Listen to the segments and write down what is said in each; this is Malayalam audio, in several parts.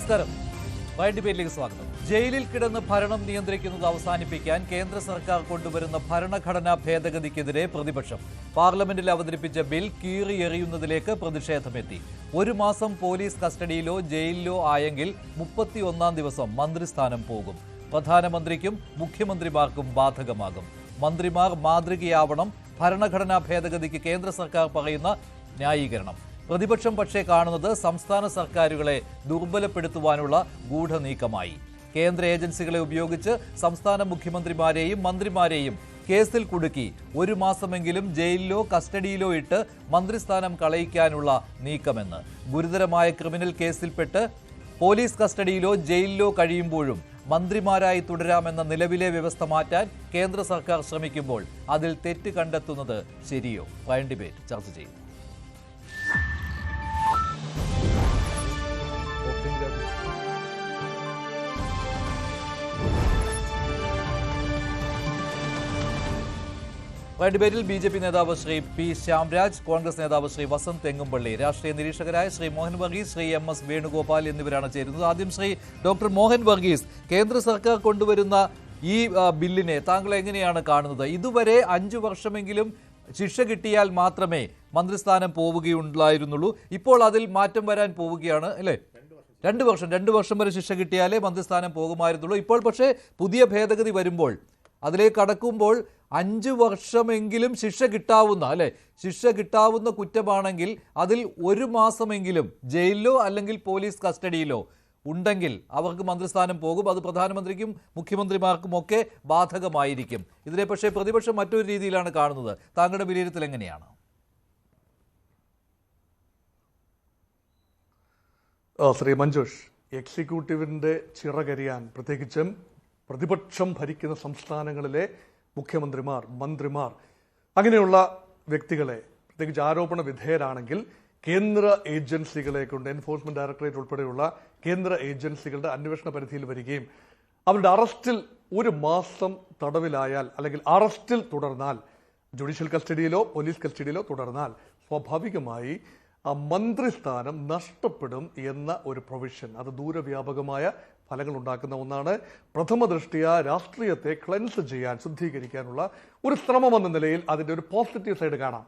നമസ്കാരം. വൈഡ് ഡിബേറ്റിലേക്ക് സ്വാഗതം. ജയിലിൽ കിടന്ന് ഭരണം നിയന്ത്രിക്കുന്നത് അവസാനിപ്പിക്കാൻ കേന്ദ്ര സർക്കാർ കൊണ്ടുവരുന്ന ഭരണഘടനാ ഭേദഗതിക്കെതിരെ പ്രതിപക്ഷം പാർലമെന്റിൽ അവതരിപ്പിച്ച ബിൽ കീറിയെറിയുന്നതിലേക്ക് പ്രതിഷേധമെത്തി. 1 മാസം പോലീസ് കസ്റ്റഡിയിലോ ജയിലിലോ ആയെങ്കിൽ 31-ാം ദിവസം മന്ത്രിസ്ഥാനം പോകും. പ്രധാനമന്ത്രിക്കും മുഖ്യമന്ത്രിമാർക്കും ബാധകമാകും. മന്ത്രിമാർ മാതൃകയാവണം ഭരണഘടനാ ഭേദഗതിക്ക് കേന്ദ്ര സർക്കാർ പറയുന്ന ന്യായീകരണം. പ്രതിപക്ഷം പക്ഷേ കാണുന്നത് സംസ്ഥാന സർക്കാരുകളെ ദുർബലപ്പെടുത്തുവാനുള്ള ഗൂഢനീക്കമായി. കേന്ദ്ര ഏജൻസികളെ ഉപയോഗിച്ച് സംസ്ഥാന മുഖ്യമന്ത്രിമാരെയും മന്ത്രിമാരെയും കേസിൽ കുടുക്കി 1 മാസമെങ്കിലും ജയിലിലോ കസ്റ്റഡിയിലോ ഇട്ട് മന്ത്രിസ്ഥാനം കളയിക്കാനുള്ള നീക്കമെന്ന്. ഗുരുതരമായ ക്രിമിനൽ കേസിൽപ്പെട്ട് പോലീസ് കസ്റ്റഡിയിലോ ജയിലിലോ കഴിയുമ്പോഴും മന്ത്രിമാരായി തുടരാമെന്ന നിലവിലെ വ്യവസ്ഥ മാറ്റാൻ കേന്ദ്ര സർക്കാർ ശ്രമിക്കുമ്പോൾ അതിൽ തെറ്റ് കണ്ടെത്തുന്നത് ശരിയോ? പ്രൈം ഡിബേറ്റ് ചർച്ച ചെയ്യും. ഡിബേറ്റിൽ ബി.ജെ.പി. നേതാവ് ശ്രീ പി ശ്യാംരാജ്, കോൺഗ്രസ് നേതാവ് ശ്രീ വസന്ത് തെങ്ങുംപള്ളി, രാഷ്ട്രീയ നിരീക്ഷകരായ ശ്രീ മോഹൻ വർഗീസ്, ശ്രീ എം.എസ്. വേണുഗോപാൽ എന്നിവരാണ് ചേരുന്നത്. ആദ്യം ശ്രീ ഡോക്ടർ മോഹൻ വർഗീസ്, കേന്ദ്ര സർക്കാർ കൊണ്ടുവരുന്ന ഈ ബില്ലിനെ താങ്കൾ എങ്ങനെയാണ് കാണുന്നത്? ഇതുവരെ 5 വർഷമെങ്കിലും ശിക്ഷ കിട്ടിയാൽ മാത്രമേ മന്ത്രിസ്ഥാനം പോവുകയുണ്ടായിരുന്നുള്ളൂ. ഇപ്പോൾ അതിൽ മാറ്റം വരാൻ പോവുകയാണ് അല്ലേ? 2 വർഷം വരെ ശിക്ഷ കിട്ടിയാലേ മന്ത്രിസ്ഥാനം പോകുമായിരുന്നുള്ളൂ. ഇപ്പോൾ പക്ഷേ പുതിയ ഭേദഗതി വരുമ്പോൾ അതിലേക്ക് കടക്കുമ്പോൾ 5 വർഷമെങ്കിലും ശിക്ഷ കിട്ടാവുന്ന കുറ്റമാണെങ്കിൽ അതിൽ 1 മാസമെങ്കിലും ജയിലിലോ അല്ലെങ്കിൽ പോലീസ് കസ്റ്റഡിയിലോ ഉണ്ടെങ്കിൽ അവർക്ക് മന്ത്രിസ്ഥാനം പോകും. അത് പ്രധാനമന്ത്രിക്കും മുഖ്യമന്ത്രിമാർക്കും ഒക്കെ ബാധകമായിരിക്കും. ഇതിനെ പക്ഷേ പ്രതിപക്ഷം മറ്റൊരു രീതിയിലാണ് കാണുന്നത്. താങ്കളുടെ വിലയിരുത്തൽ എങ്ങനെയാണ്? ശ്രീ മഞ്ജുഷ്, എക്സിക്യൂട്ടീവിൻ്റെ ചിറകരിയാൻ പ്രത്യേകിച്ചും പ്രതിപക്ഷം ഭരിക്കുന്ന സംസ്ഥാനങ്ങളിലെ മുഖ്യമന്ത്രിമാർ, മന്ത്രിമാർ, അങ്ങനെയുള്ള വ്യക്തികളെ പ്രത്യേകിച്ച് ആരോപണ വിധേയരാണെങ്കിൽ കേന്ദ്ര ഏജൻസികളെ കൊണ്ട് എൻഫോഴ്സ്മെന്റ് ഡയറക്ടറേറ്റ് ഉൾപ്പെടെയുള്ള കേന്ദ്ര ഏജൻസികളുടെ അന്വേഷണ പരിധിയിൽ വരികയും അവരുടെ അറസ്റ്റിൽ 1 മാസം തടവിലായാൽ അല്ലെങ്കിൽ അറസ്റ്റിൽ തുടർന്നാൽ, ജുഡീഷ്യൽ കസ്റ്റഡിയിലോ പോലീസ് കസ്റ്റഡിയിലോ തുടർന്നാൽ സ്വാഭാവികമായി ആ മന്ത്രിസ്ഥാനം നഷ്ടപ്പെടും എന്ന ഒരു പ്രൊവിഷൻ, അത് ദൂരവ്യാപകമായ ഫലങ്ങൾ ഉണ്ടാക്കുന്ന ഒന്നാണ്. പ്രഥമ ദൃഷ്ടിയ രാഷ്ട്രീയത്തെ ക്ലെൻസ് ചെയ്യാൻ, ശുദ്ധീകരിക്കാനുള്ള ഒരു ശ്രമം എന്ന നിലയിൽ അതിൻ്റെ ഒരു പോസിറ്റീവ് സൈഡ് കാണാം.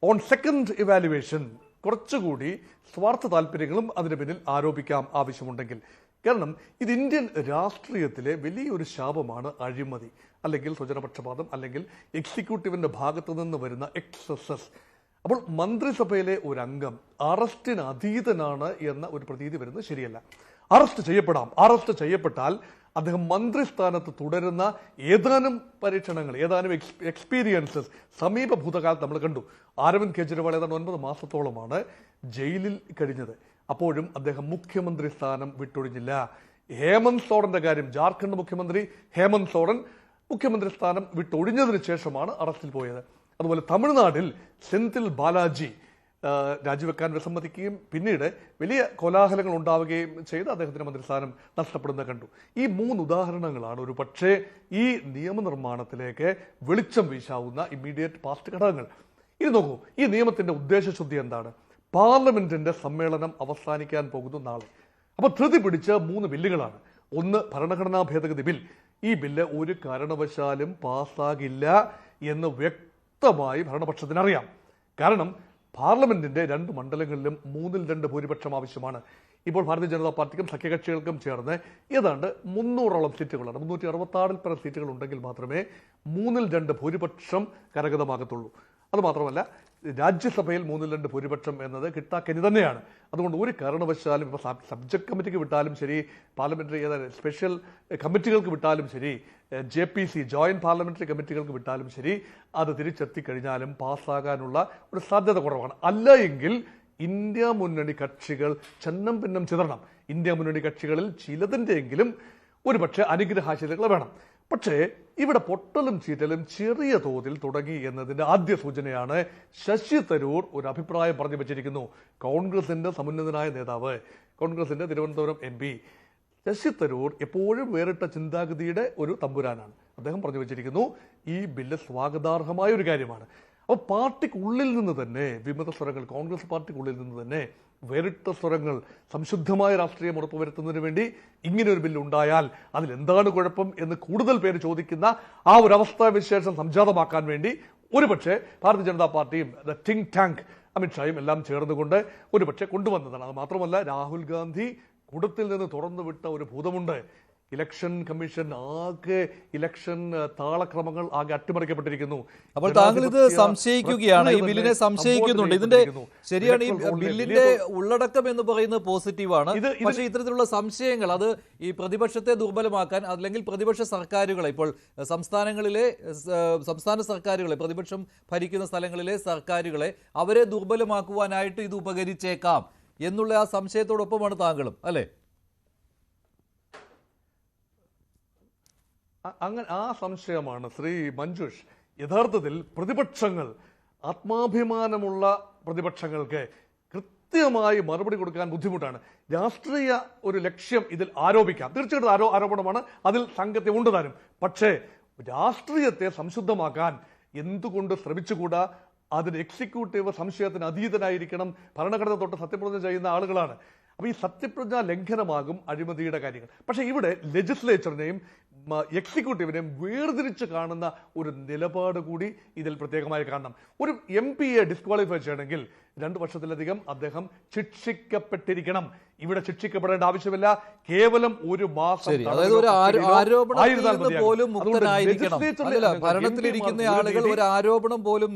ഓൺ സെക്കൻഡ് ഇവാലുവേഷൻ കുറച്ചുകൂടി സ്വാർത്ഥ താല്പര്യങ്ങളും അതിന് പിന്നിൽ ആരോപിക്കാം ആവശ്യമുണ്ടെങ്കിൽ. കാരണം ഇത് ഇന്ത്യൻ രാഷ്ട്രീയത്തിലെ വലിയൊരു ശാപമാണ് അഴിമതി, അല്ലെങ്കിൽ സ്വജനപക്ഷപാതം, അല്ലെങ്കിൽ എക്സിക്യൂട്ടീവിന്റെ ഭാഗത്തു നിന്ന് വരുന്ന എക്സസസ്. അപ്പോൾ മന്ത്രിസഭയിലെ ഒരു അംഗം അറസ്റ്റിന് അതീതനാണ് എന്ന ഒരു പ്രതീതി വരുന്നത് ശരിയല്ല. അറസ്റ്റ് ചെയ്യപ്പെട്ടാൽ അദ്ദേഹം മന്ത്രിസ്ഥാനത്ത് തുടരുന്ന ഏതാനും പരീക്ഷണങ്ങൾ, ഏതാനും എക്സ്പീരിയൻസസ് സമീപ ഭൂതകാലത്ത് നമ്മൾ കണ്ടു. അരവിന്ദ് കെജ്രിവാൾ ഏതാണ്ട് 9 മാസത്തോളമാണ് ജയിലിൽ കഴിഞ്ഞത്. അപ്പോഴും അദ്ദേഹം മുഖ്യമന്ത്രി സ്ഥാനം വിട്ടൊഴിഞ്ഞില്ല. ഹേമന്ത് സോറന്റെ കാര്യം, ജാർഖണ്ഡ് മുഖ്യമന്ത്രി ഹേമന്ത് സോറൻ മുഖ്യമന്ത്രി സ്ഥാനം വിട്ടൊഴിഞ്ഞതിന് ശേഷമാണ് അറസ്റ്റിൽ പോയത്. അതുപോലെ തമിഴ്നാട്ടിൽ സെന്തിൽ ബാലാജി രാജിവെക്കാൻ വിസമ്മതിക്കുകയും പിന്നീട് വലിയ കോലാഹലങ്ങൾ ഉണ്ടാവുകയും ചെയ്ത് അദ്ദേഹത്തിന്റെ മന്ത്രിസ്ഥാനം നഷ്ടപ്പെടുന്നത് കണ്ടു. ഈ 3 ഉദാഹരണങ്ങളാണ് ഒരു പക്ഷേ ഈ നിയമനിർമ്മാണത്തിലേക്ക് വെളിച്ചം വീശാവുന്ന ഇമ്മീഡിയറ്റ് പാസ്റ്റ് ഘടകങ്ങൾ. ഇനി നോക്കൂ, ഈ നിയമത്തിന്റെ ഉദ്ദേശശുദ്ധി എന്താണ്? പാർലമെന്റിന്റെ സമ്മേളനം അവസാനിക്കാൻ പോകുന്നു നാളെ. അപ്പൊ ധൃതി പിടിച്ച 3 ബില്ലുകളാണ്. ഒന്ന് ഭരണഘടനാ ഭേദഗതി ബിൽ. ഈ ബില്ല് ഒരു കാരണവശാലും പാസ്സാകില്ല എന്ന് വ്യക്തമായി ഭരണപക്ഷത്തിനറിയാം. കാരണം പാർലമെന്റിന്റെ 2 മണ്ഡലങ്ങളിലും 3/2 ഭൂരിപക്ഷം ആവശ്യമാണ്. ഇപ്പോൾ ഭാരതീയ ജനതാ പാർട്ടിക്കും സഖ്യകക്ഷികൾക്കും ചേർന്ന് ഏതാണ്ട് 300ഓളം സീറ്റുകളാണ്, 366 പരം സീറ്റുകൾ ഉണ്ടെങ്കിൽ മാത്രമേ 3/2 ഭൂരിപക്ഷം കരഗതമാകത്തുള്ളൂ. അതുമാത്രമല്ല, രാജ്യസഭയിൽ 3/2 ഭൂരിപക്ഷം എന്നത് കിട്ടാക്കനി തന്നെയാണ്. അതുകൊണ്ട് ഒരു കാരണവശാലും ഇപ്പോൾ സബ്ജക്ട് കമ്മിറ്റിക്ക് വിട്ടാലും ശരി, പാർലമെന്ററി സ്പെഷ്യൽ കമ്മിറ്റികൾക്ക് വിട്ടാലും ശരി, JPC ജോയിന്റ് പാർലമെന്ററി കമ്മിറ്റികൾക്ക് വിട്ടാലും ശരി, അത് തിരിച്ചെത്തിക്കഴിഞ്ഞാലും പാസ്സാകാനുള്ള ഒരു സാധ്യത കുറവാണ്. അല്ല എങ്കിൽ ഇന്ത്യ മുന്നണി കക്ഷികൾ ചന്നം ഭിന്നം ചിതറണം. ഇന്ത്യ മുന്നണി കക്ഷികളിൽ ചിലതിൻ്റെയെങ്കിലും ഒരു പക്ഷേ അനുഗ്രഹാശിതകൾ വേണം. പക്ഷേ ഇവിടെ പൊട്ടലും ചീറ്റലും ചെറിയ തോതിൽ തുടങ്ങി എന്നതിന്റെ ആദ്യ സൂചനയാണ് ശശി തരൂർ ഒരു അഭിപ്രായം പറഞ്ഞു വെച്ചിരിക്കുന്നു. കോൺഗ്രസിന്റെ സമുന്നതനായ നേതാവ്, കോൺഗ്രസിന്റെ തിരുവനന്തപുരം MP ശശി തരൂർ എപ്പോഴും വേറിട്ട ചിന്താഗതിയുടെ ഒരു തമ്പുരാനാണ്. അദ്ദേഹം പറഞ്ഞു വെച്ചിരിക്കുന്നു ഈ ബില്ല് സ്വാഗതാർഹമായ ഒരു കാര്യമാണ്. അപ്പോൾ പാർട്ടിക്കുള്ളിൽ നിന്ന് തന്നെ വിമത സ്വരങ്ങൾ, കോൺഗ്രസ് പാർട്ടിക്കുള്ളിൽ നിന്ന് തന്നെ വേറിട്ട സ്വരങ്ങൾ, സംശുദ്ധമായ രാഷ്ട്രീയം ഉറപ്പുവരുത്തുന്നതിന് വേണ്ടി ഇങ്ങനെ ഒരു ബില്ല് ഉണ്ടായാൽ അതിലെന്താണ് കുഴപ്പം എന്ന് കൂടുതൽ പേര് ചോദിക്കുന്ന ആ ഒരു അവസ്ഥാവിശേഷം സംജാതമാക്കാൻ വേണ്ടി ഒരുപക്ഷെ ഭാരതീയ ജനതാ പാർട്ടിയും തിങ്ക് ടാങ്ക് അമിത്ഷായും എല്ലാം ചേർന്നുകൊണ്ട് ഒരുപക്ഷെ കൊണ്ടുവന്നതാണ്. അത് മാത്രമല്ല, രാഹുൽ ഗാന്ധി കൂടത്തിൽ നിന്ന് തുറന്നു വിട്ട ഒരു ഭൂതമുണ്ട്. ഇലക്ഷൻ കമ്മീഷൻ ആകെ ഇലക്ഷൻ താളക്രമങ്ങൾ ആകെ അട്ടിമറിക്കപ്പെട്ടിരിക്കുന്നു. അപ്പോൾ താങ്കൾ ഇത് സംശയിക്കുകയാണ്, ഈ ബില്ലിനെ സംശയിക്കുന്നുണ്ട്. ഇതിന്റെ ശരിയാണ്, ഈ ബില്ലിന്റെ ഉള്ളടക്കം എന്ന് പറയുന്നത് പോസിറ്റീവാണ്. പക്ഷേ ഇത്തരത്തിലുള്ള സംശയങ്ങൾ അത് ഈ പ്രതിപക്ഷത്തെ ദുർബലമാക്കാൻ, അല്ലെങ്കിൽ പ്രതിപക്ഷ സർക്കാരുകളെ, ഇപ്പോൾ സംസ്ഥാന സർക്കാരുകളെ, പ്രതിപക്ഷം ഭരിക്കുന്ന സ്ഥലങ്ങളിലെ സർക്കാരുകളെ, അവരെ ദുർബലമാക്കുവാനായിട്ട് ഇത് ഉപകരിച്ചേക്കാം എന്നുള്ള ആ സംശയത്തോടൊപ്പമാണ് താങ്കളും, അല്ലേ? അങ്ങനെ ആ സംശയമാണ് ശ്രീ മഞ്ജുഷ്. യഥാർത്ഥത്തിൽ പ്രതിപക്ഷങ്ങൾ, ആത്മാഭിമാനമുള്ള പ്രതിപക്ഷങ്ങൾക്ക് കൃത്യമായി മറുപടി കൊടുക്കാൻ ബുദ്ധിമുട്ടാണ്. രാഷ്ട്രീയ ഒരു ലക്ഷ്യം ഇതിൽ ആരോപിക്കാം, തീർച്ചയായിട്ടും ആരോപണമാണ്, അതിൽ സംഗത്യമുണ്ട് താനും. പക്ഷേ രാഷ്ട്രീയത്തെ സംശുദ്ധമാക്കാൻ എന്തുകൊണ്ട് ശ്രമിച്ചുകൂടാ? അതിന് എക്സിക്യൂട്ടീവ് സംശയത്തിന് അതീതനായിരിക്കണം. ഭരണഘടന തൊട്ട് സത്യപ്രതിജ്ഞ ചെയ്യുന്ന ആളുകളാണ്. അപ്പോൾ ഈ സത്യപ്രതിജ്ഞാ ലംഘനമാകും അഴിമതിയുടെ കാര്യങ്ങൾ. പക്ഷേ ഇവിടെ ലെജിസ്ലേച്ചറിനെയും എക്സിക്യൂട്ടീവിനെയും വേർതിരിച്ച് കാണുന്ന ഒരു നിലപാട് കൂടി ഇതിൽ പ്രത്യേകമായി കാണണം. ഒരു MP-യെ ഡിസ്ക്വാളിഫൈ ചെയ്യണമെങ്കിൽ 2 വർഷത്തിലധികം അദ്ദേഹം ശിക്ഷിക്കപ്പെട്ടിരിക്കണം. ഇവിടെ ശിക്ഷിക്കപ്പെടേണ്ട ആവശ്യമില്ല, കേവലം 1 മാസം. ഭരണത്തിലിരിക്കുന്ന ആളുകൾ ഒരു ആരോപണം പോലും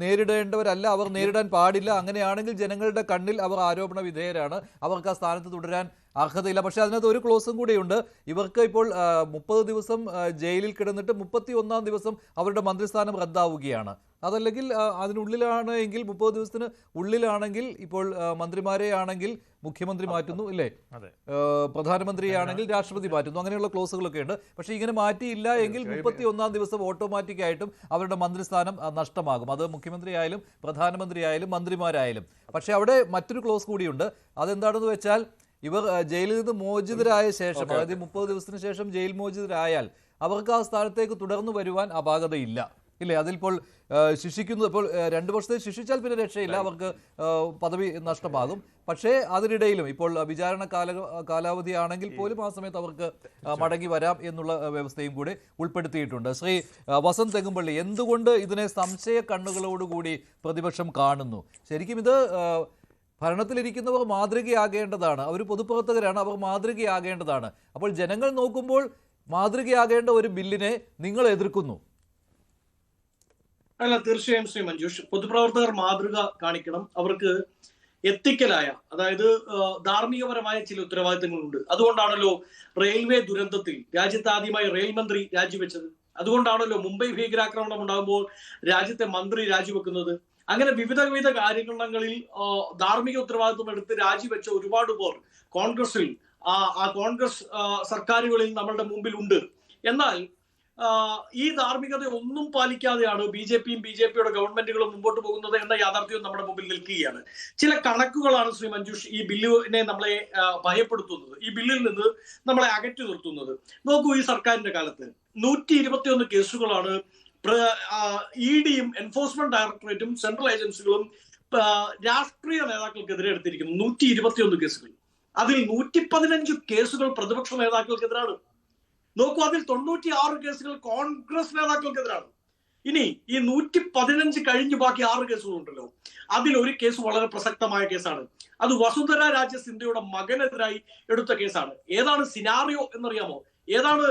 നേരിടേണ്ടവരല്ല, അവർ നേരിടാൻ പാടില്ല. അങ്ങനെയാണെങ്കിൽ ജനങ്ങളുടെ കണ്ണിൽ അവർ ആരോപണ വിധേയരാണ്, അവർക്ക് ആ സ്ഥാനത്ത് തുടരാൻ അർഹതയില്ല. പക്ഷേ അതിനകത്ത് ഒരു ക്ലോസും കൂടിയുണ്ട്. ഇവർക്ക് ഇപ്പോൾ 30 ദിവസം ജയിലിൽ കിടന്നിട്ട് 31-ാം ദിവസം അവരുടെ മന്ത്രിസ്ഥാനം റദ്ദാവുകയാണ്. അതല്ലെങ്കിൽ അതിനുള്ളിലാണ് എങ്കിൽ 30 ദിവസത്തിന് ഉള്ളിലാണെങ്കിൽ ഇപ്പോൾ മന്ത്രിമാരെ ആണെങ്കിൽ മുഖ്യമന്ത്രി മാറ്റുന്നു, ഇല്ലേ? പ്രധാനമന്ത്രിയാണെങ്കിൽ രാഷ്ട്രപതി മാറ്റുന്നു. അങ്ങനെയുള്ള ക്ലോസുകളൊക്കെ ഉണ്ട്. പക്ഷേ ഇങ്ങനെ മാറ്റിയില്ല എങ്കിൽ 31-ാം ദിവസം ഓട്ടോമാറ്റിക്കായിട്ടും അവരുടെ മന്ത്രിസ്ഥാനം നഷ്ടമാകും. അത് മുഖ്യമന്ത്രി ആയാലും പ്രധാനമന്ത്രി ആയാലും മന്ത്രിമാരായാലും. പക്ഷേ അവിടെ മറ്റൊരു ക്ലോസ് കൂടിയുണ്ട്. അതെന്താണെന്ന് വെച്ചാൽ, ഇവർ ജയിലിൽ നിന്ന് മോചിതരായ ശേഷം, അതായത് 30 ദിവസത്തിന് ശേഷം ജയിൽ മോചിതരായാൽ അവർക്ക് ആ സ്ഥാനത്തേക്ക് തുടർന്നു വരുവാൻ അപാകതയില്ല, ഇല്ലേ? അതിലിപ്പോൾ ശിക്ഷിക്കുന്നത്, ഇപ്പോൾ 2 വർഷത്തെ ശിക്ഷിച്ചാൽ പിന്നെ രക്ഷയില്ല, അവർക്ക് പദവി നഷ്ടമാകും. പക്ഷേ അതിനിടയിലും ഇപ്പോൾ വിചാരണ കാലാവധി ആണെങ്കിൽ പോലും ആ സമയത്ത് അവർക്ക് മടങ്ങി വരാം എന്നുള്ള വ്യവസ്ഥയും കൂടി ഉൾപ്പെടുത്തിയിട്ടുണ്ട്. ശ്രീ വസന്ത് തെങ്ങുംപള്ളി, എന്തുകൊണ്ട് ഇതിനെ സംശയ കണ്ണുകളോടുകൂടി പ്രതിപക്ഷം കാണുന്നു? ശരിക്കും ഇത് ഭരണത്തിലിരിക്കുന്നവർ മാതൃകയാകേണ്ടതാണ്, അവർ പൊതുപ്രവർത്തകരാണ്, അവർ മാതൃകയാകേണ്ടതാണ്. അപ്പോൾ ജനങ്ങൾ നോക്കുമ്പോൾ മാതൃകയാകേണ്ട ഒരു ബില്ലിനെ നിങ്ങൾ എതിർക്കുന്നു. അല്ല, തീർച്ചയായും ശ്രീ മഞ്ജുഷ്, പൊതുപ്രവർത്തകർ മാതൃക കാണിക്കണം. അവർക്ക് എത്തിക്കലായ, അതായത് ധാർമ്മികപരമായ ചില ഉത്തരവാദിത്തങ്ങളുണ്ട്. അതുകൊണ്ടാണല്ലോ റെയിൽവേ ദുരന്തത്തിൽ രാജ്യത്ത് ആദ്യമായി റെയിൽ മന്ത്രി രാജിവെച്ചത്. അതുകൊണ്ടാണല്ലോ മുംബൈ ഭീകരാക്രമണം ഉണ്ടാകുമ്പോൾ രാജ്യത്തെ മന്ത്രി രാജിവെക്കുന്നത്. അങ്ങനെ വിവിധ കാര്യങ്ങളിൽ ധാർമ്മിക ഉത്തരവാദിത്വം എടുത്ത് രാജിവെച്ച ഒരുപാട് പേർ കോൺഗ്രസിൽ, ആ കോൺഗ്രസ് സർക്കാരുകളിൽ നമ്മളുടെ മുമ്പിൽ ഉണ്ട്. എന്നാൽ ഈ ധാർമ്മികത ഒന്നും പാലിക്കാതെയാണ് ബി.ജെ.പിയുടെ ഗവൺമെന്റുകളും മുമ്പോട്ട് പോകുന്നത് എന്ന യാഥാർത്ഥ്യവും നമ്മുടെ മുമ്പിൽ നിൽക്കുകയാണ്. ചില കണക്കുകളാണ് ശ്രീ മഞ്ജുഷ് ഈ ബില്ലിനെ നമ്മളെ ഭയപ്പെടുത്തുന്നത്, ഈ ബില്ലിൽ നിന്ന് നമ്മളെ അകറ്റി നിർത്തുന്നത്. നോക്കൂ, ഈ സർക്കാരിന്റെ കാലത്ത് 121 കേസുകളാണ് ED-യും എൻഫോഴ്സ്മെന്റ് ഡയറക്ടറേറ്റും സെൻട്രൽ ഏജൻസികളും രാഷ്ട്രീയ നേതാക്കൾക്കെതിരെ എടുത്തിരിക്കുന്നു. 121 കേസുകൾ. അതിൽ 115 കേസുകൾ പ്രതിപക്ഷ നേതാക്കൾക്കെതിരാണ്. നോക്കൂ, അതിൽ 96 കേസുകൾ കോൺഗ്രസ് നേതാക്കൾക്കെതിരാണ്. ഇനി ഈ 115 കഴിഞ്ഞ് ബാക്കി 6 കേസുകളുണ്ടല്ലോ, അതിൽ ഒരു കേസ് വളരെ പ്രസക്തമായ കേസാണ്. അത് വസുന്ധര രാജ സിന്ധ്യയുടെ മകനെതിരായി എടുത്ത കേസാണ്. ഏതാണ് സിനാറിയോ എന്നറിയാമോ? ഏതാണ്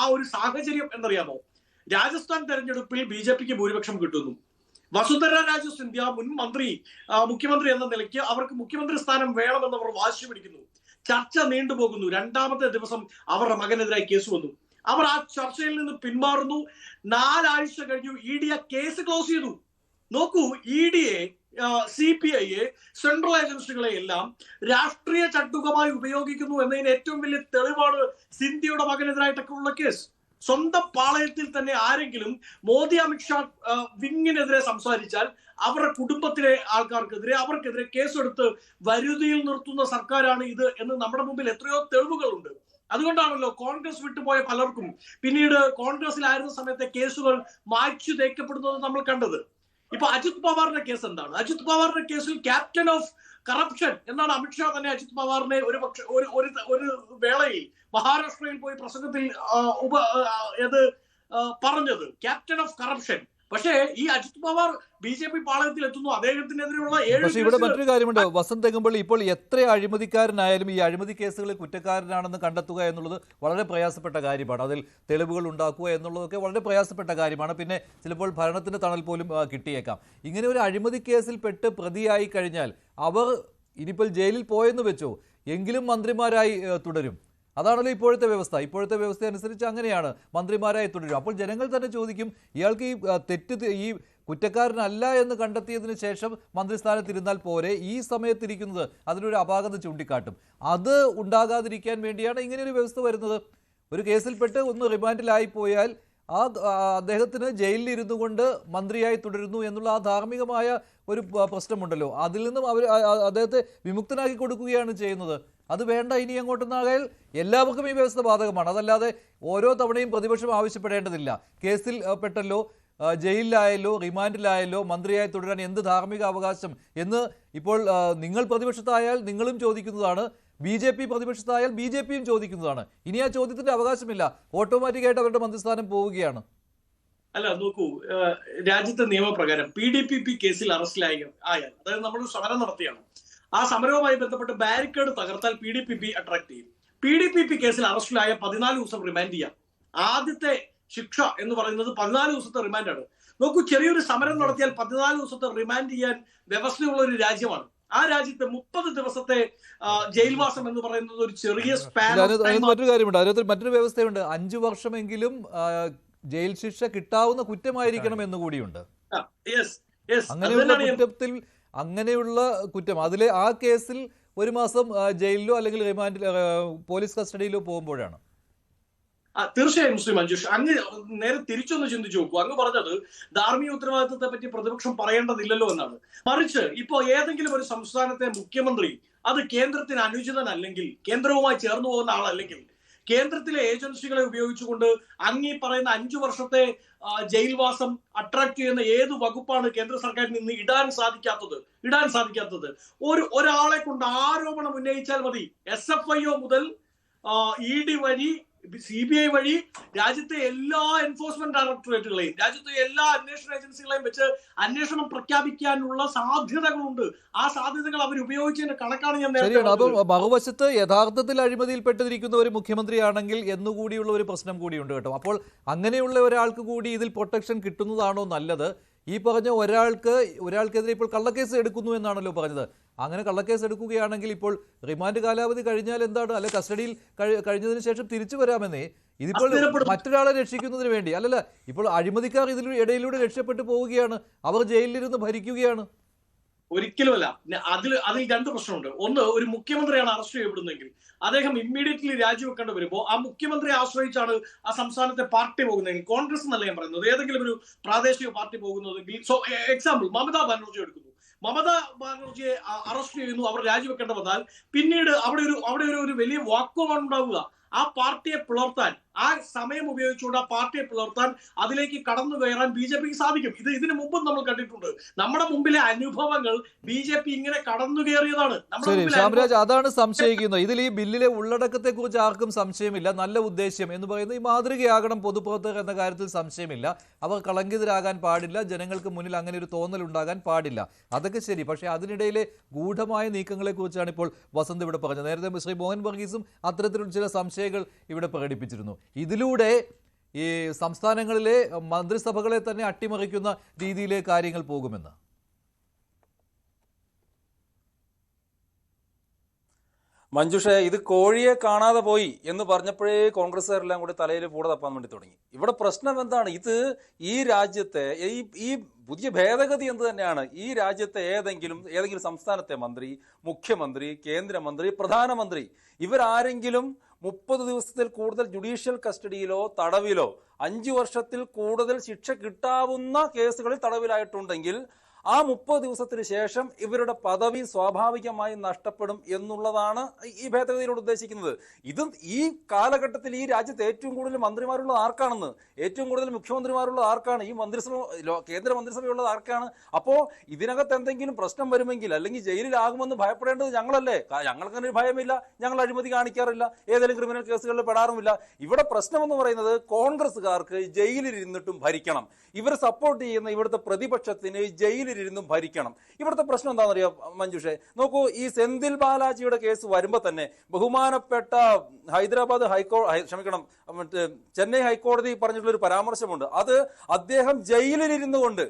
ആ ഒരു സാഹചര്യം എന്നറിയാമോ? രാജസ്ഥാൻ തെരഞ്ഞെടുപ്പിൽ ബി.ജെ.പിക്ക് ഭൂരിപക്ഷം കിട്ടുന്നു. വസുന്ധര രാജ സിന്ധ്യ മുൻ മുഖ്യമന്ത്രി എന്ന നിലയ്ക്ക് അവർക്ക് മുഖ്യമന്ത്രി സ്ഥാനം വേണമെന്ന് അവർ വാശി പിടിക്കുന്നു. ചർച്ച നീണ്ടുപോകുന്നു. 2ാമത്തെ ദിവസം അവരുടെ മകനെതിരായി കേസ് വന്നു. അവർ ആ ചർച്ചയിൽ നിന്ന് പിന്മാറുന്നു. 4 ആഴ്ച കഴിഞ്ഞു ED കേസ് ക്ലോസ് ചെയ്തു. നോക്കൂ, ED-യെ, CPI-യെ, സെൻട്രൽ ഏജൻസികളെ എല്ലാം രാഷ്ട്രീയ ചട്ടുകമായി ഉപയോഗിക്കുന്നു എന്നതിന് ഏറ്റവും വലിയ തെളിവാണ് സിന്ധ്യയുടെ മകനെതിരായിട്ടൊക്കെ ഉള്ള കേസ്. സ്വന്തം പാളയത്തിൽ തന്നെ ആരെങ്കിലും മോദി അമിത്ഷാ വിങ്ങിനെതിരെ സംസാരിച്ചാൽ അവരുടെ കുടുംബത്തിലെ ആൾക്കാർക്കെതിരെ, അവർക്കെതിരെ കേസെടുത്ത് വരുതിയിൽ നിർത്തുന്ന സർക്കാരാണ് ഇത് എന്ന് നമ്മുടെ മുമ്പിൽ എത്രയോ തെളിവുകളുണ്ട്. അതുകൊണ്ടാണല്ലോ കോൺഗ്രസ് വിട്ടുപോയ പലർക്കും പിന്നീട് കോൺഗ്രസിലായിരുന്ന സമയത്തെ കേസുകൾ മായ്ച്ചു തേക്കപ്പെടുന്നത് നമ്മൾ കണ്ടത്. ഇപ്പൊ അജിത് പവാറിന്റെ കേസ് എന്താണ്? അജിത് പവാറിന്റെ കേസിൽ ക്യാപ്റ്റൻ ഓഫ് കറപ്ഷൻ എന്നാണ് അമിത്ഷാ തന്നെ അജിത് പവാറിനെ ഒരു വേളയിൽ മഹാരാഷ്ട്രയിൽ പോയി പ്രസംഗത്തിൽ പറഞ്ഞത്, ക്യാപ്റ്റൻ ഓഫ് കറപ്ഷൻ. പക്ഷേ ഈ അജിത് പവാർ ബി.ജെ.പി. പാളയത്തിൽ എത്തുന്നു, അദ്ദേഹത്തിനെതിരെയുള്ള പക്ഷേ ഇവിടെ മറ്റൊരു കാര്യമുണ്ട് വസന്ത് തെങ്ങുംപള്ളി. ഇപ്പോൾ എത്ര അഴിമതിക്കാരനായാലും ഈ അഴിമതി കേസുകളിൽ കുറ്റക്കാരനാണെന്ന് കണ്ടെത്തുക എന്നുള്ളത് വളരെ പ്രയാസപ്പെട്ട കാര്യമാണ്. അതിൽ തെളിവുകൾ ഉണ്ടാക്കുക എന്നുള്ളതൊക്കെ വളരെ പ്രയാസപ്പെട്ട കാര്യമാണ്. പിന്നെ ചിലപ്പോൾ ഭരണത്തിന്റെ തണൽ പോലും കിട്ടിയേക്കാം. ഇങ്ങനെ ഒരു അഴിമതി കേസിൽ പെട്ട് പ്രതിയായി കഴിഞ്ഞാൽ അവർ ഇനിയിപ്പോൾ ജയിലിൽ പോയെന്ന് വെച്ചോ, എങ്കിലും മന്ത്രിമാരായി തുടരും. അതാണല്ലോ ഇപ്പോഴത്തെ വ്യവസ്ഥ. ഇപ്പോഴത്തെ വ്യവസ്ഥ അനുസരിച്ച് അങ്ങനെയാണ്, മന്ത്രിമാരായി തുടരും. അപ്പോൾ ജനങ്ങൾ തന്നെ ചോദിക്കും, ഇയാൾക്ക് ഈ കുറ്റക്കാരനല്ല എന്ന് കണ്ടെത്തിയതിന് ശേഷം മന്ത്രിസ്ഥാനത്തിരുന്നാൽ പോരെ, ഈ സമയത്തിരിക്കുന്നത് അതിനൊരു അപാകത ചൂണ്ടിക്കാട്ടും. അത് ഉണ്ടാകാതിരിക്കാൻ വേണ്ടിയാണ് ഇങ്ങനെയൊരു വ്യവസ്ഥ വരുന്നത്. ഒരു കേസിൽപ്പെട്ട് ഒന്ന് റിമാൻഡിലായി പോയാൽ അദ്ദേഹത്തിന് ജയിലിൽ ഇരുന്നു കൊണ്ട് മന്ത്രിയായി തുടരുന്നു എന്നുള്ള ആ ധാർമ്മികമായ ഒരു പ്രശ്നമുണ്ടല്ലോ, അതിൽ നിന്നും അദ്ദേഹത്തെ വിമുക്തനാക്കി കൊടുക്കുകയാണ് ചെയ്യുന്നത്. അത് വേണ്ട, ഇനി അങ്ങോട്ടൊന്നാകയാൽ എല്ലാവർക്കും ഈ വ്യവസ്ഥ ബാധകമാണ്. അതല്ലാതെ ഓരോ തവണയും പ്രതിപക്ഷം ആവശ്യപ്പെടേണ്ടതില്ല. കേസിൽ പെട്ടല്ലോ, ജയിലിലായല്ലോ, റിമാൻഡിലായല്ലോ, മന്ത്രിയായി തുടരാൻ എന്ത് ധാർമ്മിക അവകാശം എന്ന് ഇപ്പോൾ നിങ്ങൾ പ്രതിപക്ഷത്തായാൽ നിങ്ങളും ചോദിക്കുന്നതാണ്, ബി.ജെ.പി. പ്രതിപക്ഷത്തായാൽ ബി.ജെ.പിയും ചോദിക്കുന്നതാണ്. ഇനി ആ ചോദ്യത്തിന്റെ അവകാശമില്ല, ഓട്ടോമാറ്റിക്കായിട്ട് അവരുടെ മന്ത്രിസ്ഥാനം പോവുകയാണ്. അല്ല നോക്കൂ, രാജ്യത്തെ നിയമപ്രകാരം PDPP കേസിൽ അറസ്റ്റിലായാൽ, അതായത് നമ്മളൊരു സമരം നടത്തിയാണ്, ആ സമരവുമായി ബന്ധപ്പെട്ട് ബാരിക്കേഡ് തകർത്താൽ PDPP അട്രാക്ട് ചെയ്യും. PDPP കേസിൽ അറസ്റ്റിലായ 14 ദിവസം റിമാൻഡ് ചെയ്യാം. ആദ്യത്തെ ശിക്ഷ എന്ന് പറയുന്നത് 14 ദിവസത്തെ റിമാൻഡാണ്. നോക്കൂ, ചെറിയൊരു സമരം നടത്തിയാൽ 14 ദിവസത്തെ റിമാൻഡ് ചെയ്യാൻ വ്യവസ്ഥയുള്ള ഒരു രാജ്യമാണ്. ആ രാജ്യത്ത് 30 ദിവസത്തെ ജയിൽവാസം എന്ന് പറയുന്നത് ഒരു ചെറിയ മറ്റൊരു കാര്യമുണ്ട്, അതിനകത്ത് മറ്റൊരു വ്യവസ്ഥയുണ്ട്. 5 വർഷമെങ്കിലും ജയിൽ ശിക്ഷ കിട്ടാവുന്ന കുറ്റമായിരിക്കണം എന്നുകൂടിയുണ്ട്. അങ്ങനെയുള്ള കുറ്റത്തിൽ, അങ്ങനെയുള്ള കുറ്റം, അതിലെ ആ കേസിൽ 1 മാസം ജയിലിലോ അല്ലെങ്കിൽ റിമാൻഡിൽ പോലീസ് കസ്റ്റഡിയിലോ പോകുമ്പോഴാണ്. തീർച്ചയായും ശ്രീ മഞ്ജുഷ്, അങ്ങ് നേരെ തിരിച്ചൊന്ന് ചിന്തിച്ചു നോക്കൂ. അങ്ങ് പറഞ്ഞത് ധാർമ്മിക ഉത്തരവാദിത്വത്തെ പറ്റി പ്രതിപക്ഷം പറയേണ്ടതില്ലല്ലോ എന്നാണ്. മറിച്ച് ഇപ്പോ ഏതെങ്കിലും ഒരു സംസ്ഥാനത്തെ മുഖ്യമന്ത്രി അത് കേന്ദ്രത്തിന് അനുചിതനല്ലെങ്കിൽ, കേന്ദ്രവുമായി ചേർന്ന് പോകുന്ന ആളല്ലെങ്കിൽ, കേന്ദ്രത്തിലെ ഏജൻസികളെ ഉപയോഗിച്ചുകൊണ്ട് അങ്ങീ പറയുന്ന 5 വർഷത്തെ ജയിൽവാസം അട്രാക്ട് ചെയ്യുന്ന ഏത് വകുപ്പാണ് കേന്ദ്ര സർക്കാരിന് ഇന്ന് ഇടാൻ സാധിക്കാത്തത്? ഒരാളെ കൊണ്ട് ആരോപണം ഉന്നയിച്ചാൽ മതി, SFIO മുതൽ ED വഴി, CBI വഴി രാജ്യത്തെ എല്ലാ എൻഫോഴ്സ്മെന്റ് ഡയറക്ടറേറ്റുകളെയും, രാജ്യത്തെ എല്ലാ അന്വേഷണ ഏജൻസികളെയും വെച്ച് അന്വേഷണം പ്രഖ്യാപിക്കാനുള്ള സാധ്യതകളുണ്ട്. ആ സാധ്യതകൾ അവർ ഉപയോഗിച്ചതിന്റെ കണക്കാണ് ഞാൻ നേരത്തെ. അപ്പോൾ മറുവശത്ത് യഥാർത്ഥത്തിൽ അഴിമതിയിൽപ്പെട്ടിരിക്കുന്ന ഒരു മുഖ്യമന്ത്രിയാണെങ്കിൽ എന്നുകൂടിയുള്ള ഒരു പ്രശ്നം കൂടിയുണ്ട് കേട്ടോ. അപ്പോൾ അങ്ങനെയുള്ള ഒരാൾക്ക് കൂടി ഇതിൽ പ്രൊട്ടക്ഷൻ കിട്ടുന്നതാണോ നല്ലത്? ഈ പറഞ്ഞ ഒരാൾക്കെതിരെ ഇപ്പോൾ കള്ളക്കേസ് എടുക്കുന്നു എന്നാണല്ലോ പറഞ്ഞത്. അങ്ങനെ കള്ളക്കേസ് എടുക്കുകയാണെങ്കിൽ ഇപ്പോൾ റിമാൻഡ് കാലാവധി കഴിഞ്ഞാൽ എന്താണ്, അല്ലെ കസ്റ്റഡിയിൽ കഴിഞ്ഞതിന് ശേഷം തിരിച്ചു വരാമെന്നേ. ഇതിപ്പോൾ മറ്റൊരാളെ രക്ഷിക്കുന്നതിന് വേണ്ടി അല്ലല്ല, ഇപ്പോൾ അഴിമതിക്കാർ ഇടയിലൂടെ രക്ഷപ്പെട്ടു പോവുകയാണ്, അവർ ജയിലിലിരുന്ന് ഭരിക്കുകയാണ്. ഒരിക്കലുമല്ല. അതിൽ 2 പ്രശ്നമുണ്ട്. ഒന്ന്, ഒരു മുഖ്യമന്ത്രിയാണ് അറസ്റ്റ് ചെയ്യപ്പെടുന്നതെങ്കിൽ അദ്ദേഹം ഇമ്മീഡിയറ്റ്ലി രാജിവെക്കേണ്ടി വരുമ്പോൾ ആ മുഖ്യമന്ത്രിയെ ആശ്രയിച്ചാണ് ആ സംസ്ഥാനത്തെ പാർട്ടി പോകുന്നതെങ്കിൽ, കോൺഗ്രസ് എന്നല്ല ഞാൻ പറയുന്നത്, ഏതെങ്കിലും ഒരു പ്രാദേശിക പാർട്ടി പോകുന്നതെങ്കിൽ, എക്സാമ്പിൾ മമതാ ബാനർജി എടുക്കുന്നു, മമതാ ബാനർജിയെ അറസ്റ്റ് ചെയ്യുന്നു, അവർ രാജിവെക്കേണ്ടി വന്നാൽ പിന്നീട് അവിടെ ഒരു വലിയ വാക്വമാണ് ഉണ്ടാവുക. ആ പാർട്ടിയെ പിളർത്താൻ, ആ സമയം ഉപയോഗിച്ചുകൊണ്ട് ആ പാർട്ടിയെ പിളർത്താൻ, അതിലേക്ക് കടന്നു കയറാൻ BJPക്ക് സാധിക്കും. ഇതിനു മുമ്പും നമ്മൾ കണ്ടിട്ടുണ്ട്. നമ്മുടെ മുമ്പിലെ അനുഭവങ്ങൾ BJP ഇങ്ങനെ കടന്നു കയറിയതാണ്. ശ്യാംരാജ്, അതാണ് സംശയിക്കുന്നത്. ഇതിൽ ഈ ബില്ലിലെ ഉള്ളടക്കത്തെ കുറിച്ച് ആർക്കും സംശയമില്ല. നല്ല ഉദ്ദേശ്യം എന്ന് പറയുന്നത് ഈ മാതൃകയാകണം പൊതുപ്രവർത്തകർ എന്ന കാര്യത്തിൽ സംശയമില്ല. അവർ കളങ്കിതരാകാൻ പാടില്ല, ജനങ്ങൾക്ക് മുന്നിൽ അങ്ങനെ ഒരു തോന്നൽ ഉണ്ടാകാൻ പാടില്ല, അതൊക്കെ ശരി. പക്ഷേ അതിനിടയിലെ ഗൂഢമായ നീക്കങ്ങളെ കുറിച്ചാണ് ഇപ്പോൾ വസന്ത് ഇവിടെ പറഞ്ഞത്. നേരത്തെ ശ്രീ മോഹൻ വർഗീസും അത്തരത്തിലുള്ള ചില സംശയങ്ങൾ ഇവിടെ പ്രകടിപ്പിച്ചിരുന്നു. ഇതിലൂടെ ഈ സംസ്ഥാനങ്ങളിലെ മന്ത്രിസഭകളെ തന്നെ അട്ടിമറിക്കുന്ന രീതിയിലെ കാര്യങ്ങൾ പോകുമെന്ന്. മഞ്ജുഷ, ഇത് കോഴിയെ കാണാതെ പോയി എന്ന് പറഞ്ഞപ്പോഴേ കോൺഗ്രസ്സുകാരെല്ലാം കൂടി തലയിൽ പൂട തപ്പാൻ വേണ്ടി തുടങ്ങി. ഇവിടെ പ്രശ്നം എന്താണ്? ഈ രാജ്യത്തെ ഈ പുതിയ ഭേദഗതി എന്ത് തന്നെയാണ്? ഈ രാജ്യത്തെ ഏതെങ്കിലും സംസ്ഥാനത്തെ മന്ത്രി, മുഖ്യമന്ത്രി, കേന്ദ്രമന്ത്രി, പ്രധാനമന്ത്രി ഇവരാരെങ്കിലും 30 ദിവസത്തിൽ കൂടുതൽ ജുഡീഷ്യൽ കസ്റ്റഡിയിലോ തടവിലോ 5 വർഷത്തിൽ കൂടുതൽ ശിക്ഷ കിട്ടാവുന്ന കേസുകളിൽ തടവിലായിട്ടുണ്ടെങ്കിൽ ആ 30 ദിവസത്തിന് ശേഷം ഇവരുടെ പദവി സ്വാഭാവികമായി നഷ്ടപ്പെടും എന്നുള്ളതാണ് ഈ ഭേദഗതിയിലൂടെ ഉദ്ദേശിക്കുന്നത്. ഇത് ഈ കാലഘട്ടത്തിൽ ഈ രാജ്യത്ത് ഏറ്റവും കൂടുതൽ മന്ത്രിമാരുള്ളത് ആർക്കാണെന്ന്, ഏറ്റവും കൂടുതൽ മുഖ്യമന്ത്രിമാരുള്ളത് ആർക്കാണ്, ഈ മന്ത്രിസഭ കേന്ദ്ര മന്ത്രിസഭയുള്ളത് ആർക്കാണ്? അപ്പോ ഇതിനകത്ത് എന്തെങ്കിലും പ്രശ്നം വരുമെങ്കിൽ അല്ലെങ്കിൽ ജയിലിലാകുമെന്ന് ഭയപ്പെടേണ്ടത് ഞങ്ങളല്ലേ? ഞങ്ങൾക്കങ്ങനെ ഒരു ഭയമില്ല, ഞങ്ങൾ അഴിമതി കാണിക്കാറില്ല, ഏതെങ്കിലും ക്രിമിനൽ കേസുകളിൽ പെടാറുമില്ല. ഇവിടെ പ്രശ്നം എന്ന് പറയുന്നത് കോൺഗ്രസ്സുകാർക്ക് ജയിലിലിരുന്നിട്ടും ഭരിക്കണം, ഇവർ സപ്പോർട്ട് ചെയ്യുന്ന ഇവിടുത്തെ പ്രതിപക്ഷത്തിന് ജയിലിലിരുന്നും ഭരിക്കണം. ഇവിടുത്തെ പ്രശ്നം എന്താണെന്നറിയാം മഞ്ജുഷേ? നോക്കൂ, ഈ സെന്തിൽ ബാലാജിയുടെ കേസ് വരുമ്പോ തന്നെ ബഹുമാനപ്പെട്ട ഹൈദരാബാദ് ചെന്നൈ ഹൈക്കോടതി പറഞ്ഞിട്ടുള്ള ഒരു പരാമർശമുണ്ട്. അത് അദ്ദേഹം ജയിലിലിരുന്നു കൊണ്ട്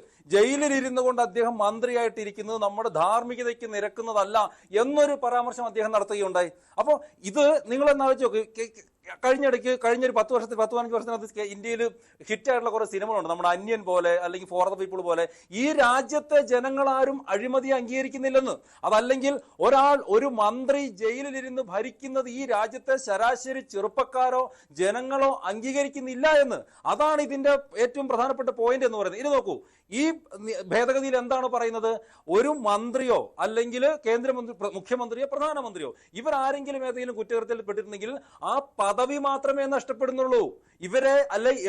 അദ്ദേഹം മന്ത്രിയായിട്ടിരിക്കുന്നത് നമ്മുടെ ധാർമ്മികതയ്ക്ക് നിരക്കുന്നതല്ല എന്നൊരു പരാമർശം അദ്ദേഹം നടത്തുകയുണ്ടായി. അപ്പോ ഇത് നിങ്ങളെന്നാ വെച്ച് നോക്ക്, കഴിഞ്ഞൊരു 10-15 വർഷത്തിനകത്ത് ഇന്ത്യയിൽ ഹിറ്റായിട്ടുള്ള കുറെ സിനിമകളുണ്ട്, നമ്മുടെ അന്യൻ പോലെ അല്ലെങ്കിൽ ഫോർ ദ പീപ്പിൾ പോലെ. ഈ രാജ്യത്തെ ജനങ്ങളാരും അഴിമതി അംഗീകരിക്കുന്നില്ലെന്ന്, അതല്ലെങ്കിൽ ഒരു മന്ത്രി ജയിലിലിരുന്ന് ഭരിക്കുന്നത് ഈ രാജ്യത്തെ ശരാശരി ചെറുപ്പക്കാരോ ജനങ്ങളോ അംഗീകരിക്കുന്നില്ല എന്ന്. അതാണ് ഇതിന്റെ ഏറ്റവും പ്രധാനപ്പെട്ട പോയിന്റ് എന്ന് പറയുന്നത്. ഇത് നോക്കൂ, ഈ ഭേദഗതിയിൽ എന്താണ് പറയുന്നത്? ഒരു മന്ത്രിയോ അല്ലെങ്കിൽ മുഖ്യമന്ത്രിയോ പ്രധാനമന്ത്രിയോ ഇവർ ആരെങ്കിലും ഏതെങ്കിലും കുറ്റകൃത്യത്തിൽ പെട്ടിട്ടുണ്ടെങ്കിൽ ആ പദവി മാത്രമേ നഷ്ടപ്പെടുന്നുള്ളൂ. ഇവരെ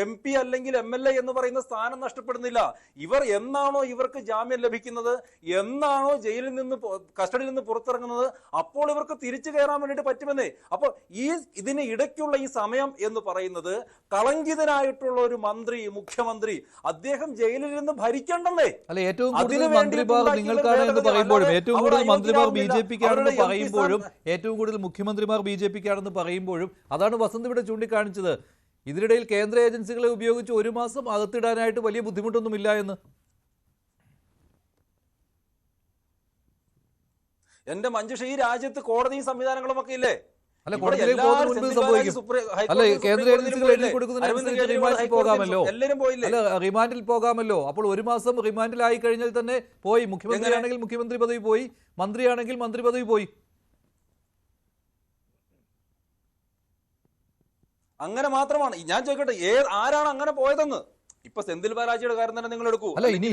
MP അല്ലെങ്കിൽ MLA എന്ന് പറയുന്ന സ്ഥാനം നഷ്ടപ്പെടുന്നില്ല. ഇവർ എന്നാണോ ഇവർക്ക് ജാമ്യം ലഭിക്കുന്നത്, എന്നാണോ ജയിലിൽ നിന്ന് കസ്റ്റഡിയിൽ നിന്ന് പുറത്തിറങ്ങുന്നത്, അപ്പോൾ ഇവർക്ക് തിരിച്ചു കയറാൻ വേണ്ടിയിട്ട് പറ്റുമെന്നേ. അപ്പൊ ഇതിന് ഇടയ്ക്കുള്ള ഈ സമയം എന്ന് പറയുന്നത് കളങ്കിതനായിട്ടുള്ള ഒരു മുഖ്യമന്ത്രി അദ്ദേഹം ജയിലിൽ നിന്ന് ഭരിക്കണ്ടെന്നേ. അല്ല, ഏറ്റവും കൂടുതൽ മന്ത്രിമാർ നിങ്ങൾക്കാണ് എന്ന് പറയുമ്പോഴും, ഏറ്റവും കൂടുതൽ മന്ത്രിമാർ BJPക്കാണെന്ന് പറയുമ്പോഴും, ഏറ്റവും കൂടുതൽ മുഖ്യമന്ത്രിമാർ BJPക്കാണെന്ന് പറയുമ്പോഴും അതാണ് വസന്ത് ഇവിടെ ചൂണ്ടിക്കാണിച്ചത്. ഇതിനിടയിൽ കേന്ദ്ര ഏജൻസികളെ ഉപയോഗിച്ച് 1 മാസം അകത്തിടാനായിട്ട് വലിയ ബുദ്ധിമുട്ടൊന്നുമില്ല എന്ന്. എന്റെ മഞ്ജുഷ, ഈ രാജ്യത്ത് കോടതിയും സംവിധാനങ്ങളും ഒക്കെ ഇല്ലേ? അല്ല, കോടതിയിലേക്ക് പോകുന്നതിന് മുൻപ് സംഭവിക്കും. അല്ല, കേന്ദ്ര ഏജൻസികൾ എഴുതി കൊടുക്കുന്നതിനനുസരിച്ച് റിമാൻഡിൽ പോകാമല്ലോ. അല്ല, റിമാൻഡിൽ പോകാമല്ലോ. അപ്പോൾ 1 മാസം റിമാൻഡിലായി കഴിഞ്ഞാൽ തന്നെ പോയി. മുഖ്യമന്ത്രിയാണെങ്കിൽ മുഖ്യമന്ത്രി പദവി പോയി, മന്ത്രിയാണെങ്കിൽ മന്ത്രി പദവി പോയി. അങ്ങനെ മാത്രമാണ്. ഞാൻ ചോദിക്കട്ടെ, ആരാണ് അങ്ങനെ പോയതെന്ന്? ഇപ്പൊ സെന്തിൽ ബാലാജിയുടെ കാര്യം തന്നെ നിങ്ങൾ എടുക്കൂ. അല്ല, ഇനി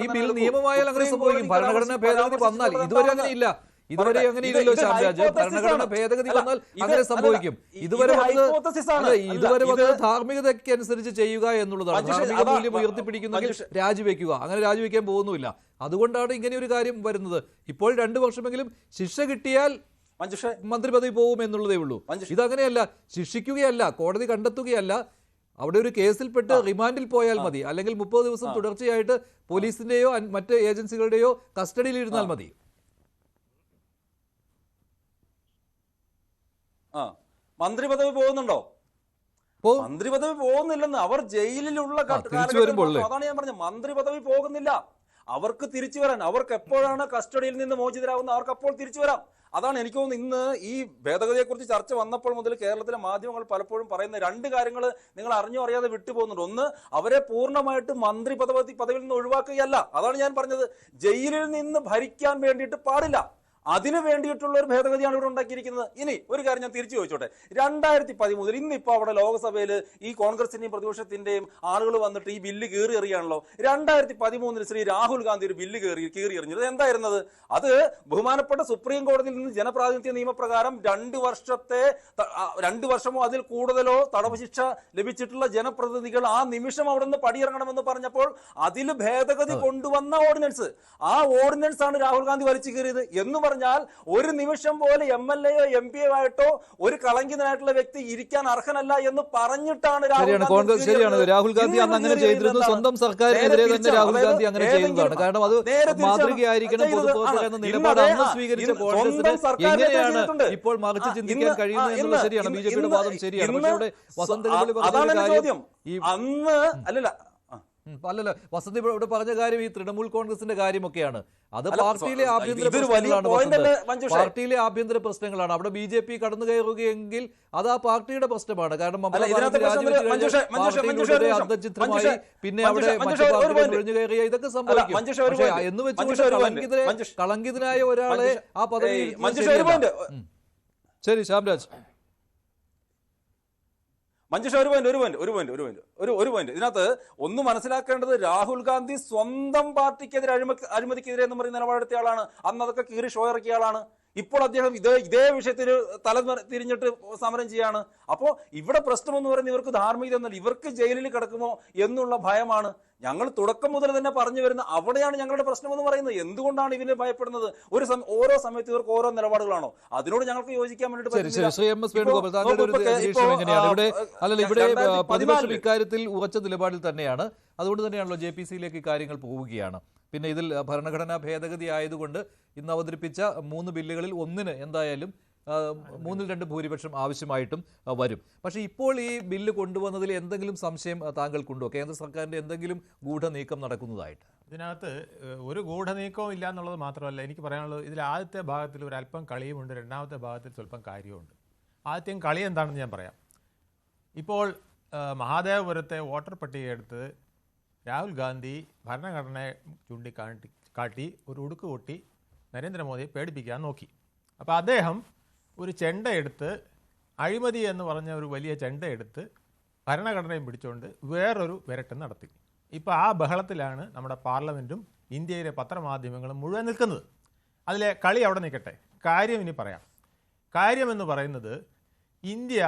ഈ ബിൽ നിയമമായാൽ അങ്ങനെ സംഭവിക്കും. ഭരണഘടനാ ഭേദഗതി വന്നാൽ ഇതുവരെ അങ്ങനെയില്ല. ഇതുവരെ അങ്ങനെയില്ലല്ലോ ശ്യാംരാജ്. ഭരണഘടനാ ഭേദഗതി വന്നാൽ അങ്ങനെ സംഭവിക്കും. ഇതുവരെ വന്നത് ധാർമ്മികതയ്ക്ക് അനുസരിച്ച് ചെയ്യുക എന്നുള്ളതാണ്. ധാർമ്മിക മൂല്യം ഉയർത്തിപ്പിടിക്കുന്നെങ്കിൽ രാജിവെക്കുക. അങ്ങനെ രാജിവെക്കാൻ പോകുന്നുമില്ല. അതുകൊണ്ടാണ് ഇങ്ങനെ ഒരു കാര്യം വരുന്നത്. ഇപ്പോൾ 2 വർഷമെങ്കിലും ശിക്ഷ കിട്ടിയാൽ മന്ത്രി പദവി പോകും എന്നുള്ളതേ ഉള്ളൂ. ഇതങ്ങനെയല്ല, ശിക്ഷിക്കുകയല്ല, കോടതി കണ്ടെത്തുകയല്ല. അവിടെ ഒരു കേസിൽപ്പെട്ട് റിമാൻഡിൽ പോയാൽ മതി, അല്ലെങ്കിൽ 30 ദിവസം തുടർച്ചയായിട്ട് പോലീസിന്റെയോ മറ്റ് ഏജൻസികളുടെയോ കസ്റ്റഡിയിൽ ഇരുന്നാൽ മതി. മന്ത്രി പദവി പോകുന്നുണ്ടോ? മന്ത്രി പദവി പോകുന്നില്ലെന്ന്. അവർ ജയിലിലുള്ള അതാണ് ഞാൻ പറഞ്ഞത്. മന്ത്രി പദവി പോകുന്നില്ല. അവർക്ക് തിരിച്ചു വരാൻ, അവർക്ക് എപ്പോഴാണ് കസ്റ്റഡിയിൽ നിന്ന് മോചിതരാകുന്നത് അവർക്ക് അപ്പോൾ തിരിച്ചു വരാം. അതാണ് എനിക്ക് തോന്നുന്നു ഇന്ന് ഈ ഭേദഗതിയെക്കുറിച്ച് ചർച്ച വന്നപ്പോൾ മുതൽ കേരളത്തിലെ മാധ്യമങ്ങൾ പലപ്പോഴും പറയുന്ന 2 കാര്യങ്ങൾ നിങ്ങൾ അറിഞ്ഞോ അറിയാതെ വിട്ടുപോകുന്നുണ്ട്. ഒന്ന്, അവരെ പൂർണ്ണമായിട്ട് മന്ത്രി പദവിയിൽ നിന്ന് ഒഴിവാക്കുകയല്ല. അതാണ് ഞാൻ പറഞ്ഞത്. ജയിലിൽ നിന്ന് ഭരിക്കാൻ വേണ്ടിയിട്ട് പാടില്ല. അതിനു വേണ്ടിയിട്ടുള്ള ഒരു ഭേദഗതിയാണ് ഇവിടെ ഉണ്ടാക്കിയിരിക്കുന്നത്. ഇനി ഒരു കാര്യം ഞാൻ തിരിച്ചു ചോദിച്ചോട്ടെ. 2013 ഇന്നിപ്പോ അവിടെ ലോക്സഭയിൽ ഈ കോൺഗ്രസിന്റെയും പ്രതിപക്ഷത്തിന്റെയും ആളുകൾ വന്നിട്ട് ഈ ബില്ല് കീറി എറിയാണല്ലോ. 2013 ശ്രീ രാഹുൽ ഗാന്ധി ഒരു ബില്ല് കീറി എറിഞ്ഞത് എന്തായിരുന്നത്? അത് ബഹുമാനപ്പെട്ട സുപ്രീം കോടതിയിൽ നിന്ന് ജനപ്രാതിനിധ്യ നിയമപ്രകാരം 2 വർഷമോ അതിൽ കൂടുതലോ തടവ് ശിക്ഷ ലഭിച്ചിട്ടുള്ള ജനപ്രതിനിധികൾ ആ നിമിഷം അവിടെ നിന്ന് പടിയിറങ്ങണമെന്ന് പറഞ്ഞപ്പോൾ അതിൽ ഭേദഗതി കൊണ്ടുവന്ന ഓർഡിനൻസ്, ആ ഓർഡിനൻസ് ആണ് രാഹുൽ ഗാന്ധി വലിച്ചു കീറിയത്. എന്ന് പറഞ്ഞാൽ ഒരു നിമിഷം പോലെ MLAയോ MP ആയിട്ടോ ഒരു കളങ്കിതനായിട്ടുള്ള വ്യക്തി ഇരിക്കാൻ അർഹനല്ല എന്ന് പറഞ്ഞിട്ടാണ് രാഹുൽ ഗാന്ധി അന്ന് അങ്ങനെ ചെയ്തിരുന്നു. സ്വന്തം സർക്കാരിനെതിരെ തന്നെ രാഹുൽ ഗാന്ധി അങ്ങനെ ചെയ്യുന്നതാണ്. കാരണം അത് മാതൃകയായിരിക്കണം, പൊതുപ്രവർത്തകർ എന്ന നിലപാട് അന്ന് സ്വീകരിച്ച കോൺഗ്രസിന് എങ്ങനെയാണ് ഇപ്പോൾ മറിച്ച് ചിന്തിക്കാൻ കഴിയുന്നത് എന്നുള്ളത് ശരിയാണ്. BJPയുടെ വാദം ശരിയാണ്. പക്ഷേ ഇവിടെ വസന്ത് അല്ലല്ല, വസന്ത് ഇവിടെ പറഞ്ഞ കാര്യം ഈ തൃണമൂൽ കോൺഗ്രസിന്റെ കാര്യമൊക്കെയാണ്. അത് പാർട്ടിയിലെ ആഭ്യന്തര പ്രശ്നങ്ങളാണ്. അവിടെ BJP കടന്നു കയറുകയെങ്കിൽ അത് ആ പാർട്ടിയുടെ പ്രശ്നമാണ്. കാരണം അർദ്ധചിത്രമായി പിന്നെ അവിടെ മറ്റു പാർട്ടികൾ ഒഴിഞ്ഞു കയറിയ ഇതൊക്കെ സംഭവിക്കും. പക്ഷേ എന്ന് വെച്ചുകൊണ്ട് കളങ്കിതനായ ഒരാളെ ആ പദവി. ശരി ശ്യാംരാജ്. മഞ്ജുഷ ഒരു പോയിന്റ് ഇതിനകത്ത് ഒന്ന് മനസ്സിലാക്കേണ്ടത്, രാഹുൽ ഗാന്ധി സ്വന്തം പാർട്ടിക്കെതിരെ അഴിമതിക്കെതിരെ എന്ന് പറയുന്ന നിലപാടെടുത്ത ആളാണ്. അന്ന് അതൊക്കെ കീറി ഷോ ഇറക്കിയ ആളാണ്. ഇപ്പോൾ അദ്ദേഹം ഇതേ വിഷയത്തിൽ തല തിരിഞ്ഞിട്ട് സമരം ചെയ്യാണ്. അപ്പോൾ ഇവിടെ പ്രശ്നമെന്ന് പറയുന്നത് ഇവർക്ക് ധാർമ്മികത എന്നല്ല, ഇവർക്ക് ജയിലിൽ കിടക്കുമോ എന്നുള്ള ഭയമാണ്. ഞങ്ങൾ തുടക്കം മുതൽ തന്നെ പറഞ്ഞു വരുന്ന അവിടെയാണ് ഞങ്ങളുടെ പ്രശ്നമെന്ന് പറയുന്നത്. എന്തുകൊണ്ടാണ് ഇവര് ഭയപ്പെടുന്നത്? ഓരോ സമയത്ത് ഇവർക്ക് ഓരോ നിലപാടുകളാണോ? അതിനോട് ഞങ്ങൾക്ക് യോജിക്കാൻ വേണ്ടിയിട്ട് ഇക്കാര്യത്തിൽ ഉറച്ച നിലപാടിൽ തന്നെയാണ്. അതുകൊണ്ട് തന്നെയാണല്ലോ JPC-യിലേക്ക് കാര്യങ്ങൾ പോവുകയാണ്. പിന്നെ ഇതിൽ ഭരണഘടനാ ഭേദഗതി ആയതുകൊണ്ട് ഇന്ന് അവതരിപ്പിച്ച 3 ബില്ലുകളിൽ ഒന്നിന് എന്തായാലും 3/2 ഭൂരിപക്ഷം ആവശ്യമായിട്ടും വരും. പക്ഷേ ഇപ്പോൾ ഈ ബില്ല് കൊണ്ടുവന്നതിൽ എന്തെങ്കിലും സംശയം താങ്കൾക്കുണ്ടോ? കേന്ദ്ര സർക്കാരിന്റെ എന്തെങ്കിലും ഗൂഢനീക്കം നടക്കുന്നതായിട്ട്? ഇതിനകത്ത് ഒരു ഗൂഢനീക്കവും ഇല്ല എന്നുള്ളത് മാത്രമല്ല, എനിക്ക് പറയാനുള്ളത് ഇതിൽ ആദ്യത്തെ ഭാഗത്തിൽ ഒരു അല്പം കളിയുമുണ്ട്, രണ്ടാമത്തെ ഭാഗത്തിൽ സ്വല്പം കാര്യമുണ്ട്. ആദ്യം കളി എന്താണെന്ന് ഞാൻ പറയാം. ഇപ്പോൾ മഹാദേവപുരത്തെ വോട്ടർ പട്ടിക എടുത്ത് രാഹുൽ ഗാന്ധി ഭരണഘടനയെ ചൂണ്ടിക്കാട്ടി ഒരു ഉടുക്ക് കൊട്ടി നരേന്ദ്രമോദിയെ പേടിപ്പിക്കാൻ നോക്കി. അപ്പോൾ അദ്ദേഹം ഒരു ചെണ്ട എടുത്ത്, അഴിമതി എന്ന് പറഞ്ഞ ഒരു വലിയ ചെണ്ട എടുത്ത് ഭരണഘടനയും പിടിച്ചുകൊണ്ട് വേറൊരു വിരട്ടം നടത്തി. ഇപ്പോൾ ആ ബഹളത്തിലാണ് നമ്മുടെ പാർലമെൻറ്റും ഇന്ത്യയിലെ പത്രമാധ്യമങ്ങളും മുഴുവൻ നിൽക്കുന്നത്. അതിലെ കളി അവിടെ നിൽക്കട്ടെ, കാര്യം ഇനി പറയാം. കാര്യമെന്ന് പറയുന്നത്, ഇന്ത്യ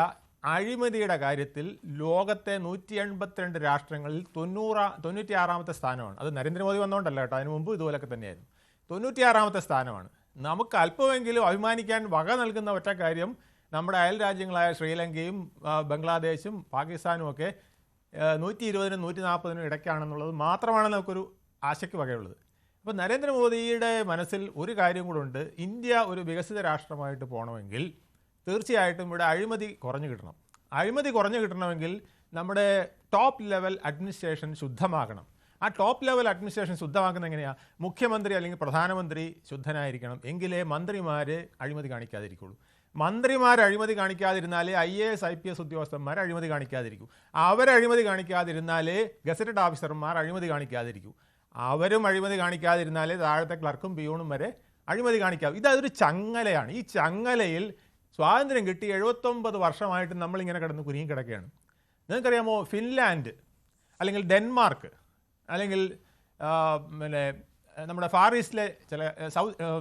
അഴിമതിയുടെ കാര്യത്തിൽ ലോകത്തെ 182 രാഷ്ട്രങ്ങളിൽ 96ാമത്തെ സ്ഥാനമാണ്. അത് നരേന്ദ്രമോദി വന്നുകൊണ്ടല്ല കേട്ടോ, അതിന് മുമ്പ് ഇതുപോലൊക്കെ തന്നെയായിരുന്നു. 96ാമത്തെ സ്ഥാനമാണ്. നമുക്ക് അല്പമെങ്കിലും അഭിമാനിക്കാൻ വക നൽകുന്ന ഒറ്റ കാര്യം, നമ്മുടെ അയൽ രാജ്യങ്ങളായ ശ്രീലങ്കയും ബംഗ്ലാദേശും പാകിസ്ഥാനും ഒക്കെ 120-നും 140-നും ഇടയ്ക്കാണെന്നുള്ളത് മാത്രമാണ് നമുക്കൊരു ആശയ്ക്ക് വകയുള്ളത്. അപ്പോൾ നരേന്ദ്രമോദിയുടെ മനസ്സിൽ ഒരു കാര്യം കൂടെ ഉണ്ട്. ഇന്ത്യ ഒരു വികസിത രാഷ്ട്രമായിട്ട് പോകണമെങ്കിൽ തീർച്ചയായിട്ടും ഇവിടെ അഴിമതി കുറഞ്ഞു കിട്ടണം. അഴിമതി കുറഞ്ഞു കിട്ടണമെങ്കിൽ നമ്മുടെ ടോപ്പ് ലെവൽ അഡ്മിനിസ്ട്രേഷൻ ശുദ്ധമാകണം. ആ ടോപ്പ് ലെവൽ അഡ്മിനിസ്ട്രേഷൻ ശുദ്ധമാക്കുന്നത് എങ്ങനെയാണ്? മുഖ്യമന്ത്രി അല്ലെങ്കിൽ പ്രധാനമന്ത്രി ശുദ്ധനായിരിക്കണം, എങ്കിലേ മന്ത്രിമാർ അഴിമതി കാണിക്കാതിരിക്കുള്ളൂ. മന്ത്രിമാർ അഴിമതി കാണിക്കാതിരുന്നാലേ IAS IPS ഉദ്യോഗസ്ഥന്മാർ അഴിമതി കാണിക്കാതിരിക്കും. അവരഴിമതി കാണിക്കാതിരുന്നാലേ ഗസറ്റഡ് ഓഫീസർമാർ അഴിമതി കാണിക്കാതിരിക്കൂ. അവരും അഴിമതി കാണിക്കാതിരുന്നാലേ താഴത്തെ ക്ലർക്കും പിയൂണും വരെ അഴിമതി കാണിക്കാവും. ഇതൊരു ചങ്ങലയാണ്. ഈ ചങ്ങലയിൽ സ്വാതന്ത്ര്യം കിട്ടി 79 വർഷമായിട്ട് നമ്മളിങ്ങനെ കിടന്ന് കുരുങ്ങി കിടക്കുകയാണ്. നിങ്ങൾക്കറിയാമോ, ഫിൻലാൻഡ് അല്ലെങ്കിൽ ഡെൻമാർക്ക് അല്ലെങ്കിൽ പിന്നെ നമ്മുടെ ഫാർ ഈസ്റ്റിലെ ചില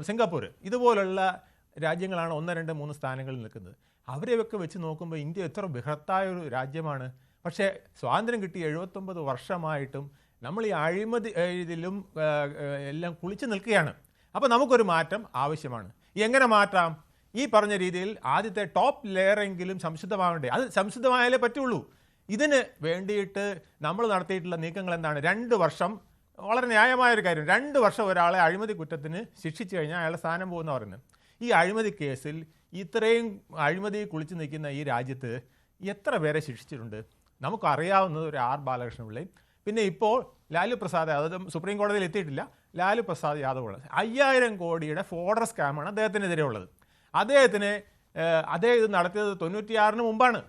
സിംഗപ്പൂർ, ഇതുപോലുള്ള രാജ്യങ്ങളാണ് 1, 2, 3 സ്ഥാനങ്ങളിൽ നിൽക്കുന്നത്. അവരെയൊക്കെ വെച്ച് നോക്കുമ്പോൾ ഇന്ത്യ എത്ര ബൃഹത്തായ ഒരു രാജ്യമാണ്. പക്ഷേ സ്വാതന്ത്ര്യം കിട്ടി 79 വർഷമായിട്ടും നമ്മൾ ഈ അഴിമതി ഇതിലും എല്ലാം കുളിച്ച് നിൽക്കുകയാണ്. അപ്പോൾ നമുക്കൊരു മാറ്റം ആവശ്യമാണ്. എങ്ങനെ മാറ്റാം? ഈ പറഞ്ഞ രീതിയിൽ ആദ്യത്തെ ടോപ്പ് ലെയറെങ്കിലും സംശുദ്ധമാവേണ്ടേ? അത് സംശുദ്ധമായാലേ പറ്റുള്ളൂ. ഇതിന് വേണ്ടിയിട്ട് നമ്മൾ നടത്തിയിട്ടുള്ള നീക്കങ്ങൾ എന്താണ്? 2 വർഷം, വളരെ ന്യായമായൊരു കാര്യം, 2 വർഷം ഒരാളെ അഴിമതി കുറ്റത്തിന് ശിക്ഷിച്ചു കഴിഞ്ഞാൽ അയാളുടെ സ്ഥാനം പോകുന്ന പറയുന്നത്. ഈ അഴിമതി കേസിൽ ഇത്രയും അഴിമതി കുളിച്ച് നിൽക്കുന്ന ഈ രാജ്യത്ത് എത്ര പേരെ ശിക്ഷിച്ചിട്ടുണ്ട്? നമുക്കറിയാവുന്നത് ഒരു R ബാലകൃഷ്ണപിള്ളയും പിന്നെ ഇപ്പോൾ ലാലു പ്രസാദ്, അതായത് സുപ്രീം കോടതിയിൽ എത്തിയിട്ടില്ല, ലാലു പ്രസാദ് യാദവ്. 5000 കോടിയുടെ ഫോർഡർ സ്കാമാണ് അദ്ദേഹത്തിനെതിരെ ഉള്ളത്. അദ്ദേഹം ഇത് നടത്തിയത് 96-ന് മുമ്പാണ്.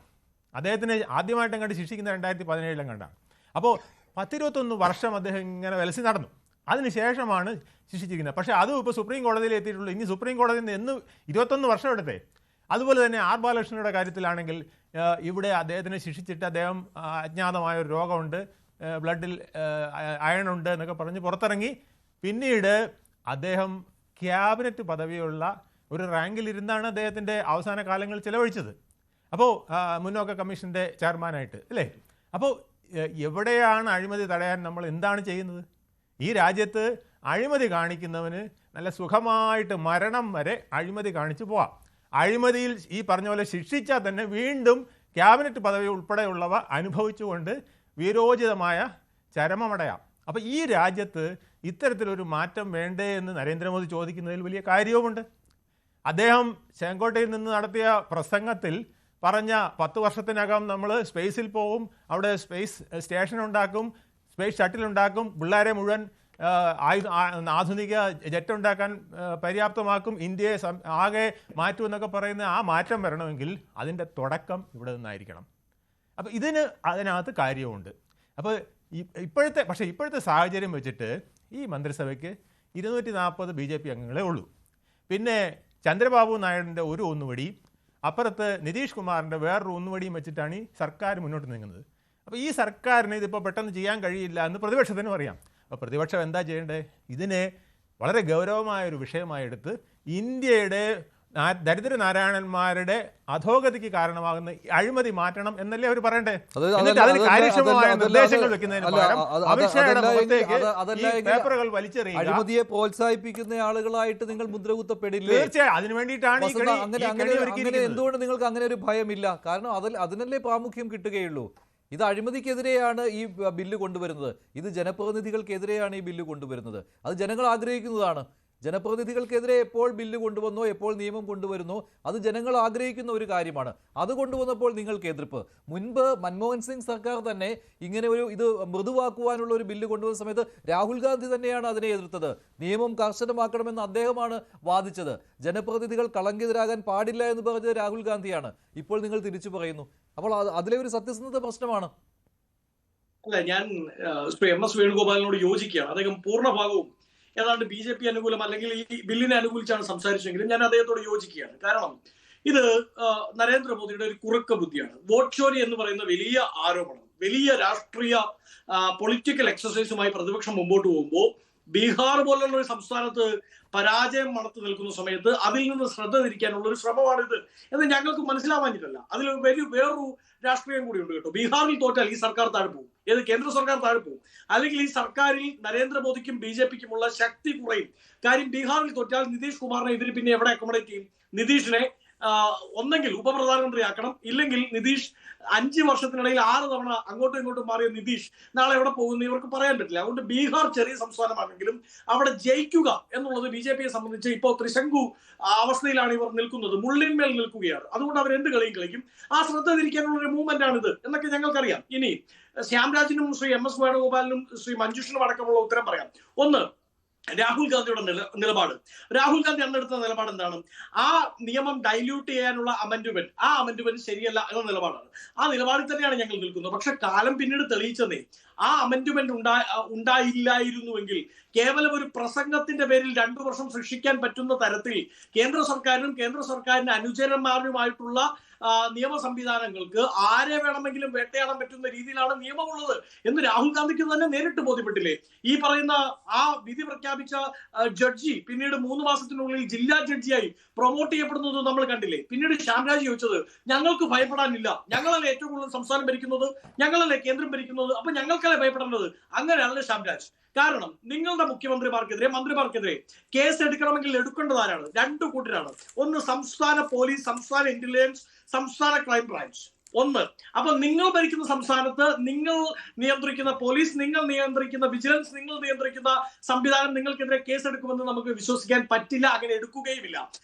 അദ്ദേഹത്തിന് ആദ്യമായിട്ടും കണ്ട് ശിക്ഷിക്കുന്ന 2017 കണ്ടാണ്. അപ്പോൾ 10-21 വർഷം അദ്ദേഹം ഇങ്ങനെ വിലസി നടന്നു. അതിനുശേഷമാണ് ശിക്ഷിച്ചിരിക്കുന്നത്. പക്ഷേ അതും ഇപ്പോൾ സുപ്രീം കോടതിയിൽ എത്തിയിട്ടുള്ളൂ. ഇനി സുപ്രീം കോടതിയിൽ നിന്ന് 21 വർഷം എടുത്തേ. അതുപോലെ തന്നെ R ബാലകൃഷ്ണയുടെ കാര്യത്തിലാണെങ്കിൽ ഇവിടെ അദ്ദേഹത്തിനെ ശിക്ഷിച്ചിട്ട് അദ്ദേഹം അജ്ഞാതമായ ഒരു രോഗമുണ്ട്, ബ്ലഡിൽ അയൺ ഉണ്ട് എന്നൊക്കെ പറഞ്ഞ് പുറത്തിറങ്ങി. പിന്നീട് അദ്ദേഹം ക്യാബിനറ്റ് പദവിയുള്ള ഒരു റാങ്കിലിരുന്നാണ് അദ്ദേഹത്തിൻ്റെ അവസാന കാലങ്ങൾ ചിലവഴിച്ചത്. അപ്പോൾ മുന്നോക്ക കമ്മീഷൻ്റെ ചെയർമാനായിട്ട് അല്ലേ. അപ്പോൾ എവിടെയാണ് അഴിമതി തടയാൻ നമ്മൾ എന്താണ് ചെയ്യുന്നത്? ഈ രാജ്യത്ത് അഴിമതി കാണിക്കുന്നവന് നല്ല സുഖമായിട്ട് മരണം വരെ അഴിമതി കാണിച്ചു പോവാം. അഴിമതിയിൽ ഈ പറഞ്ഞ പോലെ ശിക്ഷിച്ചാൽ തന്നെ വീണ്ടും ക്യാബിനറ്റ് പദവി ഉൾപ്പെടെയുള്ളവ അനുഭവിച്ചുകൊണ്ട് വീരോചിതമായ ചരമമടയാം. അപ്പോൾ ഈ രാജ്യത്ത് ഇത്തരത്തിലൊരു മാറ്റം വേണ്ടേ എന്ന് നരേന്ദ്രമോദി ചോദിക്കുന്നതിൽ വലിയ കാര്യവുമുണ്ട്. അദ്ദേഹം ചെങ്കോട്ടയിൽ നിന്ന് നടത്തിയ പ്രസംഗത്തിൽ പറഞ്ഞ 10 വർഷത്തിനകം നമ്മൾ സ്പേസിൽ പോവും, അവിടെ സ്പേസ് സ്റ്റേഷൻ ഉണ്ടാക്കും, സ്പേസ് ഷട്ടിൽ ഉണ്ടാക്കും, പിള്ളേരെ മുഴുവൻ ആധുനിക ജെറ്റ് ഉണ്ടാക്കാൻ പര്യാപ്തമാക്കും, ഇന്ത്യയെ ആകെ മാറ്റുമെന്നൊക്കെ പറയുന്ന ആ മാറ്റം വരണമെങ്കിൽ അതിൻ്റെ തുടക്കം ഇവിടെ നിന്നായിരിക്കണം. അപ്പോൾ അതിനകത്ത് കാര്യമുണ്ട്. അപ്പോൾ ഇപ്പോഴത്തെ സാഹചര്യം വെച്ചിട്ട് ഈ മന്ത്രിസഭയ്ക്ക് 240 BJP അംഗങ്ങളെ ഉള്ളൂ. പിന്നെ ചന്ദ്രബാബു നായിഡുവിൻ്റെ ഒരു ഒന്നുവടി, അപ്പുറത്ത് നിതീഷ് കുമാറിൻ്റെ വേറൊരു ഒന്നുവടിയും വെച്ചിട്ടാണ് ഈ സർക്കാർ മുന്നോട്ട് നീങ്ങുന്നത്. അപ്പോൾ ഈ സർക്കാരിന് ഇതിപ്പോൾ പെട്ടെന്ന് ചെയ്യാൻ കഴിയില്ല എന്ന് പ്രതിപക്ഷത്തിനും അറിയാം. അപ്പോൾ പ്രതിപക്ഷം എന്താ ചെയ്യേണ്ടത്? ഇതിനെ വളരെ ഗൗരവമായ ഒരു വിഷയമായി എടുത്ത് ഇന്ത്യയുടെ ദരിദ്ര നാരായണന്മാരുടെ അധോഗതിക്ക് കാരണമാകുന്ന അഴിമതി മാറ്റണം എന്നല്ലേ അവർ പറയണ്ടേ? എന്നിട്ട് അതിന് കാര്യക്ഷമമായ നിർദ്ദേശങ്ങൾ വെക്കുന്നതിന് പകരം അമിത്ഷായുടെ മുഖത്തേക്ക് ഈ പേപ്പറുകൾ വലിച്ചെറിയുക, അഴിമതിയെ പ്രോത്സാഹിപ്പിക്കുന്ന ആളുകളായിട്ട് നിങ്ങൾ മുദ്രകുത്തപ്പെടില്ലേ? തീർച്ചയായും അതിനു വേണ്ടിയിട്ടാണ് എന്തുകൊണ്ട് നിങ്ങൾക്ക് അങ്ങനെ ഒരു ഭയമില്ല? കാരണം അതിനല്ലേ പ്രാമുഖ്യം കിട്ടുകയുള്ളൂ. ഇത് അഴിമതിക്കെതിരെയാണ് ഈ ബില്ല് കൊണ്ടുവരുന്നത്, ഇത് ജനപ്രതിനിധികൾക്കെതിരെയാണ് ഈ ബില്ല് കൊണ്ടുവരുന്നത്. അത് ജനങ്ങൾ ആഗ്രഹിക്കുന്നതാണ്. ജനപ്രതിനിധികൾക്കെതിരെ എപ്പോൾ ബില്ല് കൊണ്ടുവന്നോ, എപ്പോൾ നിയമം കൊണ്ടുവരുന്നോ, അത് ജനങ്ങൾ ആഗ്രഹിക്കുന്ന ഒരു കാര്യമാണ്. അത് കൊണ്ടുവന്നപ്പോൾ നിങ്ങൾക്ക് എതിർപ്പ്. മുൻപ് മൻമോഹൻ സിംഗ് സർക്കാർ തന്നെ ഇങ്ങനെ ഇത് മൃദുവാക്കുവാനുള്ള ഒരു ബില്ല് കൊണ്ടുവന്ന സമയത്ത് രാഹുൽ ഗാന്ധി തന്നെയാണ് അതിനെ എതിർത്തത്. നിയമം കർശനമാക്കണമെന്ന് അദ്ദേഹമാണ് വാദിച്ചത്. ജനപ്രതിനിധികൾ കളങ്കിതരാകാൻ പാടില്ല എന്ന് പറഞ്ഞത് രാഹുൽ ഗാന്ധിയാണ്. ഇപ്പോൾ നിങ്ങൾ തിരിച്ചു പറയുന്നു. അപ്പോൾ അതിലെ ഒരു സത്യസന്ധത പ്രശ്നമാണ്. അല്ല, ഞാൻ ശ്രീ എം എസ് വേണുഗോപാലിനോട് യോജിക്കുകയാണ്. അദ്ദേഹം പൂർണ്ണഭാഗവും ഏതാണ്ട് BJP അനുകൂലം അല്ലെങ്കിൽ ഈ ബില്ലിനെ അനുകൂലിച്ചാണ് സംസാരിച്ചെങ്കിലും ഞാൻ അദ്ദേഹത്തോട് യോജിക്കുകയാണ്. കാരണം ഇത് നരേന്ദ്രമോദിയുടെ ഒരു കുറുക്ക ബുദ്ധിയാണ്. വോട്ട് ചോരി എന്ന് പറയുന്ന വലിയ ആരോപണം, വലിയ രാഷ്ട്രീയ പൊളിറ്റിക്കൽ എക്സസൈസുമായി പ്രതിപക്ഷം മുമ്പോട്ട് പോകുമ്പോൾ ബീഹാർ പോലുള്ള ഒരു സംസ്ഥാനത്ത് പരാജയം മണത്ത് നിൽക്കുന്ന സമയത്ത് അതിൽ നിന്ന് ശ്രദ്ധ തിരിക്കാനുള്ള ഒരു ശ്രമമാണിത് എന്ന് ഞങ്ങൾക്ക് മനസ്സിലാവാഞ്ഞിട്ടല്ല. അതിൽ വേറൊരു രാഷ്ട്രീയം കൂടിയുണ്ട് കേട്ടോ. ബീഹാറിൽ തോറ്റാൽ ഈ സർക്കാർ താഴെ പോകും, ഏത് കേന്ദ്ര സർക്കാർ താഴെ പോകും, അല്ലെങ്കിൽ ഈ സർക്കാരിൽ നരേന്ദ്രമോദിക്കും BJPക്കുമുള്ള ശക്തി കുറയും. കാര്യം ബീഹാറിൽ തോറ്റാൽ നിതീഷ് കുമാറിനെ ഇതിന് പിന്നെ എവിടെ അക്കോമഡേറ്റ് ചെയ്യും? നിതീഷിനെ ഒന്നെങ്കിൽ ഉപപ്രധാനമന്ത്രിയാക്കണം, ഇല്ലെങ്കിൽ നിതീഷ് 5 വർഷത്തിനിടയിൽ 6 തവണ അങ്ങോട്ടും ഇങ്ങോട്ടും മാറിയ നിതീഷ് നാളെ എവിടെ പോകുന്നു ഇവർക്ക് പറയാൻ പറ്റില്ല. അതുകൊണ്ട് ബീഹാർ ചെറിയ സംസ്ഥാനമാണെങ്കിലും അവിടെ ജയിക്കുക എന്നുള്ളത് BJPയെ സംബന്ധിച്ച് ഇപ്പോൾ ത്രിശങ്കു അവസ്ഥയിലാണ് ഇവർ നിൽക്കുന്നത്, മുള്ളിന്മേൽ നിൽക്കുകയാണ്. അതുകൊണ്ട് അവർ എന്ത് കളിയും കളിക്കും. ആ ശ്രദ്ധ തിരിക്കാനുള്ള ഒരു മൂവ്മെന്റ് ആണിത് എന്നൊക്കെ ഞങ്ങൾക്കറിയാം. ഇനി ശ്യാംരാജിനും ശ്രീ എം എസ് വേണുഗോപാലിനും ശ്രീ മഞ്ജുഷിനും അടക്കമുള്ള ഉത്തരം പറയാം. ഒന്ന്, രാഹുൽ ഗാന്ധിയുടെ നിലപാട്. രാഹുൽ ഗാന്ധി അന്നെടുത്ത നിലപാട് എന്താണ്? ആ നിയമം ഡൈല്യൂട്ട് ചെയ്യാനുള്ള അമെന്റ്മെന്റ്, ആ അമെന്റ്മെന്റ് ശരിയല്ല എന്ന നിലപാടാണ്. ആ നിലപാടിൽ തന്നെയാണ് ഞങ്ങൾ നിൽക്കുന്നത്. പക്ഷെ കാലം പിന്നീട് തെളിയിച്ചതേ ആ അമെന്റ്മെന്റ് ഉണ്ടായില്ലായിരുന്നുവെങ്കിൽ കേവലം ഒരു പ്രസംഗത്തിന്റെ പേരിൽ 2 വർഷം സൃഷ്ടിക്കാൻ പറ്റുന്ന തരത്തിൽ കേന്ദ്ര സർക്കാരിനും കേന്ദ്ര സർക്കാരിന്റെ അനുചരന്മാരുമായിട്ടുള്ള നിയമ സംവിധാനങ്ങൾക്ക് ആരെ വേണമെങ്കിലും വേട്ടയാടാൻ പറ്റുന്ന രീതിയിലാണ് നിയമമുള്ളത് എന്ന് രാഹുൽ ഗാന്ധിക്ക് തന്നെ നേരിട്ട് ബോധ്യപ്പെട്ടില്ലേ? ഈ പറയുന്ന ആ വിധി പ്രഖ്യാപിച്ച ജഡ്ജി പിന്നീട് 3 മാസത്തിനുള്ളിൽ ജില്ലാ ജഡ്ജിയായി പ്രൊമോട്ട് ചെയ്യപ്പെടുന്നത് നമ്മൾ കണ്ടില്ലേ? പിന്നീട് ശ്യാംരാജ് ചോദിച്ചത് ഞങ്ങൾക്ക് ഭയപ്പെടാനില്ല, ഞങ്ങളല്ലേ ഏറ്റവും കൂടുതൽ സംസ്ഥാനം ഭരിക്കുന്നത്, ഞങ്ങളല്ലേ കേന്ദ്രം ഭരിക്കുന്നത്, അപ്പൊ ഞങ്ങൾക്കല്ലേ ഭയപ്പെടേണ്ടത്? അങ്ങനെയാണല്ലേ ശ്യാംരാജ്. കാരണം നിങ്ങളുടെ മുഖ്യമന്ത്രിമാർക്കെതിരെ മന്ത്രിമാർക്കെതിരെ കേസ് എടുക്കണമെങ്കിൽ എടുക്കേണ്ടത് ആരാണ്? 2 കൂട്ടരാണ്. ഒന്ന് സംസ്ഥാന പോലീസ്, സംസ്ഥാന ഇന്റലിജൻസ്, സംസ്ഥാന ക്രൈം ബ്രാഞ്ച്. ഒന്ന്, അപ്പൊ നിങ്ങൾ ഭരിക്കുന്ന സംസ്ഥാനത്ത് നിങ്ങൾ നിയന്ത്രിക്കുന്ന പോലീസ്, നിങ്ങൾ നിയന്ത്രിക്കുന്ന വിജിലൻസ്, നിങ്ങൾ നിയന്ത്രിക്കുന്ന സംവിധാനം നിങ്ങൾക്കെതിരെ കേസെടുക്കുമെന്ന് നമുക്ക് വിശ്വസിക്കാൻ പറ്റില്ല, അങ്ങനെ എടുക്കുകയുമില്ല.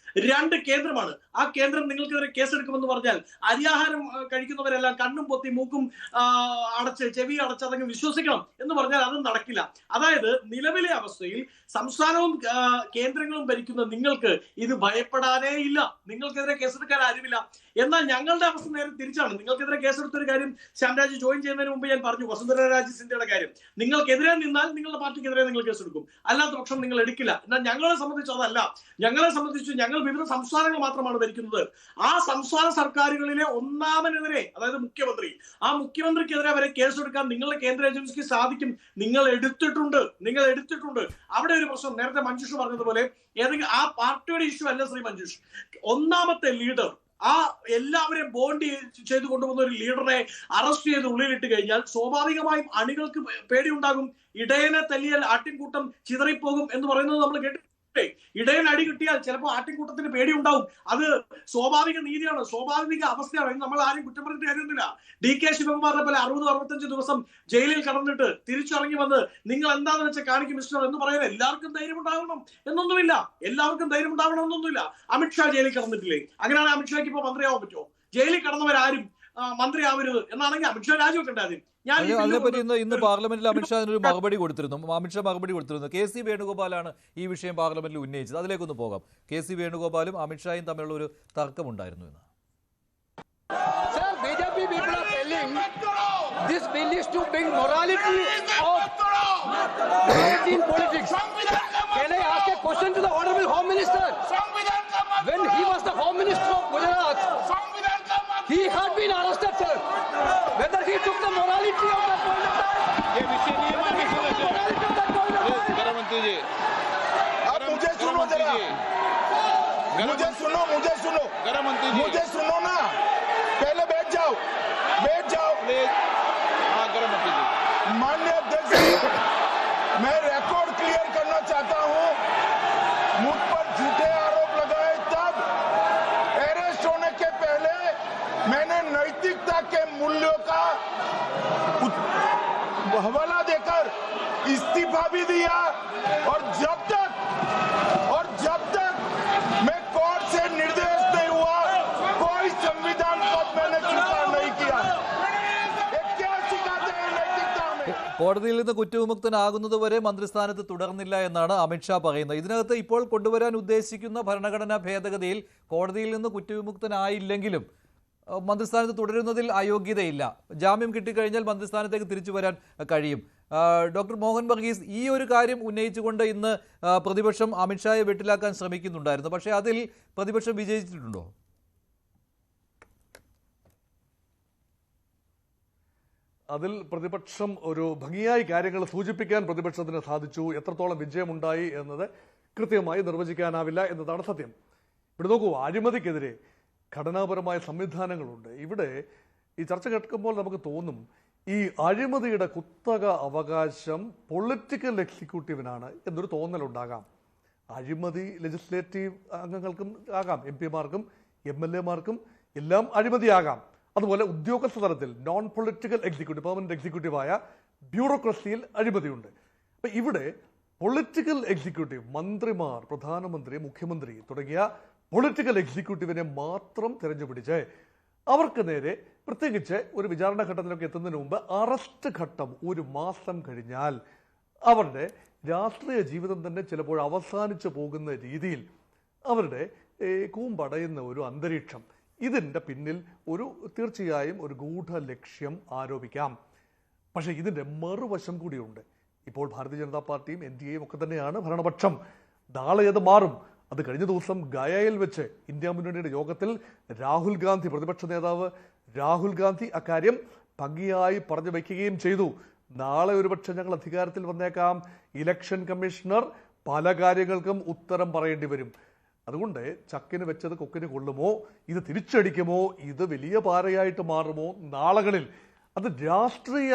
2, കേന്ദ്രമാണ്. ആ കേന്ദ്രം നിങ്ങൾക്കെതിരെ കേസെടുക്കുമെന്ന് പറഞ്ഞാൽ അരിയാഹാരം കഴിക്കുന്നവരെല്ലാം കണ്ണും പൊത്തി മൂക്കും അടച്ച് ചെവി അടച്ച് അതങ്ങ് വിശ്വസിക്കണം എന്ന് പറഞ്ഞാൽ അതും നടക്കില്ല. അതായത് നിലവിലെ അവസ്ഥയിൽ സംസ്ഥാനവും കേന്ദ്രങ്ങളും ഭരിക്കുന്ന നിങ്ങൾക്ക് ഇത് ഭയപ്പെടാനേ ഇല്ല, നിങ്ങൾക്കെതിരെ കേസെടുക്കാൻ ആരുമില്ല. എന്നാൽ ഞങ്ങളുടെ അവസ്ഥ നേരെ തിരിച്ചാണ്. നിങ്ങൾക്കെതിരെ കേസെടുത്തൊരു കാര്യം ശ്യാംരാജ് ജോയിൻ ചെയ്യുന്നതിന് മുമ്പ് ഞാൻ പറഞ്ഞു, വസുന്ധര രാജ് സിന്ധ്യയുടെ കാര്യം. നിങ്ങൾക്കെതിരെ നിന്നാൽ നിങ്ങളുടെ പാർട്ടിക്കെതിരെ നിങ്ങൾ കേസെടുക്കും, അല്ലാത്ത പക്ഷം നിങ്ങൾ എടുക്കില്ല. എന്നാൽ ഞങ്ങളെ സംബന്ധിച്ച് അതല്ല. ഞങ്ങളെ സംബന്ധിച്ച് ഞങ്ങൾ വിവിധ സംസ്ഥാനങ്ങൾ മാത്രമാണ് ഭരിക്കുന്നത്. ആ സംസ്ഥാന സർക്കാരുകളിലെ ഒന്നാമനെതിരെ, അതായത് മുഖ്യമന്ത്രി, ആ മുഖ്യമന്ത്രിക്കെതിരെ വരെ കേസെടുക്കാൻ നിങ്ങളുടെ കേന്ദ്ര ഏജൻസിക്ക് സാധിക്കും. നിങ്ങൾ എടുത്തിട്ടുണ്ട്. അവിടെ ഒരു പ്രശ്നം, നേരത്തെ മഞ്ജുഷ് പറഞ്ഞതുപോലെ ഏതെങ്കിലും ആ പാർട്ടിയുടെ ഇഷ്യൂ അല്ല ശ്രീ മഞ്ജുഷ്. ഒന്നാമത്തെ ലീഡർ, ആ എല്ലാവരെയും ബോണ്ട് ചെയ്ത് കൊണ്ടുപോകുന്ന ഒരു ലീഡറെ അറസ്റ്റ് ചെയ്ത് ഉള്ളിലിട്ട് കഴിഞ്ഞാൽ സ്വാഭാവികമായും അണികൾക്ക് പേടിയുണ്ടാകും. ഇടയനെ തല്ലിയാൽ ആട്ടിൻകൂട്ടം ചിതറിപ്പോകും എന്ന് പറയുന്നത് നമ്മൾ കേട്ടു. ഇടയിൽ അടി കിട്ടിയാൽ ചിലപ്പോൾ ആട്ടിൻകൂട്ടത്തിന് പേടി ഉണ്ടാവും. അത് സ്വാഭാവിക നീതിയാണ്, സ്വാഭാവിക അവസ്ഥയാണ്. നമ്മൾ ആരും കുറ്റം പറഞ്ഞിട്ട് കാര്യമൊന്നുമില്ല. DK ശിവകുമാറിനെ പോലെ 60-65 ദിവസം ജയിലിൽ കടന്നിട്ട് തിരിച്ചിറങ്ങി വന്ന് നിങ്ങൾ എന്താണെന്ന് വെച്ചാൽ കാണിക്കും മിസ്റ്റർ എന്ന് പറയാൻ എല്ലാവർക്കും ധൈര്യം ഉണ്ടാവണം എന്നൊന്നുമില്ല. അമിത്ഷാ ജയിലിൽ കടന്നിട്ടില്ലേ? അങ്ങനെയാണെങ്കിൽ അമിത്ഷായ്ക്ക് ഇപ്പൊ മന്ത്രിയാവാൻ പറ്റുമോ? ജയിലിൽ കടന്നവരാരും മന്ത്രിയാവരുത് എന്നാണെങ്കിൽ അമിത്ഷാ രാജിവെക്കണ്ടേ? ആദ്യം അതിനെപ്പറ്റി ഇന്ന് പാർലമെന്റിൽ അമിത്ഷാ അതിനൊരു മറുപടി കൊടുത്തിരുന്നു. KC വേണുഗോപാലാണ് ഈ വിഷയം പാർലമെന്റിൽ ഉന്നയിച്ചത്. അതിലേക്കൊന്ന് പോകാം. KC വേണുഗോപാലും അമിത്ഷായും തമ്മിലുള്ള ഒരു തർക്കമുണ്ടായിരുന്നു എന്ന്. This bill is to bring morality in politics. Can I ask a question to the Honorable Home Minister? When he was the Home Minister of Gujarat, मुझे सुनो गृह मंत्री जी, मुझे सुनो ना, पहले बैठ जाओ हाँ गृह मंत्री जी। माननीय अध्यक्ष जी, मैं रिकॉर्ड क्लियर करना चाहता हूं, मुझ पर झूठे आरोप लगाए तब अरेस्ट होने के पहले मैंने नैतिकता के मूल्यों का हवाला देकर इस्तीफा भी दिया, और जब तक मैं कोर्ट से निर्देश नहीं हुआ कोई संविधान पद मैंने स्वीकार नहीं किया। ये क्या सिखाते हैं नैतिकता में? കോടതിയിൽ നിന്ന് കുറ്റവിമുക്തനാകുന്നതുവരെ മന്ത്രിസ്ഥാനത്ത് തുടർന്നില്ല എന്നാണ് അമിത്ഷാ പറയുന്നത്. ഇതിനകത്ത് ഇപ്പോൾ കൊണ്ടുവരാൻ ഉദ്ദേശിക്കുന്ന ഭരണഘടനാ ഭേദഗതിയിൽ കോടതിയിൽ നിന്ന് കുറ്റവിമുക്തനായില്ലെങ്കിലും മന്ത്രിസ്ഥാനത്ത് തുടരുന്നതിൽ അയോഗ്യതയില്ല. ജാമ്യം കിട്ടിക്കഴിഞ്ഞാൽ മന്ത്രിസ്ഥാനത്തേക്ക് തിരിച്ചു വരാൻ കഴിയും. ഡോക്ടർ മോഹൻ വർഗീസ്, ഈ ഒരു കാര്യം ഉന്നയിച്ചുകൊണ്ട് ഇന്ന് പ്രതിപക്ഷം അമിത്ഷായെ വെട്ടിലാക്കാൻ ശ്രമിക്കുന്നുണ്ടായിരുന്നു. പക്ഷേ അതിൽ പ്രതിപക്ഷം വിജയിച്ചിട്ടുണ്ടോ? അതിൽ പ്രതിപക്ഷം ഒരു ഭംഗിയായി കാര്യങ്ങൾ സൂചിപ്പിക്കാൻ പ്രതിപക്ഷത്തിന് സാധിച്ചു. എത്രത്തോളം വിജയമുണ്ടായി എന്നത് കൃത്യമായി നിർവചിക്കാനാവില്ല എന്നതാണ് സത്യം. ഇവിടെ നോക്കൂ, അഴിമതിക്കെതിരെ ഘടനാപരമായ സംവിധാനങ്ങളുണ്ട്. ഇവിടെ ഈ ചർച്ച കേൾക്കുമ്പോൾ നമുക്ക് തോന്നും ഈ അഴിമതിയുടെ കുത്തക അവകാശം പൊളിറ്റിക്കൽ എക്സിക്യൂട്ടീവിനാണ് എന്നൊരു തോന്നലുണ്ടാകാം. അഴിമതി ലെജിസ്ലേറ്റീവ് അംഗങ്ങൾക്കും ആകാം, MP-മാർക്കും MLA-മാർക്കും എല്ലാം അഴിമതിയാകാം. അതുപോലെ ഉദ്യോഗസ്ഥ തലത്തിൽ നോൺ പൊളിറ്റിക്കൽ എക്സിക്യൂട്ടീവ്, പെർമനന്റ് എക്സിക്യൂട്ടീവായ ബ്യൂറോക്രസിയിൽ അഴിമതിയുണ്ട്. അപ്പം ഇവിടെ പൊളിറ്റിക്കൽ എക്സിക്യൂട്ടീവ്, മന്ത്രിമാർ, പ്രധാനമന്ത്രി, മുഖ്യമന്ത്രി തുടങ്ങിയ പൊളിറ്റിക്കൽ എക്സിക്യൂട്ടീവിനെ മാത്രം തിരഞ്ഞുപിടിച്ച് അവർക്ക് നേരെ, പ്രത്യേകിച്ച് ഒരു വിചാരണ ഘട്ടത്തിലൊക്കെ എത്തുന്നതിന് മുമ്പ് അറസ്റ്റ് ഘട്ടം 1 മാസം കഴിഞ്ഞാൽ അവരുടെ രാഷ്ട്രീയ ജീവിതം തന്നെ ചിലപ്പോൾ അവസാനിച്ചു പോകുന്ന രീതിയിൽ അവരുടെ കൂമ്പടയുന്ന ഒരു അന്തരീക്ഷം, ഇതിൻ്റെ പിന്നിൽ തീർച്ചയായും ഒരു ഗൂഢ ലക്ഷ്യം ആരോപിക്കാം. പക്ഷേ ഇതിൻ്റെ മറുവശം കൂടിയുണ്ട്. ഇപ്പോൾ ഭാരതീയ ജനതാ പാർട്ടിയും NDAയും ഒക്കെ തന്നെയാണ് ഭരണപക്ഷം. നാളെ അത് മാറും. അത് കഴിഞ്ഞ ദിവസം ഗയയിൽ വെച്ച് ഇന്ത്യ മുന്നണിയുടെ യോഗത്തിൽ രാഹുൽ ഗാന്ധി, പ്രതിപക്ഷ നേതാവ് രാഹുൽ ഗാന്ധി അക്കാര്യം ഭംഗിയായി പറഞ്ഞു വയ്ക്കുകയും ചെയ്തു. നാളെ ഒരുപക്ഷെ ഞങ്ങൾ അധികാരത്തിൽ വന്നേക്കാം, ഇലക്ഷൻ കമ്മീഷണർ പല കാര്യങ്ങൾക്കും ഉത്തരം പറയേണ്ടി വരും. അതുകൊണ്ട് ചക്കിന് വെച്ചത് കൊക്കിന് കൊള്ളുമോ, ഇത് തിരിച്ചടിക്കുമോ, ഇത് വലിയ പാരയായിട്ട് മാറുമോ നാളുകളിൽ, അത് രാഷ്ട്രീയ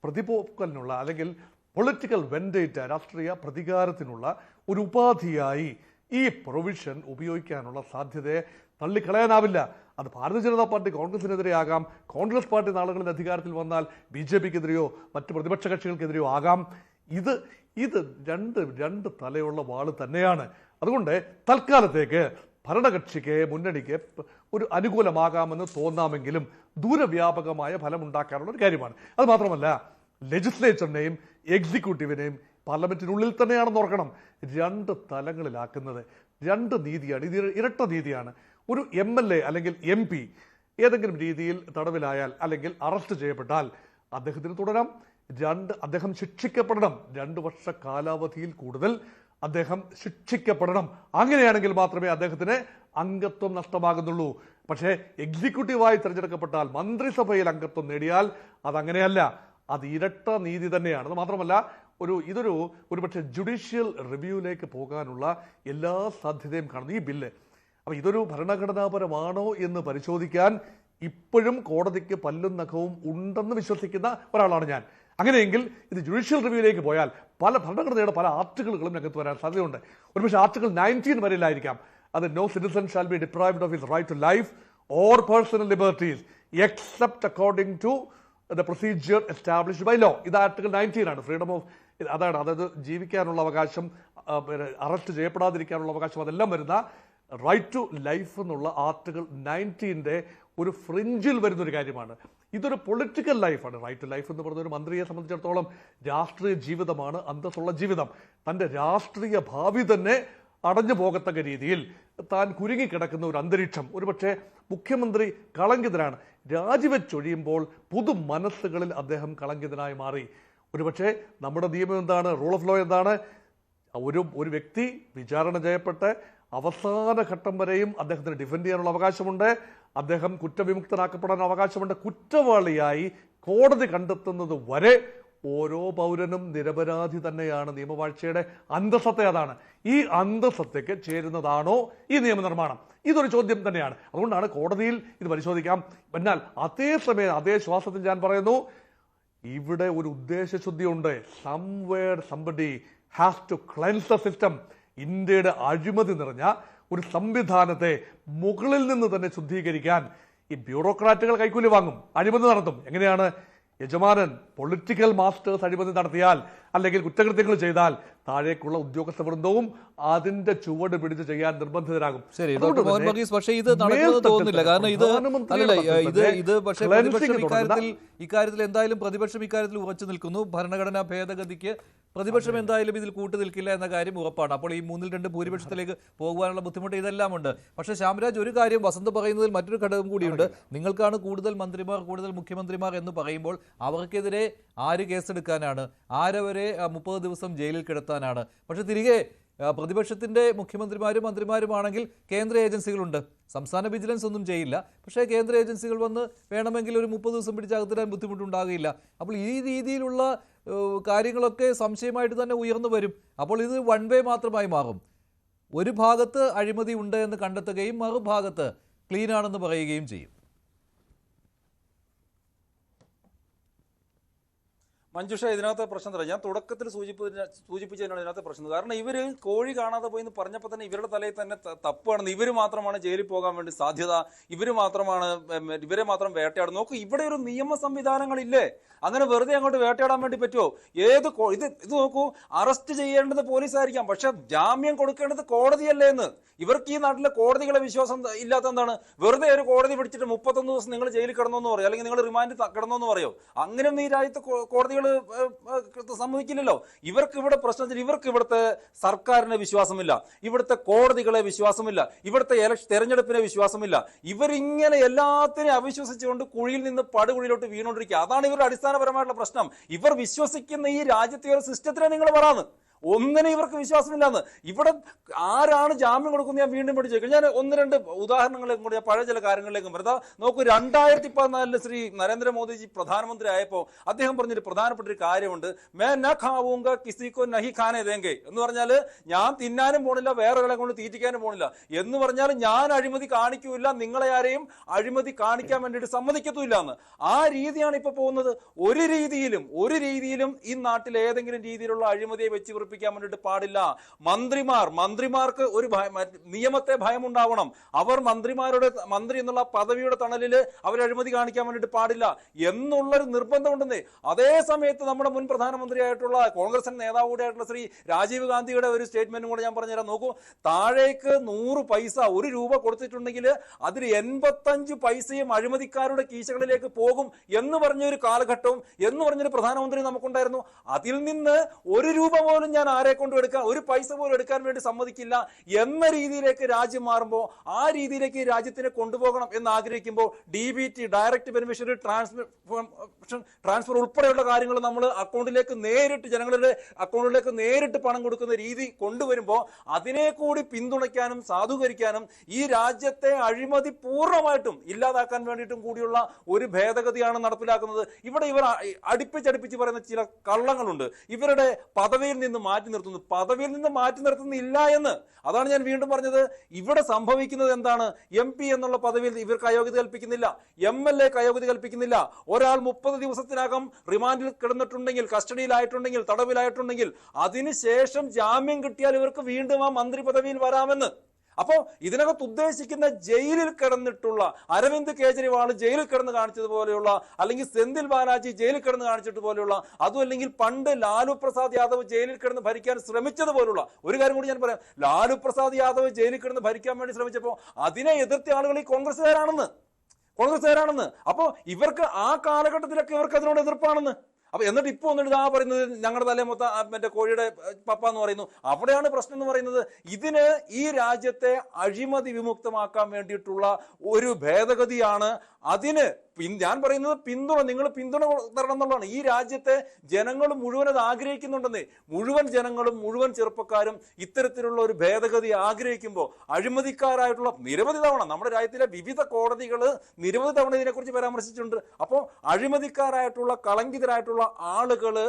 പ്രതിപോക്കലിനുള്ള അല്ലെങ്കിൽ പൊളിറ്റിക്കൽ വെൻഡേറ്റ, രാഷ്ട്രീയ പ്രതികാരത്തിനുള്ള ഒരു ഉപാധിയായി ഈ പ്രൊവിഷൻ ഉപയോഗിക്കാനുള്ള സാധ്യതയെ തള്ളിക്കളയാനാവില്ല. അത് ഭാരതീയ ജനതാ പാർട്ടി കോൺഗ്രസിനെതിരെ ആകാം, കോൺഗ്രസ് പാർട്ടി നാളുകളിൽ അധികാരത്തിൽ വന്നാൽ BJPക്കെതിരെയോ മറ്റ് പ്രതിപക്ഷ കക്ഷികൾക്കെതിരെയോ ആകാം. ഇത് രണ്ട് തലയുള്ള വാള് തന്നെയാണ്. അതുകൊണ്ട് തൽക്കാലത്തേക്ക് ഭരണകക്ഷിക്ക്, മുന്നണിക്ക് ഒരു അനുകൂലമാകാമെന്ന് തോന്നാമെങ്കിലും ദൂരവ്യാപകമായ ഫലമുണ്ടാക്കാനുള്ള ഒരു കാര്യമാണ്. അത് മാത്രമല്ല, ലെജിസ്ലേച്ചറിനെയും എക്സിക്യൂട്ടീവിനെയും പാർലമെന്റിനുള്ളിൽ തന്നെയാണെന്ന് ഓർക്കണം. 2 തലങ്ങളിലാക്കുന്നത് 2 നീതിയാണ്. ഇത് ഇരട്ട നീതിയാണ്. ഒരു MLA അല്ലെങ്കിൽ MP ഏതെങ്കിലും രീതിയിൽ തടവിലായാൽ അല്ലെങ്കിൽ അറസ്റ്റ് ചെയ്യപ്പെട്ടാൽ അദ്ദേഹത്തിന് തുടരാം. അദ്ദേഹം ശിക്ഷിക്കപ്പെടണം. 2 വർഷ കാലാവധിയിൽ കൂടുതൽ അദ്ദേഹം ശിക്ഷിക്കപ്പെടണം. അങ്ങനെയാണെങ്കിൽ മാത്രമേ അദ്ദേഹത്തിന് അംഗത്വം നഷ്ടമാകുന്നുള്ളൂ. പക്ഷേ എക്സിക്യൂട്ടീവായി തിരഞ്ഞെടുക്കപ്പെട്ടാൽ, മന്ത്രിസഭയിൽ അംഗത്വം നേടിയാൽ അതങ്ങനെയല്ല. അത് ഇരട്ട നീതി തന്നെയാണ്. അത് മാത്രമല്ല, ഒരുപക്ഷെ ജുഡീഷ്യൽ റിവ്യൂവിലേക്ക് പോകാനുള്ള എല്ലാ സാധ്യതയും കാണുന്നു ഈ ബില്ല്. അപ്പോൾ ഇതൊരു ഭരണഘടനാപരമാണോ എന്ന് പരിശോധിക്കാൻ ഇപ്പോഴും കോടതിക്ക് പല്ലും നഖവും ഉണ്ടെന്ന് വിശ്വസിക്കുന്ന ഒരാളാണ് ഞാൻ. അങ്ങനെയെങ്കിൽ ഇത് ജുഡീഷ്യൽ റിവ്യൂവിലേക്ക് പോയാൽ പല ഭരണഘടനയുടെ പല ആർട്ടിക്കിളുകളും രംഗത്ത് വരാൻ സാധ്യതയുണ്ട്. ഒരുപക്ഷെ ആർട്ടിക്കിൾ 19 വരെയിലായിരിക്കാം. അത് no citizen shall be deprived of his right to life or personal liberties except according to the procedure established by law. ഇത് ആർട്ടിക്കിൾ 19 ആണ്. ഫ്രീഡം ഓഫ് അതായത് ജീവിക്കാനുള്ള അവകാശം, അറസ്റ്റ് ചെയ്യപ്പെടാതിരിക്കാനുള്ള അവകാശം, അതെല്ലാം വരുന്ന റൈറ്റ് ടു ലൈഫ് എന്നുള്ള ആർട്ടിക്കിൾ 19ന്റെ ഒരു ഫ്രിഞ്ചിൽ വരുന്നൊരു കാര്യമാണ്. ഇതൊരു പൊളിറ്റിക്കൽ ലൈഫാണ്. റൈറ്റ് ടു ലൈഫ് എന്ന് പറഞ്ഞ ഒരു മന്ത്രിയെ സംബന്ധിച്ചിടത്തോളം രാഷ്ട്രീയ ജീവിതമാണ് അന്തസ്സുള്ള ജീവിതം. തൻ്റെ രാഷ്ട്രീയ ഭാവി തന്നെ അടഞ്ഞു പോകത്തക്ക രീതിയിൽ താൻ കുരുങ്ങിക്കിടക്കുന്ന ഒരു അന്തരീക്ഷം. ഒരുപക്ഷെ മുഖ്യമന്ത്രി കളങ്കിതനാണ്. രാജിവെച്ചൊഴിയുമ്പോൾ പൊതു മനസ്സുകളിൽ അദ്ദേഹം കളങ്കിതനായി മാറി. ഒരുപക്ഷെ നമ്മുടെ നിയമം എന്താണ്, റൂൾ ഓഫ് ലോ എന്താണ്? ഒരു വ്യക്തി വിചാരണ ചെയ്യപ്പെട്ട് അവസാന ഘട്ടം വരെയും അദ്ദേഹത്തിന് ഡിഫെൻഡ് ചെയ്യാനുള്ള അവകാശമുണ്ട്. അദ്ദേഹം കുറ്റവിമുക്തനാക്കപ്പെടാൻ അവകാശമുണ്ട്. കുറ്റവാളിയായി കോടതി കണ്ടെത്തുന്നത് വരെ ഓരോ പൗരനും നിരപരാധി തന്നെയാണ്. നിയമവാഴ്ചയുടെ അന്തസത്ത അതാണ്. ഈ അന്തസത്തയ്ക്ക് ചേരുന്നതാണോ ഈ നിയമനിർമ്മാണം? ഇതൊരു ചോദ്യം തന്നെയാണ്. അതുകൊണ്ടാണ് കോടതിയിൽ ഇത് പരിശോധിക്കാം. എന്നാൽ അതേസമയം അതേ ശ്വാസത്തിൽ ഞാൻ പറയുന്നു, ഇവിടെ ഒരു ഉദ്ദേശശുദ്ധിയുണ്ട്. Somewhere somebody has to cleanse the system. ഇന്ത്യയുടെ അഴിമതി നിറഞ്ഞ ഒരു സംവിധാനത്തെ മുകളിൽ നിന്ന് തന്നെ ശുദ്ധീകരിക്കാൻ ഈ ബ്യൂറോക്രാറ്റുകൾ കൈക്കൂലി വാങ്ങും, അഴിമതി നടത്തും. എങ്ങനെയാണ്? യജമാനൻ പൊളിറ്റിക്കൽ മാസ്റ്റേഴ്സ് അഴിമതി നടത്തിയാൽ അല്ലെങ്കിൽ കുറ്റകൃത്യങ്ങൾ ചെയ്താൽ താഴേക്കുള്ള ഉദ്യോഗസ്ഥ വൃന്ദവും അതിന്റെ ചുവട് പിടിച്ച് ചെയ്യാൻ നിർബന്ധിതരാകും. ശരി ഡോക്ടർ മോഹൻ വർഗീസ്, പക്ഷേ ഇത് നടക്കുന്നത് തോന്നുന്നില്ല. കാരണം ഇത് പക്ഷേ പ്രതിപക്ഷം ഇക്കാര്യത്തിൽ എന്തായാലും പ്രതിപക്ഷം ഇക്കാര്യത്തിൽ ഉറച്ചു നിൽക്കുന്നു. ഭരണഘടനാ ഭേദഗതിക്ക് പ്രതിപക്ഷം എന്തായാലും ഇതിൽ കൂട്ടു നിൽക്കില്ല എന്ന കാര്യം ഉറപ്പാണ്. അപ്പോൾ ഈ 3-2 ഭൂരിപക്ഷത്തിലേക്ക് പോകുവാനുള്ള ബുദ്ധിമുട്ട് ഇതെല്ലാം ഉണ്ട്. പക്ഷേ ശ്യാംരാജ്, ഒരു കാര്യം വസന്ത് പറയുന്നതിൽ മറ്റൊരു ഘടകം കൂടിയുണ്ട്. നിങ്ങൾക്കാണ് കൂടുതൽ മന്ത്രിമാർ, കൂടുതൽ മുഖ്യമന്ത്രിമാർ എന്ന് പറയുമ്പോൾ അവർക്കെതിരെ ആര് കേസെടുക്കാനാണ്? ആരവരെ 30 ദിവസം ജയിലിൽ കിടത്താനാണ്? പക്ഷെ തിരികെ പ്രതിപക്ഷത്തിന്റെ മുഖ്യമന്ത്രിമാരും മന്ത്രിമാരുമാണെങ്കിൽ കേന്ദ്ര ഏജൻസികളുണ്ട്. സംസ്ഥാന വിജിലൻസ് ഒന്നും ചെയ്യില്ല. പക്ഷേ കേന്ദ്ര ഏജൻസികൾ വന്ന് വേണമെങ്കിൽ ഒരു 30 ദിവസം പിടിച്ചകത്തിടാൻ ബുദ്ധിമുട്ടുണ്ടാകില്ല. അപ്പോൾ ഈ രീതിയിലുള്ള കാര്യങ്ങളൊക്കെ സംശയമായിട്ട് തന്നെ ഉയർന്നു വരും. അപ്പോൾ ഇത് വൺ വേ മാത്രമായി മാറും. ഒരു ഭാഗത്ത് അഴിമതി ഉണ്ട് എന്ന് കണ്ടെത്തുകയും മറുഭാഗത്ത് ക്ലീൻ ആണെന്ന് പറയുകയും ചെയ്യും. മഞ്ജുഷ, ഇതിനകത്തെ പ്രശ്നം തരാം. ഞാൻ തുടക്കത്തിൽ സൂചിപ്പിച്ചതിനാണ് ഇതിനകത്തെ പ്രശ്നം. കാരണം ഇവർ കോഴി കാണാതെ പോയി എന്ന് പറഞ്ഞപ്പോൾ തന്നെ ഇവരുടെ തലയിൽ തന്നെ തപ്പാണെന്ന്. ഇവർ മാത്രമാണ് ജയിലിൽ പോകാൻ വേണ്ടി സാധ്യത, ഇവരെ മാത്രം വേട്ടയാടും. നോക്കൂ, ഇവിടെ ഒരു നിയമ സംവിധാനങ്ങളില്ലേ? അങ്ങനെ വെറുതെ അങ്ങോട്ട് വേട്ടയാടാൻ വേണ്ടി പറ്റുമോ? ഇത് നോക്കൂ, അറസ്റ്റ് ചെയ്യേണ്ടത് പോലീസായിരിക്കാം, പക്ഷെ ജാമ്യം കൊടുക്കേണ്ടത് കോടതിയല്ലേ എന്ന്. ഇവർക്ക് ഈ നാട്ടിലെ കോടതികളെ വിശ്വാസം ഇല്ലാത്ത എന്താണ്? വെറുതെ ഒരു കോടതി പിടിച്ചിട്ട് 31 ദിവസം നിങ്ങൾ ജയിലിൽ കിടന്നോന്ന് പറയോ, അല്ലെങ്കിൽ നിങ്ങൾ റിമാൻഡ് കിടന്നോന്ന് പറയോ? അങ്ങനെയൊന്നും ഈ രാജ്യത്ത് കോടതികൾ സമ്മതിക്കില്ലല്ലോ. ഇവർക്ക് ഇവിടെ പ്രശ്നത്തിൽ ഇവർക്ക് ഇവിടുത്തെ സർക്കാരിനെ വിശ്വാസമില്ല, ഇവിടുത്തെ കോടതികളെ വിശ്വാസമില്ല, ഇവിടുത്തെ തെരഞ്ഞെടുപ്പിനെ വിശ്വാസമില്ല. ഇവരിങ്ങനെ എല്ലാത്തിനെയും അവിശ്വസിച്ചുകൊണ്ട് കുഴിയിൽ നിന്ന് പടുകുഴിയിലോട്ട് വീണോണ്ടിരിക്കുക. അതാണ് ഇവരുടെ അടിസ്ഥാനപരമായിട്ടുള്ള പ്രശ്നം. ഇവർ വിശ്വസിക്കുന്ന ഈ രാജ്യത്തെ ഒരു സിസ്റ്റത്തിനെ നിങ്ങൾ പറയാന്ന് ഒന്നിനെ ഇവർക്ക് വിശ്വാസമില്ലാന്ന്. ഇവിടെ ആരാണ് ജാമ്യം കൊടുക്കുന്നത് ഞാൻ വീണ്ടും പഠിച്ചു. ഞാൻ 1-2 ഉദാഹരണങ്ങളിലേക്കും കൂടി പഴയ ചില കാര്യങ്ങളിലേക്കും വരുത്താം. നോക്കൂ, 2014 ശ്രീ നരേന്ദ്രമോദിജി പ്രധാനമന്ത്രി ആയപ്പോൾ അദ്ദേഹം പറഞ്ഞൊരു പ്രധാനപ്പെട്ട ഒരു കാര്യമുണ്ട്. മേ ന ഖാവൂങ്ക കിസിക്കോ നഹി ഖാനെ ദേങ്കെ എന്ന് പറഞ്ഞാൽ ഞാൻ തിന്നാനും പോണില്ല, വേറെ ഒരാളെ കൊണ്ട് തീറ്റിക്കാനും പോണില്ല എന്ന് പറഞ്ഞാൽ ഞാൻ അഴിമതി കാണിക്കൂല, നിങ്ങളെ ആരെയും അഴിമതി കാണിക്കാൻ വേണ്ടിയിട്ട് സമ്മതിക്കത്തുമില്ല എന്ന്. ആ രീതിയാണ് ഇപ്പൊ പോകുന്നത്. ഒരു രീതിയിലും ഈ നാട്ടിൽ ഏതെങ്കിലും രീതിയിലുള്ള അഴിമതിയെ വെച്ച് വേണ്ടിട്ട് പാടില്ല. മന്ത്രിമാർക്ക് ഒരു നിയമത്തെ ഭയമുണ്ടാവണം. അവർ മന്ത്രി എന്നുള്ള പദവിയുടെ തണലിൽ അവർ അഴിമതി കാണിക്കാൻ വേണ്ടിട്ട് പാടില്ല എന്നുള്ളൊരു നിർബന്ധം ഉണ്ടെന്നേ. അതേ സമയത്ത് നമ്മുടെ മുൻ പ്രധാനമന്ത്രിയായിട്ടുള്ള കോൺഗ്രസ് നേതാവ് കൂടിയായിട്ടുള്ള ശ്രീ രാജീവ് ഗാന്ധിയുടെ ഒരു സ്റ്റേറ്റ്മെന്റും കൂടെ ഞാൻ പറഞ്ഞുതരാം. നോക്കൂ, താഴേക്ക് 100 പൈസ 1 രൂപ കൊടുത്തിട്ടുണ്ടെങ്കിൽ അതിൽ 85 പൈസയും അഴിമതിക്കാരുടെ കീശകളിലേക്ക് പോകും എന്ന് പറഞ്ഞൊരു കാലഘട്ടവും എന്ന് പറഞ്ഞൊരു പ്രധാനമന്ത്രി നമുക്കുണ്ടായിരുന്നു. അതിൽ നിന്ന് 1 രൂപ പോലും ഞാൻ ആരെ കൊണ്ടും എടുക്കാൻ, 1 പൈസ പോലും എടുക്കാൻ വേണ്ടി സമ്മതിക്കില്ല എന്ന രീതിയിലേക്ക് രാജ്യം മാറുമ്പോൾ, ആ രീതിയിലേക്ക് രാജ്യത്തിനെ കൊണ്ടുപോകണം എന്ന് ആഗ്രഹിക്കുമ്പോൾ DBT ഡയറക്റ്റ് ബെനിഫിഷ്യറി ട്രാൻസ്ഫർ ഉൾപ്പെടെയുള്ള കാര്യങ്ങൾ നമ്മൾ ജനങ്ങളുടെ അക്കൗണ്ടിലേക്ക് നേരിട്ട് പണം കൊടുക്കുന്ന രീതി കൊണ്ടുവരുമ്പോൾ അതിനെ കൂടി പിന്തുണയ്ക്കാനും സാധൂകരിക്കാനും ഈ രാജ്യത്തെ അഴിമതി പൂർണ്ണമായിട്ടും ഇല്ലാതാക്കാൻ വേണ്ടിയിട്ടും കൂടിയുള്ള ഒരു ഭേദഗതിയാണ് നടപ്പിലാക്കുന്നത്. ഇവിടെ ഇവർ അടുപ്പിച്ചടുപ്പിച്ച് പറയുന്ന ചില കള്ളങ്ങളുണ്ട്. ഇവരുടെ പദവിയിൽ നിന്ന് മാറ്റി നിർത്തുന്നില്ല എന്ന്. അതാണ് ഞാൻ വീണ്ടും പറഞ്ഞത്. ഇവിടെ സംഭവിക്കുന്നത് എന്താണ്? MP എന്നുള്ള പദവിയിൽ ഇവർക്ക് അയോഗ്യത കൽപ്പിക്കുന്നില്ല, MLA അയോഗ്യത കൽപ്പിക്കുന്നില്ല. ഒരാൾ 30 ദിവസത്തിനകം റിമാൻഡിൽ കിടന്നിട്ടുണ്ടെങ്കിൽ, കസ്റ്റഡിയിലായിട്ടുണ്ടെങ്കിൽ, തടവിലായിട്ടുണ്ടെങ്കിൽ അതിനുശേഷം ജാമ്യം കിട്ടിയാൽ ഇവർക്ക് വീണ്ടും ആ മന്ത്രി പദവിയിൽ വരാമെന്ന്. അപ്പോ ഇതിനകത്ത് ഉദ്ദേശിക്കുന്ന ജയിലിൽ കിടന്നിട്ടുള്ള അരവിന്ദ് കേജ്രിവാൾ ജയിലിൽ കിടന്ന് കാണിച്ചതുപോലെയുള്ള, അല്ലെങ്കിൽ സെന്തിൽ ബാലാജി ജയിലിൽ കിടന്ന് കാണിച്ചതുപോലെയുള്ള, അതും അല്ലെങ്കിൽ പണ്ട് ലാലു പ്രസാദ് യാദവ് ജയിലിൽ കിടന്ന് ഭരിക്കാൻ ശ്രമിച്ചതുപോലുള്ള ഒരു കാര്യം കൂടി ഞാൻ പറയാം. ലാലു പ്രസാദ് യാദവ് ജയിലിൽ കിടന്ന് ഭരിക്കാൻ വേണ്ടി ശ്രമിച്ചപ്പോൾ അതിനെ എതിർത്ത ആളുകൾ ഈ കോൺഗ്രസ്സുകാരാണെന്ന്. അപ്പോ ഇവർക്ക് ആ കാലഘട്ടത്തിലൊക്കെ ഇവർക്ക് അതിനോട് എതിർപ്പാണെന്ന്. അപ്പൊ എന്നിട്ട് ഇപ്പൊ വന്നിട്ട് പറയുന്നത് ഞങ്ങളുടെ തലേ മൊത്തം മറ്റേ കോഴിയുടെ പപ്പ എന്ന് പറയുന്നു. അവിടെയാണ് പ്രശ്നം എന്ന് പറയുന്നത്. ഇതിന് ഈ രാജ്യത്തെ അഴിമതി വിമുക്തമാക്കാൻ വേണ്ടിയിട്ടുള്ള ഒരു ഭേദഗതിയാണ്. അതിന് ഞാൻ പറയുന്നത് നിങ്ങൾ പിന്തുണ തരണം എന്നുള്ളതാണ്. ഈ രാജ്യത്തെ ജനങ്ങൾ മുഴുവൻ അത് ആഗ്രഹിക്കുന്നുണ്ടെന്നേ. മുഴുവൻ ജനങ്ങളും മുഴുവൻ ചെറുപ്പക്കാരും ഇത്തരത്തിലുള്ള ഒരു ഭേദഗതി ആഗ്രഹിക്കുമ്പോൾ അഴിമതിക്കാരായിട്ടുള്ള നിരവധി തവണ നമ്മുടെ രാജ്യത്തിലെ വിവിധ കോടതികൾ നിരവധി തവണ ഇതിനെക്കുറിച്ച് പരാമർശിച്ചിട്ടുണ്ട്. അപ്പോൾ അഴിമതിക്കാരായിട്ടുള്ള കളങ്കിതരായിട്ടുള്ള ഉള്ള ആളുകള്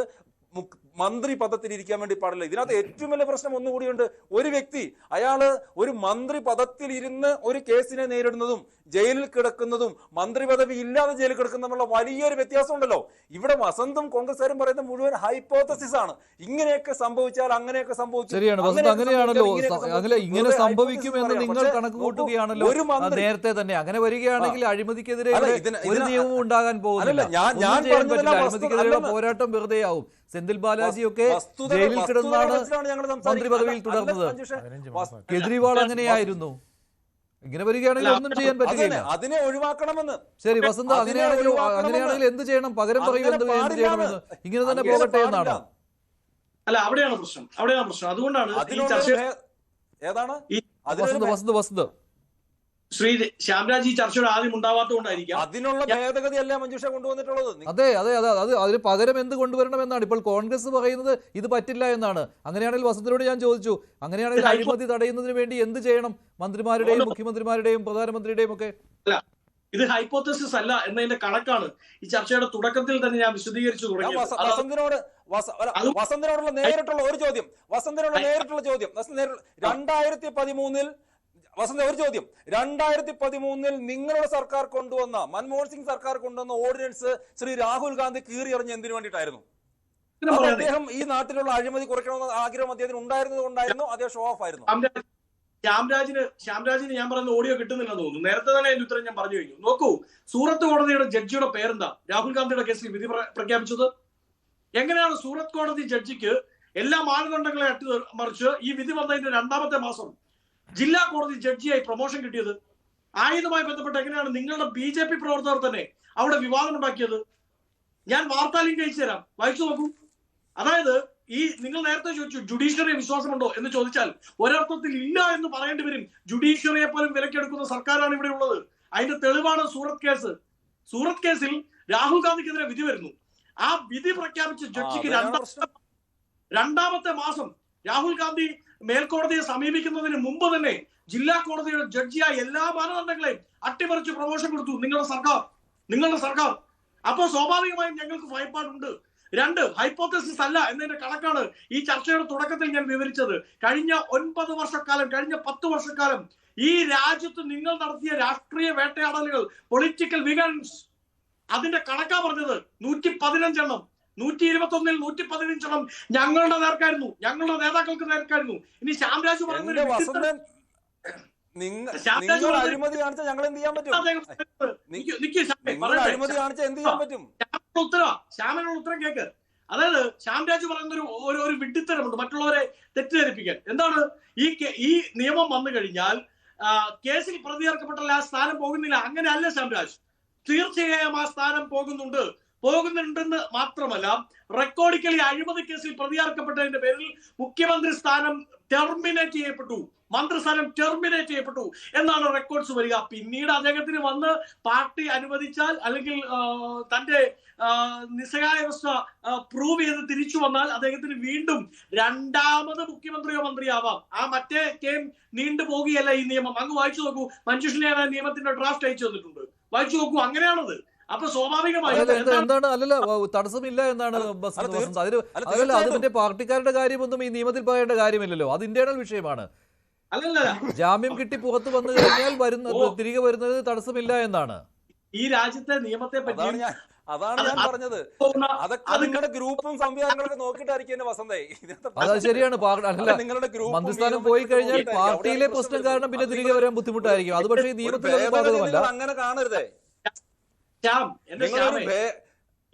മന്ത്രി പദത്തിൽ ഇരിക്കാൻ വേണ്ടി പാടില്ല. ഇതിനകത്ത് ഏറ്റവും വലിയ പ്രശ്നം ഒന്നുകൂടിയുണ്ട്. ഒരു വ്യക്തി അയാള് ഒരു മന്ത്രി പദത്തിൽ ഇരുന്ന് ഒരു കേസിനെ നേരിടുന്നതും ജയിലിൽ കിടക്കുന്നതും മന്ത്രി പദവി ഇല്ലാതെ ജയിലിൽ കിടക്കുന്നതുമുള്ള വലിയൊരു വ്യത്യാസം ഉണ്ടല്ലോ. ഇവിടെ വസന്തും കോൺഗ്രസ്സുകാരും പറയുന്ന മുഴുവൻ ഹൈപ്പോത്തസിസ് ആണ്. ഇങ്ങനെയൊക്കെ സംഭവിച്ചാൽ അങ്ങനെയൊക്കെ സംഭവിച്ചു. ശരിയാണ് വസന്ത്, അങ്ങനെയാണല്ലോ. ഇങ്ങനെ സംഭവിക്കുമെന്ന് നിങ്ങൾ കണക്ക് കൂട്ടുകയാണല്ലോ നേരത്തെ തന്നെ. അങ്ങനെ വരികയാണെങ്കിൽ അഴിമതിക്കെതിരെ ഒരു നിയമവും ഉണ്ടാകാൻ പോകുന്നില്ല. അഴിമതിക്കെതിരെയുള്ള പോരാട്ടം വെറുതെ ആവും. സെന്തിൽ ബാലാജിയൊക്കെ ജയിലിൽ കിടന്നാണ് മന്ത്രി പദവിയിൽ തുടർന്നത്. കേജ്രിവാൾ അങ്ങനെയായിരുന്നു. ഇങ്ങനെ വരികയാണെങ്കിൽ ഒന്നും ചെയ്യാൻ പറ്റില്ല. അതിനെ ഒഴിവാക്കണമെന്ന്. ശരി വസന്ത്, അങ്ങനെയാണെങ്കിൽ എന്ത് ചെയ്യണം? പകരം പറയും എന്ത് ചെയ്യണമെന്ന്. ഇങ്ങനെ തന്നെ പോകട്ടെ എന്നാണ്. അല്ല, അവിടെയാണ് പ്രശ്നം. അതുകൊണ്ടാണ് വസന്ത് ശ്രീ ശ്യാംരാജ് ഈ ചർച്ചയുടെ ആദ്യം ഉണ്ടാവാത്തതുകൊണ്ടായിരിക്കാം അതിനുള്ള ഭേദഗതി അല്ല മഞ്ജുഷ കൊണ്ടുവന്നിട്ടുള്ളത്. അതെ അതിന് പകരം എന്ത് കൊണ്ടുവരണമെന്നാണ് ഇപ്പോൾ കോൺഗ്രസ് പറയുന്നത്. ഇത് പറ്റില്ല എന്നാണ്. അങ്ങനെയാണെങ്കിൽ വസന്തിനോട് ഞാൻ ചോദിച്ചു, അങ്ങനെയാണെങ്കിൽ അഴിമതി തടയുന്നതിന് വേണ്ടി എന്ത് ചെയ്യണം? മന്ത്രിമാരുടെയും മുഖ്യമന്ത്രിമാരുടെയും പ്രധാനമന്ത്രിയുടെയും ഒക്കെ. അല്ല, ഇത് ഹൈപ്പോത്തസിസ് അല്ല എന്നതിന്റെ കണക്കാണ് ഈ ചർച്ചയുടെ തുടക്കത്തിൽ തന്നെ ഞാൻ വിശദീകരിച്ചു തുടങ്ങി. വസന്തിനോടുള്ള നേരിട്ടുള്ള ഒരു ചോദ്യം, 2013 വസന്ത ഒരു ചോദ്യം. 2013 നിങ്ങളുടെ സർക്കാർ കൊണ്ടുവന്ന, മൻമോഹൻ സിംഗ് സർക്കാർ കൊണ്ടുവന്ന ഓർഡിനൻസ് ശ്രീ രാഹുൽ ഗാന്ധി കീറി എറിഞ്ഞ് എന്തിനു വേണ്ടിയിട്ടായിരുന്നു? അദ്ദേഹം ഈ നാട്ടിലുള്ള അഴിമതി കുറയ്ക്കണമെന്ന ആഗ്രഹം അദ്ദേഹത്തിന് ഉണ്ടായിരുന്നത് കൊണ്ടായിരുന്നു? അതേ ഷോ ഓഫ് ആയിരുന്നു? ശ്യാംരാജിന് ഞാൻ പറയുന്ന ഓഡിയോ കിട്ടുന്നില്ലെന്ന് തോന്നുന്നു. നേരത്തെ തന്നെ അതിന്റെ ഉത്തരം ഞാൻ പറഞ്ഞു കഴിഞ്ഞു. നോക്കൂ, സൂറത്ത് കോടതിയുടെ ജഡ്ജിയുടെ പേരെന്താ രാഹുൽ ഗാന്ധിയുടെ കേസിൽ വിധി പ്രഖ്യാപിച്ചത്? എങ്ങനെയാണ് സൂറത്ത് കോടതി ജഡ്ജിക്ക് എല്ലാ മാനദണ്ഡങ്ങളെ അട്ടിമറിച്ച് ഈ വിധി വന്നതിന്റെ 2ാമത്തെ മാസം ജില്ലാ കോടതി ജഡ്ജിയായി പ്രൊമോഷൻ കിട്ടിയത്? ആയുധമായി ബന്ധപ്പെട്ട് എങ്ങനെയാണ് നിങ്ങളുടെ BJP പ്രവർത്തകർ തന്നെ അവിടെ വിവാദം ഉണ്ടാക്കിയത്? ഞാൻ വാർത്താ ലിങ്ക് അയച്ചു തരാം, വായിച്ചു നോക്കൂ. അതായത് ഈ നിങ്ങൾ നേരത്തെ ചോദിച്ചു ജുഡീഷ്യറിയെ വിശ്വാസമുണ്ടോ എന്ന് ചോദിച്ചാൽ ഒരർത്ഥത്തിൽ ഇല്ല എന്ന് പറയേണ്ടി വരും. ജുഡീഷ്യറിയെ പോലും വിലക്കെടുക്കുന്ന സർക്കാരാണ് ഇവിടെ ഉള്ളത്. അതിന്റെ തെളിവാണ് സൂറത്ത് കേസിൽ രാഹുൽ ഗാന്ധിക്കെതിരെ വിധി വരുന്നു. ആ വിധി പ്രഖ്യാപിച്ച ജഡ്ജിക്ക് 2ാമത്തെ മാസം രാഹുൽ ഗാന്ധി മേൽക്കോടതിയെ സമീപിക്കുന്നതിന് മുമ്പ് തന്നെ ജില്ലാ കോടതിയുടെ ജഡ്ജിയായ എല്ലാ മാനദണ്ഡങ്ങളെയും അട്ടിമറിച്ച് പ്രൊമോഷൻ കൊടുത്തു നിങ്ങളുടെ സർക്കാർ. അപ്പോൾ സ്വാഭാവികമായും ഞങ്ങൾക്ക് ഭയപ്പാടുണ്ട്. 2 ഹൈപ്പോത്തസിസ് അല്ല എന്നതിന്റെ കണക്കാണ് ഈ ചർച്ചയുടെ തുടക്കത്തിൽ ഞാൻ വിവരിച്ചത്. കഴിഞ്ഞ 9 വർഷക്കാലം, കഴിഞ്ഞ 10 വർഷക്കാലം ഈ രാജ്യത്ത് നിങ്ങൾ നടത്തിയ രാഷ്ട്രീയ വേട്ടയാടലുകൾ, പൊളിറ്റിക്കൽ വിഗൻസ്, അതിന്റെ കണക്കാ പറഞ്ഞത്. 115 എണ്ണം, 121-ൽ 115 എണ്ണം ഞങ്ങളുടെ നേർക്കായിരുന്നു, ഞങ്ങളുടെ നേതാക്കൾക്ക് നേർക്കായിരുന്നു. ഇനി ശ്യാംരാജ് പറയുന്നത് ശ്യാമിനുള്ള ഉത്തരം കേക്ക്. അതായത് ശ്യാംരാജ് പറയുന്ന ഒരു വിഡ്ഢിത്തരമുണ്ട് മറ്റുള്ളവരെ തെറ്റിദ്ധരിപ്പിക്കാൻ. എന്താണ് ഈ നിയമം വന്നു കഴിഞ്ഞാൽ കേസിൽ പ്രതിചേർക്കപ്പെട്ട ആ സ്ഥാനം പോകുന്നില്ല? അങ്ങനെയല്ല ശ്യാംരാജ്. തീർച്ചയായും ആ സ്ഥാനം പോകുന്നുണ്ടെന്ന് മാത്രമല്ല, റെക്കോർഡിക്കലി അഴിമതി കേസിൽ പ്രതിചേർക്കപ്പെട്ടതിന്റെ പേരിൽ മുഖ്യമന്ത്രി സ്ഥാനം ടെർമിനേറ്റ് ചെയ്യപ്പെട്ടു, മന്ത്രിസ്ഥാനം ടെർമിനേറ്റ് ചെയ്യപ്പെട്ടു എന്നാണ് റെക്കോർഡ്സ് വരിക. പിന്നീട് അദ്ദേഹത്തിന് വന്ന് പാർട്ടി അനുവദിച്ചാൽ അല്ലെങ്കിൽ തന്റെ നിസ്സഹായാവസ്ഥ പ്രൂവ് ചെയ്ത് തിരിച്ചു വന്നാൽ അദ്ദേഹത്തിന് വീണ്ടും 2ാമത് മുഖ്യമന്ത്രിയോ മന്ത്രിയാവാം. ആ മറ്റേ കേം നീണ്ടു പോകുകയല്ല ഈ നിയമം. അങ്ങ് വായിച്ചു നോക്കൂ. മഞ്ജുഷിനെ ആ നിയമത്തിന്റെ ഡ്രാഫ്റ്റ് അയച്ചു തന്നിട്ടുണ്ട്, വായിച്ചു നോക്കൂ. അങ്ങനെയാണത്. അപ്പൊ സ്വാഭാവികമായി എന്താണ് അല്ലല്ല തടസ്സമില്ല എന്നാണ് അതിന്റെ പാർട്ടിക്കാരുടെ കാര്യമൊന്നും ഈ നിയമത്തിൽ പറയേണ്ട കാര്യമില്ലല്ലോ. അത് ഇന്റേണൽ വിഷയമാണ്. ജാമ്യം കിട്ടി പുറത്തു വന്നു കഴിഞ്ഞാൽ തിരികെ വരുന്നത് തടസ്സമില്ല എന്നാണ് ഈ രാജ്യത്തെ നിയമത്തെ പറ്റി. അതാണ് ഞാൻ പറഞ്ഞത്. അതൊക്കെ നിങ്ങളുടെ ഗ്രൂപ്പും സംവിധാനങ്ങളൊക്കെ നോക്കിയിട്ടായിരിക്കും വസന്തേ. അത് ശരിയാണ്. മന്ത്രിസ്ഥാനം പോയി കഴിഞ്ഞാൽ പാർട്ടിയിലെ പ്രശ്നം കാരണം പിന്നെ തിരികെ വരാൻ ബുദ്ധിമുട്ടായിരിക്കും. അത് പക്ഷേ ഈ നിയമത്തിൽ ബാധകമല്ല. അങ്ങനെ കാണരുതേ.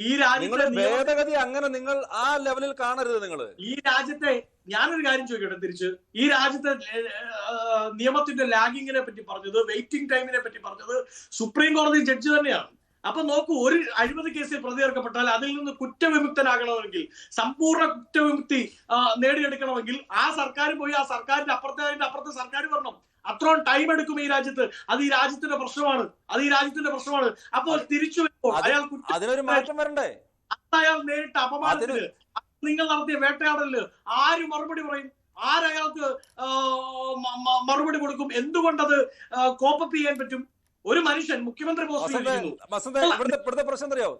ഈ രാജ്യത്തെ ഭേദഗതി അങ്ങനെ നിങ്ങൾ ആ ലെവലിൽ കാണരുത്. നിങ്ങൾ ഈ രാജ്യത്തെ, ഞാനൊരു കാര്യം ചോദിക്കട്ടെ തിരിച്ച്, ഈ രാജ്യത്തെ നിയമത്തിന്റെ ലാഗിങ്ങിനെ പറ്റി പറഞ്ഞത്, വെയിറ്റിംഗ് ടൈമിനെ പറ്റി പറഞ്ഞത് സുപ്രീം കോടതി ജഡ്ജി തന്നെയാണ്. അപ്പൊ നോക്കൂ, ഒരു അഴിമതി കേസിൽ പ്രതിചേർക്കപ്പെട്ടാൽ അതിൽ നിന്ന് കുറ്റവിമുക്തനാകണമെങ്കിൽ, സമ്പൂർണ്ണ കുറ്റവിമുക്തി നേടിയെടുക്കണമെങ്കിൽ ആ സർക്കാർ പോയി ആ സർക്കാരിന്റെ അപ്പുറത്തെ സർക്കാർ വരണം. അത്രയും ടൈം എടുക്കും ഈ രാജ്യത്ത്. അത് ഈ രാജ്യത്തിന്റെ പ്രശ്നമാണ്. അപ്പോൾ തിരിച്ചു വരുമ്പോൾ അതിനൊരു മാറ്റം വരണ്ടേ? അയാൾ നേരിട്ട അപമാനത്തിന്, നിങ്ങൾ നടത്തിയ വേട്ടയാടലിന് ആര് മറുപടി പറയും? ആരയാൾക്ക് മറുപടി കൊടുക്കും? എന്തുകൊണ്ടത് കോപ്പപ്പ് ചെയ്യാൻ പറ്റും? ഒരു മനുഷ്യൻ മുഖ്യമന്ത്രി പോസ്റ്റ് ഇവിടുത്തെ പ്രശ്നം അറിയോ?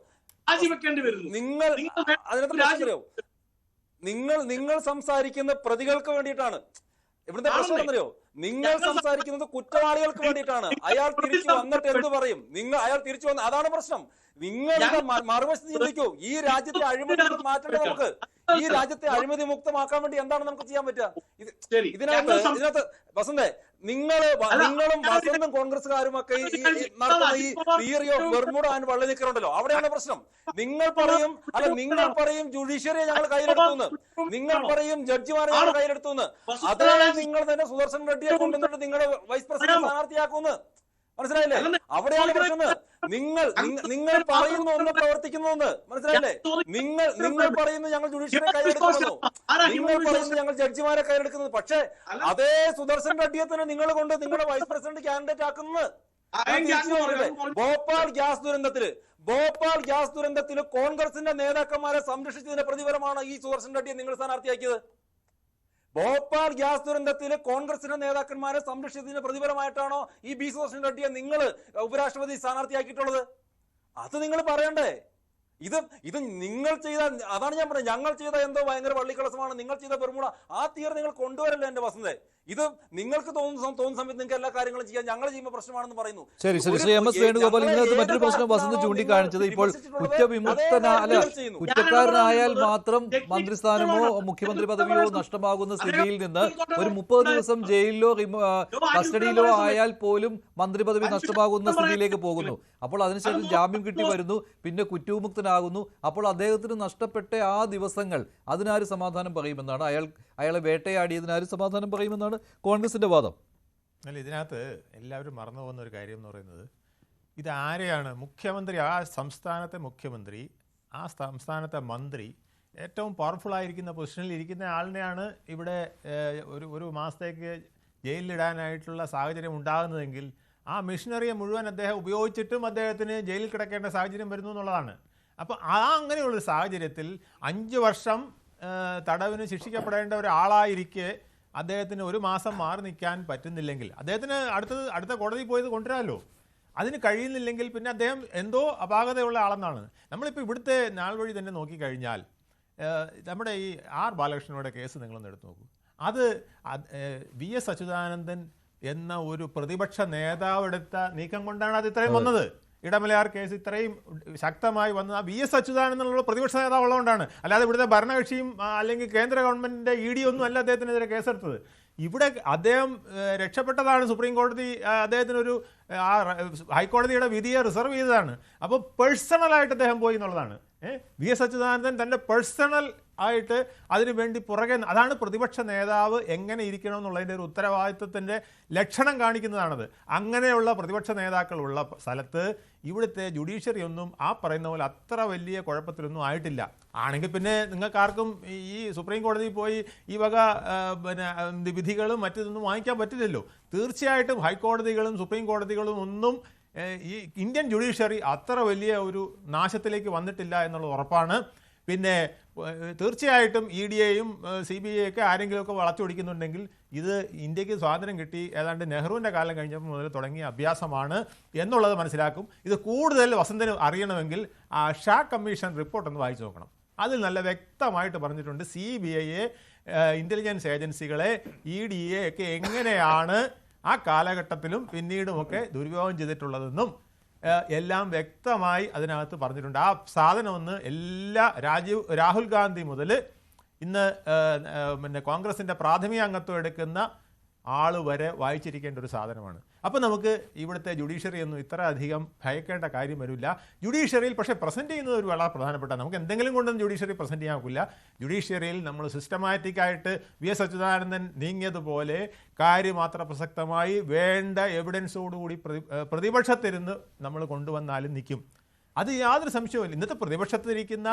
രാജിവെക്കേണ്ടി വരുന്നു. നിങ്ങൾ അതിനകത്ത് പ്രശ്നമല്ലോ, നിങ്ങൾ സംസാരിക്കുന്ന പ്രതികൾക്ക് വേണ്ടിയിട്ടാണ്. ഇവിടുത്തെ പ്രശ്നം എന്നറിയോ, നിങ്ങൾ സംസാരിക്കുന്നത് കുറ്റവാളികൾക്ക് വേണ്ടിയിട്ടാണ്. അയാൾ തിരിച്ചു വന്നിട്ട് എന്ത് പറയും? അയാൾ തിരിച്ചു വന്ന അതാണ് പ്രശ്നം. നിങ്ങളുടെ മറുവശത്ത് ചിന്തിക്കൂ. ഈ രാജ്യത്തെ അഴിമതി മാറ്റേണ്ട നമുക്ക്. ഈ രാജ്യത്തെ അഴിമതി മുക്തമാക്കാൻ വേണ്ടി എന്താണ് നമുക്ക് ചെയ്യാൻ പറ്റുക? ഇതിനകത്ത് വസന്തേ, നിങ്ങളും വസന്തും കോൺഗ്രസ്സുകാരും ഒക്കെ നടത്തുന്ന ഈ തിയറി ഓഫ് ബെർമുഡ ആൻഡ് വള്ളിനിക്കറുണ്ടല്ലോ, അവിടെയാണ് പ്രശ്നം. നിങ്ങൾ പറയും ജുഡീഷ്യറിയെ ഞങ്ങൾ കയ്യിലെടുത്തുന്ന്, നിങ്ങൾ പറയും ജഡ്ജിമാരെ ഞങ്ങൾ കയ്യിലെടുത്തുന്ന്. അതേ നിങ്ങൾ തന്നെ സുദർശൻ റെഡ്ഡിയെ കൊണ്ടുവന്നിട്ട് നിങ്ങളുടെ വൈസ് പ്രസിഡന്റ് സ്ഥാനാർത്ഥിയാക്കുമെന്ന്. മനസ്സിലായില്ലേ? അവിടെയാണ് പ്രശ്നം. നിങ്ങൾ പറയുന്ന ഒന്ന് പ്രവർത്തിക്കുന്ന ഒന്ന്. മനസ്സിലായില്ലേ? നിങ്ങൾ പറയുന്നത് ഞങ്ങൾ ജുഡീഷ്യറിയെ കയ്യിലെടുക്കുന്നു, നിങ്ങൾ പറയുന്നത് ഞങ്ങൾ ജഡ്ജിമാരെ കയ്യിലെടുക്കുന്നത്. പക്ഷേ അതേ സുദർശൻ റെഡ്ഡിയെ തന്നെ നിങ്ങൾ കൊണ്ട് നിങ്ങളുടെ വൈസ് പ്രസിഡന്റ് കാൻഡിഡേറ്റ് ആക്കുന്നത്. ഭോപ്പാൽ ഗ്യാസ് ദുരന്തത്തിൽ കോൺഗ്രസിന്റെ നേതാക്കന്മാരെ സംരക്ഷിച്ചതിന്റെ പ്രതിഫലമാണ് ഈ സുദർശൻ റെഡ്ഡിയെ നിങ്ങൾ സ്ഥാനാർത്ഥിയാക്കിയത്. ഭോപ്പാൽ ഗ്യാസ് ദുരന്തത്തിൽ കോൺഗ്രസിന്റെ നേതാക്കന്മാരെ സംരക്ഷിച്ചതിന് പ്രതിഫലമായിട്ടാണോ ഈ ബി സുദർശൻ റെഡ്ഡിയെ നിങ്ങൾ ഉപരാഷ്ട്രപതി സ്ഥാനാർത്ഥിയാക്കിയിട്ടുള്ളത്? അത് നിങ്ങൾ പറയണ്ടേ? ഇത് നിങ്ങൾ ചെയ്ത, അതാണ് ഞാൻ പറഞ്ഞത്, ഞങ്ങൾ ചെയ്ത എന്തോ ഭയങ്കര വള്ളിക്കളസമാണ്, നിങ്ങൾ ചെയ്ത ബെർമുഡ, ആ തിയറി നിങ്ങൾ കൊണ്ടുവരല്ലേ എന്റെ വസന്തേ. ഇത് നിങ്ങൾക്ക് തോന്നുന്ന സമയത്ത് നിങ്ങൾക്ക് എല്ലാ കാര്യങ്ങളും ചെയ്യാൻ, ഞങ്ങൾ ചെയ്യുമ്പോൾ പ്രശ്നമാണെന്ന് പറയുന്നു. ശരി, ശ്രീ എം എസ് വേണുഗോപാൽ, ഇതിനകത്ത് മറ്റൊരു പ്രശ്നം വസന്ത് ചൂണ്ടിക്കാണിച്ചത്, ഇപ്പോൾ കുറ്റക്കാരനായാൽ മാത്രം മന്ത്രിസ്ഥാനമോ മുഖ്യമന്ത്രി പദവിയോ നഷ്ടമാകുന്ന സ്ഥിതിയിൽ നിന്ന് ഒരു 30 ദിവസം ജയിലിലോ കസ്റ്റഡിയിലോ ആയാൽ പോലും മന്ത്രി പദവി നഷ്ടമാകുന്ന സ്ഥിതിയിലേക്ക് പോകുന്നു. അപ്പോൾ അതിനുശേഷം ജാമ്യം കിട്ടി വരുന്നു, പിന്നെ കുറ്റവിമുക്തനാകുന്നു. അപ്പോൾ അദ്ദേഹത്തിന് നഷ്ടപ്പെട്ട ആ ദിവസങ്ങൾ അതിനാര് സമാധാനം പറയുമെന്നാണ്, അയാളെ വേട്ടയാടിയതിനാര് സമാധാനം പറയുമെന്നാണ് കോൺഗ്രസിന്റെ വാദം. അല്ല, ഇതിനകത്ത് എല്ലാവരും മറന്നു പോകുന്ന ഒരു കാര്യം എന്ന് പറയുന്നത്, ഇത് ആരെയാണ് മുഖ്യമന്ത്രി, ആ സംസ്ഥാനത്തെ മുഖ്യമന്ത്രി, ആ സംസ്ഥാനത്തെ മന്ത്രി, ഏറ്റവും പവർഫുൾ ആയിരിക്കുന്ന പൊസിഷനിൽ ഇരിക്കുന്ന ആളിനെയാണ് ഇവിടെ ഒരു മാസത്തേക്ക് ജയിലിലിടാനായിട്ടുള്ള സാഹചര്യം ഉണ്ടാകുന്നതെങ്കിൽ ആ മിഷനറിയെ മുഴുവൻ അദ്ദേഹം ഉപയോഗിച്ചിട്ടും അദ്ദേഹത്തിന് ജയിലിൽ കിടക്കേണ്ട സാഹചര്യം വരുന്നു എന്നുള്ളതാണ്. അപ്പോൾ അങ്ങനെയുള്ളൊരു സാഹചര്യത്തിൽ 5 വർഷം തടവിന് ശിക്ഷിക്കപ്പെടേണ്ട ഒരാളായിരിക്കെ അദ്ദേഹത്തിന് ഒരു മാസം മാറി നിൽക്കാൻ പറ്റുന്നില്ലെങ്കിൽ അദ്ദേഹത്തിന് അടുത്ത കോടതിയിൽ പോയത് കൊണ്ടുവരാമല്ലോ. അതിന് കഴിയുന്നില്ലെങ്കിൽ പിന്നെ അദ്ദേഹം എന്തോ അപാകതയുള്ള ആളെന്നാണ്. നമ്മളിപ്പോൾ ഇവിടുത്തെ നാൾ വഴി തന്നെ നോക്കിക്കഴിഞ്ഞാൽ നമ്മുടെ ഈ ആർ ബാലകൃഷ്ണനുടെ കേസ് നിങ്ങളൊന്ന് എടുത്ത് നോക്കൂ. അത് VS അച്യുതാനന്ദൻ എന്ന ഒരു പ്രതിപക്ഷ നേതാവ് എടുത്ത നീക്കം കൊണ്ടാണ് അത് ഇത്രയും വന്നത്. ഇടമലയാർ കേസ് ഇത്രയും ശക്തമായി വന്നത് ആ VS അച്യുതാനന്ദൻ എന്നുള്ള പ്രതിപക്ഷ നേതാവ് ഉള്ളതുകൊണ്ടാണ്. അല്ലാതെ ഇവിടുത്തെ ഭരണകക്ഷിയും അല്ലെങ്കിൽ കേന്ദ്ര ഗവൺമെന്റിന്റെ ED ഒന്നും അല്ല അദ്ദേഹത്തിനെതിരെ കേസെടുത്തത്. ഇവിടെ അദ്ദേഹം രക്ഷപ്പെട്ടതാണ്. സുപ്രീം കോടതി അദ്ദേഹത്തിനൊരു ഹൈക്കോടതിയുടെ വിധിയെ റിസർവ് ചെയ്തതാണ്. അപ്പോൾ പേഴ്സണലായിട്ട് അദ്ദേഹം പോയി എന്നുള്ളതാണ്. VS അച്യുതാനന്ദൻ തൻ്റെ പേഴ്സണൽ ആയിട്ട് അതിനു വേണ്ടി പുറകെ, അതാണ് പ്രതിപക്ഷ നേതാവ് എങ്ങനെ ഇരിക്കണം എന്നുള്ളതിൻ്റെ ഒരു ഉത്തരവാദിത്വത്തിൻ്റെ ലക്ഷണം കാണിക്കുന്നതാണത്. അങ്ങനെയുള്ള പ്രതിപക്ഷ നേതാക്കളുള്ള സ്ഥലത്ത് ഇവിടുത്തെ ജുഡീഷ്യറി ഒന്നും ആ പറയുന്ന പോലെ അത്ര വലിയ കുഴപ്പത്തിലൊന്നും ആയിട്ടില്ല. ആണെങ്കിൽ പിന്നെ നിങ്ങൾക്കാർക്കും ഈ സുപ്രീം കോടതിയിൽ പോയി ഈ വക വിധികളും മറ്റൊന്നും വാങ്ങിക്കാൻ പറ്റില്ലല്ലോ. തീർച്ചയായിട്ടും ഹൈക്കോടതികളും സുപ്രീം കോടതികളും ഒന്നും ഈ ഇന്ത്യൻ ജുഡീഷ്യറി അത്ര വലിയ ഒരു നാശത്തിലേക്ക് വന്നിട്ടില്ല എന്നുള്ളത് ഉറപ്പാണ്. പിന്നെ തീർച്ചയായിട്ടും EDയെയും CBIയൊക്കെ ആരെങ്കിലുമൊക്കെ വളച്ചൊടിക്കുന്നുണ്ടെങ്കിൽ ഇത് ഇന്ത്യക്ക് സ്വാതന്ത്ര്യം കിട്ടി ഏതാണ്ട് നെഹ്റുവിൻ്റെ കാലം കഴിഞ്ഞപ്പോൾ മുതൽ തുടങ്ങിയ അഭ്യാസമാണ് എന്നുള്ളത് മനസ്സിലാക്കും. ഇത് കൂടുതൽ വസന്തന് അറിയണമെങ്കിൽ ആ ഷാ കമ്മീഷൻ റിപ്പോർട്ട് ഒന്ന് വായിച്ചു നോക്കണം. അതിൽ നല്ല വ്യക്തമായിട്ട് പറഞ്ഞിട്ടുണ്ട് CBIയെ, ഇൻ്റലിജൻസ് ഏജൻസികളെ, EDയെ ഒക്കെ എങ്ങനെയാണ് ആ കാലഘട്ടത്തിലും പിന്നീടുമൊക്കെ ദുരുപയോഗം ചെയ്തിട്ടുള്ളതെന്നും എല്ലാം വ്യക്തമായി അതിനകത്ത് പറഞ്ഞിട്ടുണ്ട്. ആ സാധനമൊന്ന് രാഹുൽ ഗാന്ധി മുതൽ ഇന്ന് പിന്നെ കോൺഗ്രസിൻ്റെ പ്രാഥമിക അംഗത്വം എടുക്കുന്ന ആൾ വരെ വായിച്ചിരിക്കേണ്ട ഒരു സാധനമാണ്. അപ്പോൾ നമുക്ക് ഇവിടുത്തെ ജുഡീഷ്യറി ഒന്നും ഇത്ര അധികം ഭയക്കേണ്ട കാര്യം വരില്ല. ജുഡീഷ്യറിയിൽ പക്ഷേ പ്രസൻറ്റ് ചെയ്യുന്നത് ഒരു വളരെ പ്രധാനപ്പെട്ട, നമുക്ക് എന്തെങ്കിലും കൊണ്ടൊന്നും ജുഡീഷ്യറി പ്രസൻറ്റ് ചെയ്യാൻ ഒക്കില്ല. ജുഡീഷ്യറിയിൽ നമ്മൾ സിസ്റ്റമാറ്റിക്കായിട്ട് VS അച്യുതാനന്ദൻ നീങ്ങിയതുപോലെ കാര്യമാത്ര പ്രസക്തമായി വേണ്ട എവിഡൻസോടുകൂടി പ്രതിപക്ഷത്തിരുന്ന് നമ്മൾ കൊണ്ടുവന്നാലും നിൽക്കും. അത് യാതൊരു സംശയവുമില്ല. ഇന്നത്തെ പ്രതിപക്ഷത്തിരിക്കുന്ന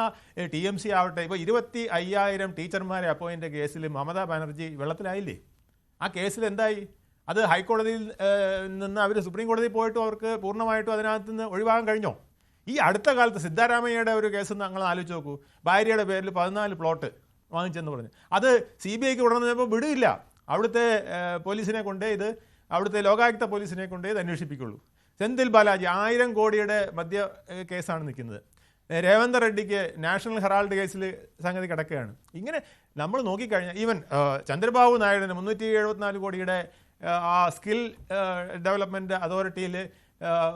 TMC ആവട്ടെ, ഇപ്പോൾ 25,000 ടീച്ചർമാരെ അപ്പോയിൻ്റ് കേസിൽ മമതാ ബാനർജി വെള്ളത്തിലായില്ലേ? ആ കേസിൽ എന്തായി? അത് ഹൈക്കോടതിയിൽ നിന്ന് അവർ സുപ്രീം കോടതിയിൽ പോയിട്ടും അവർക്ക് പൂർണ്ണമായിട്ടും അതിനകത്ത് നിന്ന് ഒഴിവാകാൻ കഴിഞ്ഞോ? ഈ അടുത്ത കാലത്ത് സിദ്ധാരാമയ്യയുടെ ഒരു കേസ് നിങ്ങൾ ആലോചിച്ച് നോക്കൂ. ഭാര്യയുടെ പേരിൽ 14 പ്ലോട്ട് വാങ്ങിച്ചെന്ന് പറഞ്ഞു. അത് CBIക്ക് ഉടനെപ്പോൾ വിടില്ല. അവിടുത്തെ പോലീസിനെ കൊണ്ടേ ഇത്, അവിടുത്തെ ലോകായുക്ത പോലീസിനെ കൊണ്ടേ ഇത് അന്വേഷിപ്പിക്കുള്ളൂ. സെന്തിൽ ബാലാജി 1000 കോടിയുടെ മദ്യ കേസാണ് നിൽക്കുന്നത്. രേവന്ത് റെഡ്ഡിക്ക് നാഷണൽ ഹെറാൾഡ് കേസിൽ സംഗതി കിടക്കുകയാണ്. ഇങ്ങനെ നമ്മൾ നോക്കിക്കഴിഞ്ഞാൽ ഈവൻ ചന്ദ്രബാബു നായിഡുവിന് 374 കോടിയുടെ ആ സ്കിൽ ഡെവലപ്മെൻറ്റ് അതോറിറ്റിയിൽ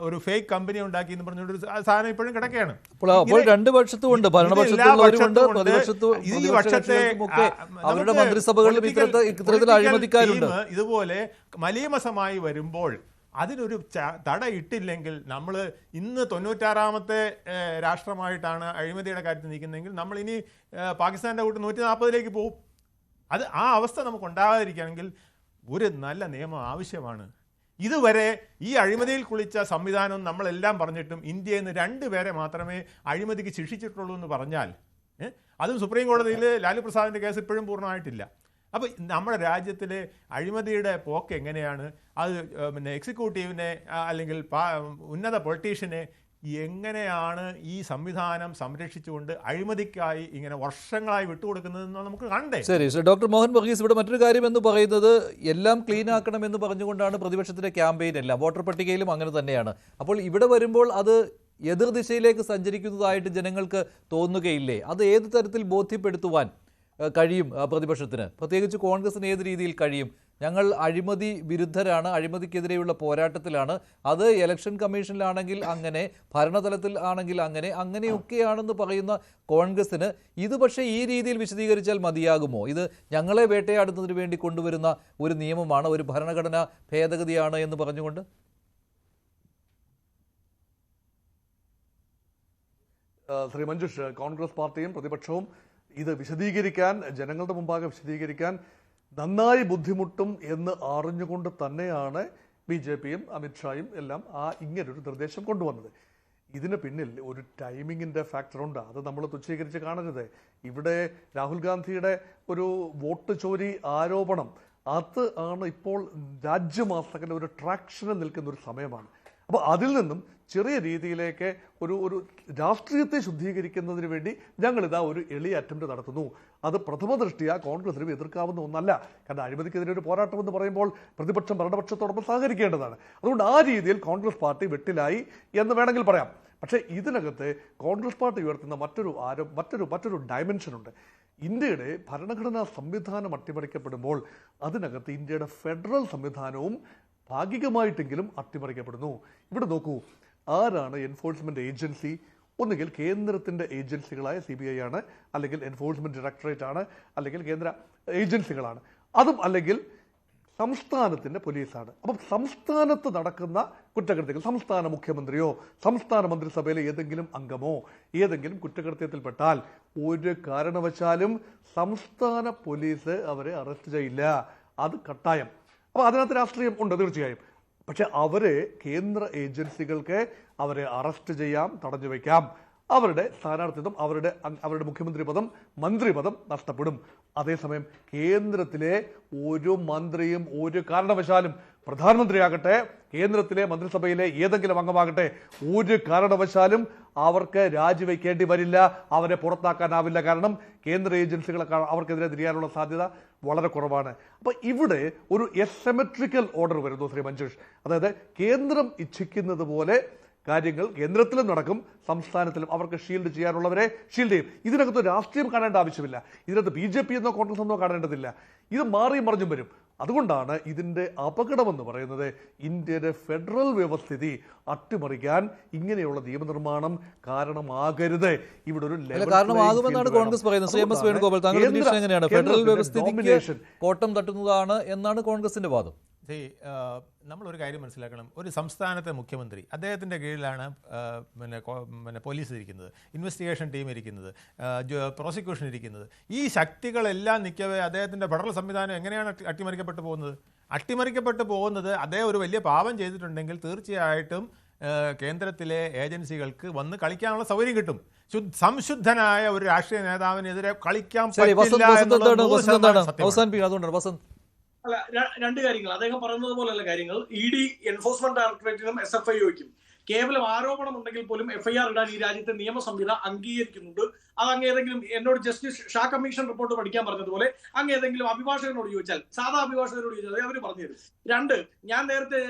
ഒരു ഫേക്ക് കമ്പനി ഉണ്ടാക്കി എന്ന് പറഞ്ഞുകൊണ്ട് സാധനം ഇപ്പോഴും കിടക്കുകയാണ്. അപ്പോൾ രണ്ട് പക്ഷത്തുമുണ്ട്, ഭരണപക്ഷത്തുള്ളവരുമുണ്ട്, ഈ വർഷത്തെ അവരുടെ മന്ത്രിസഭകളിലും ഇത്തരത്തിൽ അഴിമതിക്കാരുണ്ട്. ഇതുപോലെ മലീമസമായി വരുമ്പോൾ അതിനൊരു തടയിട്ടില്ലെങ്കിൽ നമ്മൾ ഇന്ന് 96ാമത്തെ രാഷ്ട്രമായിട്ടാണ് അഴിമതിയുടെ കാര്യത്തിൽ നിൽക്കുന്നതെങ്കിൽ നമ്മൾ ഇനി പാകിസ്ഥാൻ്റെ കൂട്ട് 140ലേക്ക് പോകും. ആ അവസ്ഥ നമുക്ക് ഉണ്ടാകാതിരിക്കണമെങ്കിൽ ഒരു നല്ല നിയമം ആവശ്യമാണ്. ഇതുവരെ ഈ അഴിമതിയിൽ കുളിച്ച സംവിധാനം നമ്മളെല്ലാം പറഞ്ഞിട്ടും ഇന്ത്യയിൽ നിന്ന് 2 പേരെ മാത്രമേ അഴിമതിക്ക് ശിക്ഷിച്ചിട്ടുള്ളൂ എന്ന് പറഞ്ഞാൽ, അതും സുപ്രീം കോടതിയിൽ ലാലു പ്രസാദിൻ്റെ കേസ് ഇപ്പോഴും പൂർണ്ണമായിട്ടില്ല. അപ്പോൾ നമ്മുടെ രാജ്യത്തിലെ അഴിമതിയുടെ പോക്ക് എങ്ങനെയാണ്, അത് എക്സിക്യൂട്ടീവിനെ അല്ലെങ്കിൽ ഉന്നത പൊളിറ്റീഷ്യനെ എങ്ങനെയാണ് ഈ സംവിധാനം സംരക്ഷിച്ചുകൊണ്ട് അഴിമതിക്കായി ഇങ്ങനെ വർഷങ്ങളായി വിട്ടുകൊടുക്കുന്നതെന്ന് നമുക്ക് കണ്ടേ. ശരി, ഡോക്ടർ മോഹൻ വർഗീസ്, ഇവിടെ മറ്റൊരു കാര്യം എന്ന് പറയുന്നത് എല്ലാം ക്ലീൻ ആക്കണം എന്ന് പറഞ്ഞുകൊണ്ടാണ് പ്രതിപക്ഷത്തിന്റെ ക്യാമ്പയിൻ എല്ലാം, വോട്ടർ പട്ടികയിലും അങ്ങനെ തന്നെയാണ്. അപ്പോൾ ഇവിടെ വരുമ്പോൾ അത് എതിർദിശയിലേക്ക് സഞ്ചരിക്കുന്നതായിട്ട് ജനങ്ങൾക്ക് തോന്നുകയില്ലേ? അത് ഏത് തരത്തിൽ ബോധ്യപ്പെടുത്തുവാൻ കഴിയും പ്രതിപക്ഷത്തിന്, പ്രത്യേകിച്ച് കോൺഗ്രസിന് ഏത് രീതിയിൽ കഴിയും? ഞങ്ങൾ അഴിമതി വിരുദ്ധരാണ്, അഴിമതിക്കെതിരെയുള്ള പോരാട്ടത്തിലാണ്, അത് ഇലക്ഷൻ കമ്മീഷനിലാണെങ്കിൽ അങ്ങനെ, ഭരണതലത്തിൽ ആണെങ്കിൽ അങ്ങനെയൊക്കെയാണെന്ന് പറയുന്ന കോൺഗ്രസിന് ഇത് പക്ഷേ ഈ രീതിയിൽ വിശദീകരിച്ചാൽ മതിയാകുമോ? ഇത് ഞങ്ങളെ വേട്ടയാടുന്നതിന് വേണ്ടി കൊണ്ടുവരുന്ന ഒരു നിയമമാണ്, ഒരു ഭരണഘടനാ ഭേദഗതിയാണ് എന്ന് പറഞ്ഞുകൊണ്ട്? ശ്രീ മഞ്ജുഷ്, കോൺഗ്രസ് പാർട്ടിയും പ്രതിപക്ഷവും ഇത് വിശദീകരിക്കാൻ, ജനങ്ങളുടെ മുമ്പാകെ വിശദീകരിക്കാൻ നന്നായി ബുദ്ധിമുട്ടും എന്ന് അറിഞ്ഞുകൊണ്ട് തന്നെയാണ് BJPയും അമിത്ഷായും എല്ലാം ഇങ്ങനൊരു നിർദ്ദേശം കൊണ്ടുവന്നത്. ഇതിന് പിന്നിൽ ഒരു ടൈമിങ്ങിൻ്റെ ഫാക്ടറുണ്ട്, അത് നമ്മൾ തുച്ഛീകരിച്ച് കാണരുത്. ഇവിടെ രാഹുൽ ഗാന്ധിയുടെ ഒരു വോട്ട് ചോരി ആരോപണം, അത് ആണ് ഇപ്പോൾ രാജ്യമാസകല ഒരു ട്രാക്ഷനിൽ നിൽക്കുന്ന ഒരു സമയമാണ്. അപ്പോൾ അതിൽ നിന്നും ചെറിയ രീതിയിലേക്ക് ഒരു രാഷ്ട്രീയത്തെ ശുദ്ധീകരിക്കുന്നതിന് വേണ്ടി ഞങ്ങളിതാ ഒരു എളിയ അറ്റംപ്റ്റ് നടത്തുന്നു. അത് പ്രഥമ ദൃഷ്ടിയ കോൺഗ്രസിനും എതിർക്കാവുന്ന ഒന്നല്ല. കാരണം അഴിമതിക്കെതിരെ ഒരു പോരാട്ടം എന്ന് പറയുമ്പോൾ പ്രതിപക്ഷം ഭരണപക്ഷത്തോടൊപ്പം സഹകരിക്കേണ്ടതാണ്. അതുകൊണ്ട് ആ രീതിയിൽ കോൺഗ്രസ് പാർട്ടി വെട്ടിലായി എന്ന് വേണമെങ്കിൽ പറയാം. പക്ഷേ ഇതിനകത്ത് കോൺഗ്രസ് പാർട്ടി ഉയർത്തുന്ന മറ്റൊരു ഡയമെൻഷനുണ്ട്. ഇന്ത്യയുടെ ഭരണഘടനാ സംവിധാനം അട്ടിമറിക്കപ്പെടുമ്പോൾ അതിനകത്ത് ഇന്ത്യയുടെ ഫെഡറൽ സംവിധാനവും ഭാഗികമായിട്ടെങ്കിലും അട്ടിമറിക്കപ്പെടുന്നു. ഇവിടെ നോക്കൂ, ആരാണ് എൻഫോഴ്സ്മെന്റ് ഏജൻസി? ഒന്നുകിൽ കേന്ദ്രത്തിന്റെ ഏജൻസികളായ CBI ആണ്, അല്ലെങ്കിൽ എൻഫോഴ്സ്മെന്റ് ഡയറക്ടറേറ്റ് ആണ്, അല്ലെങ്കിൽ കേന്ദ്ര ഏജൻസികളാണ്, അതും അല്ലെങ്കിൽ സംസ്ഥാനത്തിന്റെ പോലീസാണ്. അപ്പം സംസ്ഥാനത്ത് നടക്കുന്ന കുറ്റകൃത്യങ്ങൾ സംസ്ഥാന മുഖ്യമന്ത്രിയോ സംസ്ഥാന മന്ത്രിസഭയിലെ ഏതെങ്കിലും അംഗമോ ഏതെങ്കിലും കുറ്റകൃത്യത്തിൽപ്പെട്ടാൽ ഒരു കാരണവശാലും സംസ്ഥാന പോലീസ് അവരെ അറസ്റ്റ് ചെയ്യില്ല. അത് കട്ടായം. അപ്പോൾ അതിനകത്ത് രാഷ്ട്രീയം ഉണ്ട് തീർച്ചയായും. പക്ഷെ അവരെ കേന്ദ്ര ഏജൻസികൾക്ക് അവരെ അറസ്റ്റ് ചെയ്യാം, തടഞ്ഞു വയ്ക്കാം. അവരുടെ സ്ഥാനാർത്ഥിത്വം, അവരുടെ മുഖ്യമന്ത്രി പദം, മന്ത്രിപദം നഷ്ടപ്പെടും. അതേസമയം കേന്ദ്രത്തിലെ ഒരു മന്ത്രിയും ഒരു കാരണവശാലും, പ്രധാനമന്ത്രിയാകട്ടെ കേന്ദ്രത്തിലെ മന്ത്രിസഭയിലെ ഏതെങ്കിലും അംഗമാകട്ടെ, ഒരു കാരണവശാലും അവർക്ക് രാജിവെക്കേണ്ടി വരില്ല, അവരെ പുറത്താക്കാനാവില്ല. കാരണം കേന്ദ്ര ഏജൻസികളൊക്കെ അവർക്കെതിരെ തിരിയാനുള്ള സാധ്യത വളരെ കുറവാണ്. അപ്പോൾ ഇവിടെ ഒരു എസെമെട്രിക്കൽ ഓർഡർ വരുന്നു ശ്രീ മഞ്ജുഷ്. അതായത് കേന്ദ്രം ഇച്ഛിക്കുന്നത് പോലെ കാര്യങ്ങൾ കേന്ദ്രത്തിലും നടക്കും, സംസ്ഥാനത്തിലും അവർക്ക് ഷീൽഡ് ചെയ്യാനുള്ളവരെ ഷീൽഡ് ചെയ്യും. ഇതിനകത്ത് രാഷ്ട്രീയം കാണേണ്ട ആവശ്യമില്ല. ഇതിനകത്ത് BJP എന്നോ കോൺഗ്രസ് എന്നോ കാണേണ്ടതില്ല. ഇത് മാറിയും മറിഞ്ഞും വരും. അതുകൊണ്ടാണ് ഇതിന്റെ അപകടമെന്ന് പറയുന്നത്. ഇന്ത്യയുടെ ഫെഡറൽ വ്യവസ്ഥിതി അട്ടിമറിക്കാൻ ഇങ്ങനെയുള്ള നിയമനിർമ്മാണം കാരണമാകരുത്. ഇവിടെ ഒരു കാരണമാകുമെന്നാണ് കോൺഗ്രസ് പറയുന്നത്. ശ്രീ MS വേണുഗോപാൽ, താങ്കളുടെ നിരീക്ഷണം എങ്ങനെയാണ്? ഫെഡറൽ വ്യവസ്ഥിതിക്ക് കോട്ടം തട്ടുന്നതാണ് എന്നാണ് കോൺഗ്രസിന്റെ വാദം. നമ്മളൊരു കാര്യം മനസ്സിലാക്കണം. ഒരു സംസ്ഥാനത്തെ മുഖ്യമന്ത്രി, അദ്ദേഹത്തിൻ്റെ കീഴിലാണ് പോലീസ് ഇരിക്കുന്നത്, ഇൻവെസ്റ്റിഗേഷൻ ടീം ഇരിക്കുന്നത്, പ്രോസിക്യൂഷൻ ഇരിക്കുന്നത്. ഈ ശക്തികളെല്ലാം നിൽക്കവേ അദ്ദേഹത്തിൻ്റെ ഫെഡറൽ സംവിധാനം എങ്ങനെയാണ് അട്ടിമറിക്കപ്പെട്ടു പോകുന്നത്? അട്ടിമറിക്കപ്പെട്ടു പോകുന്നത് അദ്ദേഹം ഒരു വലിയ പാപം ചെയ്തിട്ടുണ്ടെങ്കിൽ തീർച്ചയായിട്ടും കേന്ദ്രത്തിലെ ഏജൻസികൾക്ക് വന്ന് കളിക്കാനുള്ള സൗകര്യം കിട്ടും. സംശുദ്ധനായ ഒരു രാഷ്ട്രീയ നേതാവിനെതിരെ കളിക്കാൻ പറ്റില്ല. അല്ല, രണ്ട് കാര്യങ്ങൾ അദ്ദേഹം പറയുന്നത് പോലെയുള്ള കാര്യങ്ങൾ. ED എൻഫോഴ്സ്മെന്റ് ഡയറക്ടറേറ്റിനും SFIOയ്ക്കും കേവലം ആരോപണം ഉണ്ടെങ്കിൽ പോലും FIR ഇടാൻ ഈ രാജ്യത്തെ നിയമ സംഹിത അംഗീകരിക്കുന്നുണ്ട്. അത് അങ്ങ് ഏതെങ്കിലും എന്നോട് ജസ്റ്റിസ് ഷാ കമ്മീഷൻ റിപ്പോർട്ട് പഠിക്കാൻ പറഞ്ഞതുപോലെ അങ്ങ് ഏതെങ്കിലും അഭിഭാഷകനോട് ചോദിച്ചാൽ, സാധാ അഭിഭാഷകരോട് ചോദിച്ചാൽ അവർ പറഞ്ഞു തരും. 2, ഞാൻ നേരത്തെ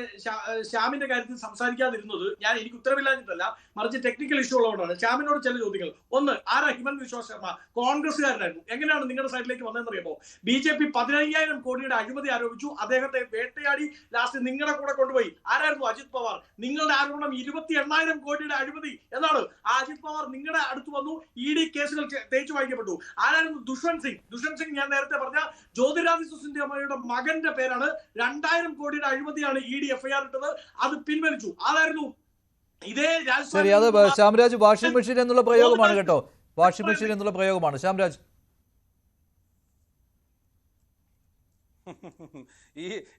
ശ്യാമിന്റെ കാര്യത്തിൽ സംസാരിക്കാതിരുന്നത് എനിക്ക് ഉത്തരവില്ലാഞ്ഞിട്ടല്ല, മറിച്ച് ടെക്നിക്കൽ ഇഷ്യൂ ഉള്ളതുകൊണ്ടാണ്. ശ്യാമിനോട് ചില ചോദ്യങ്ങൾ. 1, ആരാ ഹിമന്ത് വിശ്വ ശർമ്മ? കോൺഗ്രസ്സുകാരനായിരുന്നു. എങ്ങനെയാണ് നിങ്ങളുടെ സൈഡിലേക്ക് വന്നതെന്നറിയാമോ? BJP 15,000 കോടിയുടെ അഴിമതി ആരോപിച്ചു. അദ്ദേഹത്തെ വേട്ടയാടി ലാസ്റ്റ് നിങ്ങളുടെ കൂടെ കൊണ്ടുപോയി. ആരായിരുന്നു? അജിത് പവാർ. നിങ്ങളുടെ ആരോപണം 28,000 കോടിയുടെ അഴിമതി എന്നാണ്. ആ അജിത് പവാർ നിങ്ങളുടെ അടുത്ത് വന്നു. ED കേസുകൾ തേച്ചു വായിക്കപ്പെട്ടു. ആരായിരുന്നു? ദുഷ്യന്ത് സിംഗ്. ഞാൻ നേരത്തെ പറഞ്ഞ ജ്യോതിരാദിത്യ സിന്ധ്യയുടെ മകന്റെ പേരാണ്. 2,000 കോടിയുടെ അഴിമതിയാണ് ED FIR ഇട്ടത്. അത് പിൻവലിച്ചു. ആരായിരുന്നു? ഇതേ ശരി, അത് ശ്യാംരാജ് വാഷിംഗ് മെഷീൻ എന്നുള്ള പ്രയോഗമാണ് കേട്ടോ. വാഷിംഗ് മെഷീൻ എന്നുള്ള പ്രയോഗമാണ് ശ്യാംരാജ്.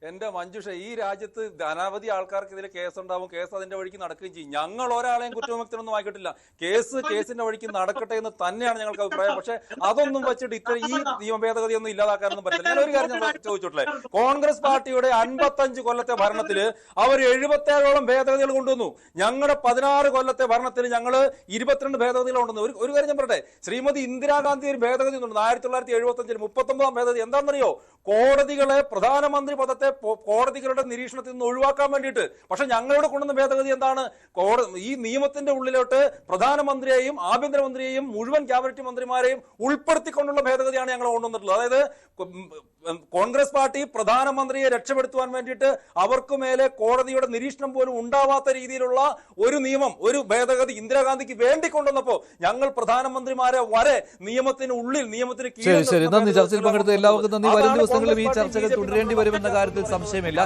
എന്റെ മഞ്ജുഷ, ഈ രാജ്യത്ത് അനവധി ആൾക്കാർക്കെതിരെ കേസുണ്ടാവും. കേസ് അതിന്റെ വഴിക്ക് നടക്കുകയും ചെയ്യും. ഞങ്ങൾ ഒരാളെയും കുറ്റവിമുക്തനൊന്നും ആക്കിയിട്ടില്ല. കേസിന്റെ വഴിക്ക് നടക്കട്ടെ എന്ന് തന്നെയാണ് ഞങ്ങൾക്ക് അഭിപ്രായം. പക്ഷെ അതൊന്നും വെച്ചിട്ട് ഈ നിയമ ഭേദഗതി ഒന്നും ഇല്ലാതാക്കാനൊന്നും പറ്റില്ല. ഞാൻ ഒരു കാര്യം ഞാൻ ചോദിച്ചോട്ടെ, കോൺഗ്രസ് പാർട്ടിയുടെ 55 കൊല്ലത്തെ ഭരണത്തിൽ അവർ 77ഓളം ഭേദഗതികൾ കൊണ്ടുവന്നു. ഞങ്ങളുടെ 16 കൊല്ലത്തെ ഭരണത്തിൽ ഞങ്ങൾ 22 ഭേദഗതികൾ കൊണ്ടുവന്നു. ഒരു കാര്യം ഞാൻ പറയട്ടെ, ശ്രീമതി ഇന്ദിരാഗാന്ധി ഒരു ഭേദഗതി കൊണ്ടുവന്നു 1975 39ാം ഭേദഗതി. എന്താണെന്നറിയോ? കോടതികളെ, പ്രധാനമന്ത്രി പദത്തെ കോടതികളുടെ നിരീക്ഷണത്തിൽ നിന്ന് ഒഴിവാക്കാൻ വേണ്ടിയിട്ട്. പക്ഷെ ഞങ്ങളോട് കൊണ്ടുവന്ന ഭേദഗതി എന്താണ്? ഈ നിയമത്തിന്റെ ഉള്ളിലോട്ട് പ്രധാനമന്ത്രിയെയും ആഭ്യന്തരമന്ത്രിയെയും മുഴുവൻ ക്യാബിനറ്റ് മന്ത്രിമാരെയും ഉൾപ്പെടുത്തിക്കൊണ്ടുള്ള ഭേദഗതിയാണ് ഞങ്ങൾ കൊണ്ടുവന്നിട്ടുള്ളത്. അതായത് കോൺഗ്രസ് പാർട്ടി പ്രധാനമന്ത്രിയെ രക്ഷപ്പെടുത്തുവാൻ വേണ്ടിയിട്ട് അവർക്ക് മേലെ കോടതിയുടെ നിരീക്ഷണം പോലും ഉണ്ടാവാത്ത രീതിയിലുള്ള ഒരു നിയമം, ഒരു ഭേദഗതി ഇന്ദിരാഗാന്ധിക്ക് വേണ്ടി കൊണ്ടുവന്നപ്പോൾ ഞങ്ങൾ പ്രധാനമന്ത്രിമാരെ വരെ നിയമത്തിന് ഉള്ളിൽ, നിയമത്തിന് ശരി, നന്ദി. ചർച്ചയിൽ പങ്കെടുത്ത എല്ലാവർക്കും നന്ദി. വരും ദിവസങ്ങളിലും ഈ ചർച്ചകൾ തുടരേണ്ടി വരുമെന്ന കാര്യത്തിൽ സംശയമില്ല.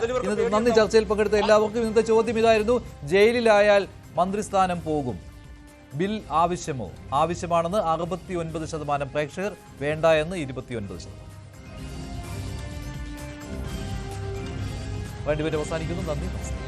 നന്ദി. ചർച്ചയിൽ പങ്കെടുത്ത എല്ലാവർക്കും. ഇന്നത്തെ ചോദ്യം ഇതായിരുന്നു: ജയിലിലായാൽ മന്ത്രിസ്ഥാനം പോകും, ബിൽ ആവശ്യമോ? ആവശ്യമാണെന്ന് 69% പ്രേക്ഷകർ, വേണ്ട എന്ന് 29%. വേണ്ടിവരെ അവസാനിക്കുന്നു. നന്ദി, നമസ്കാരം.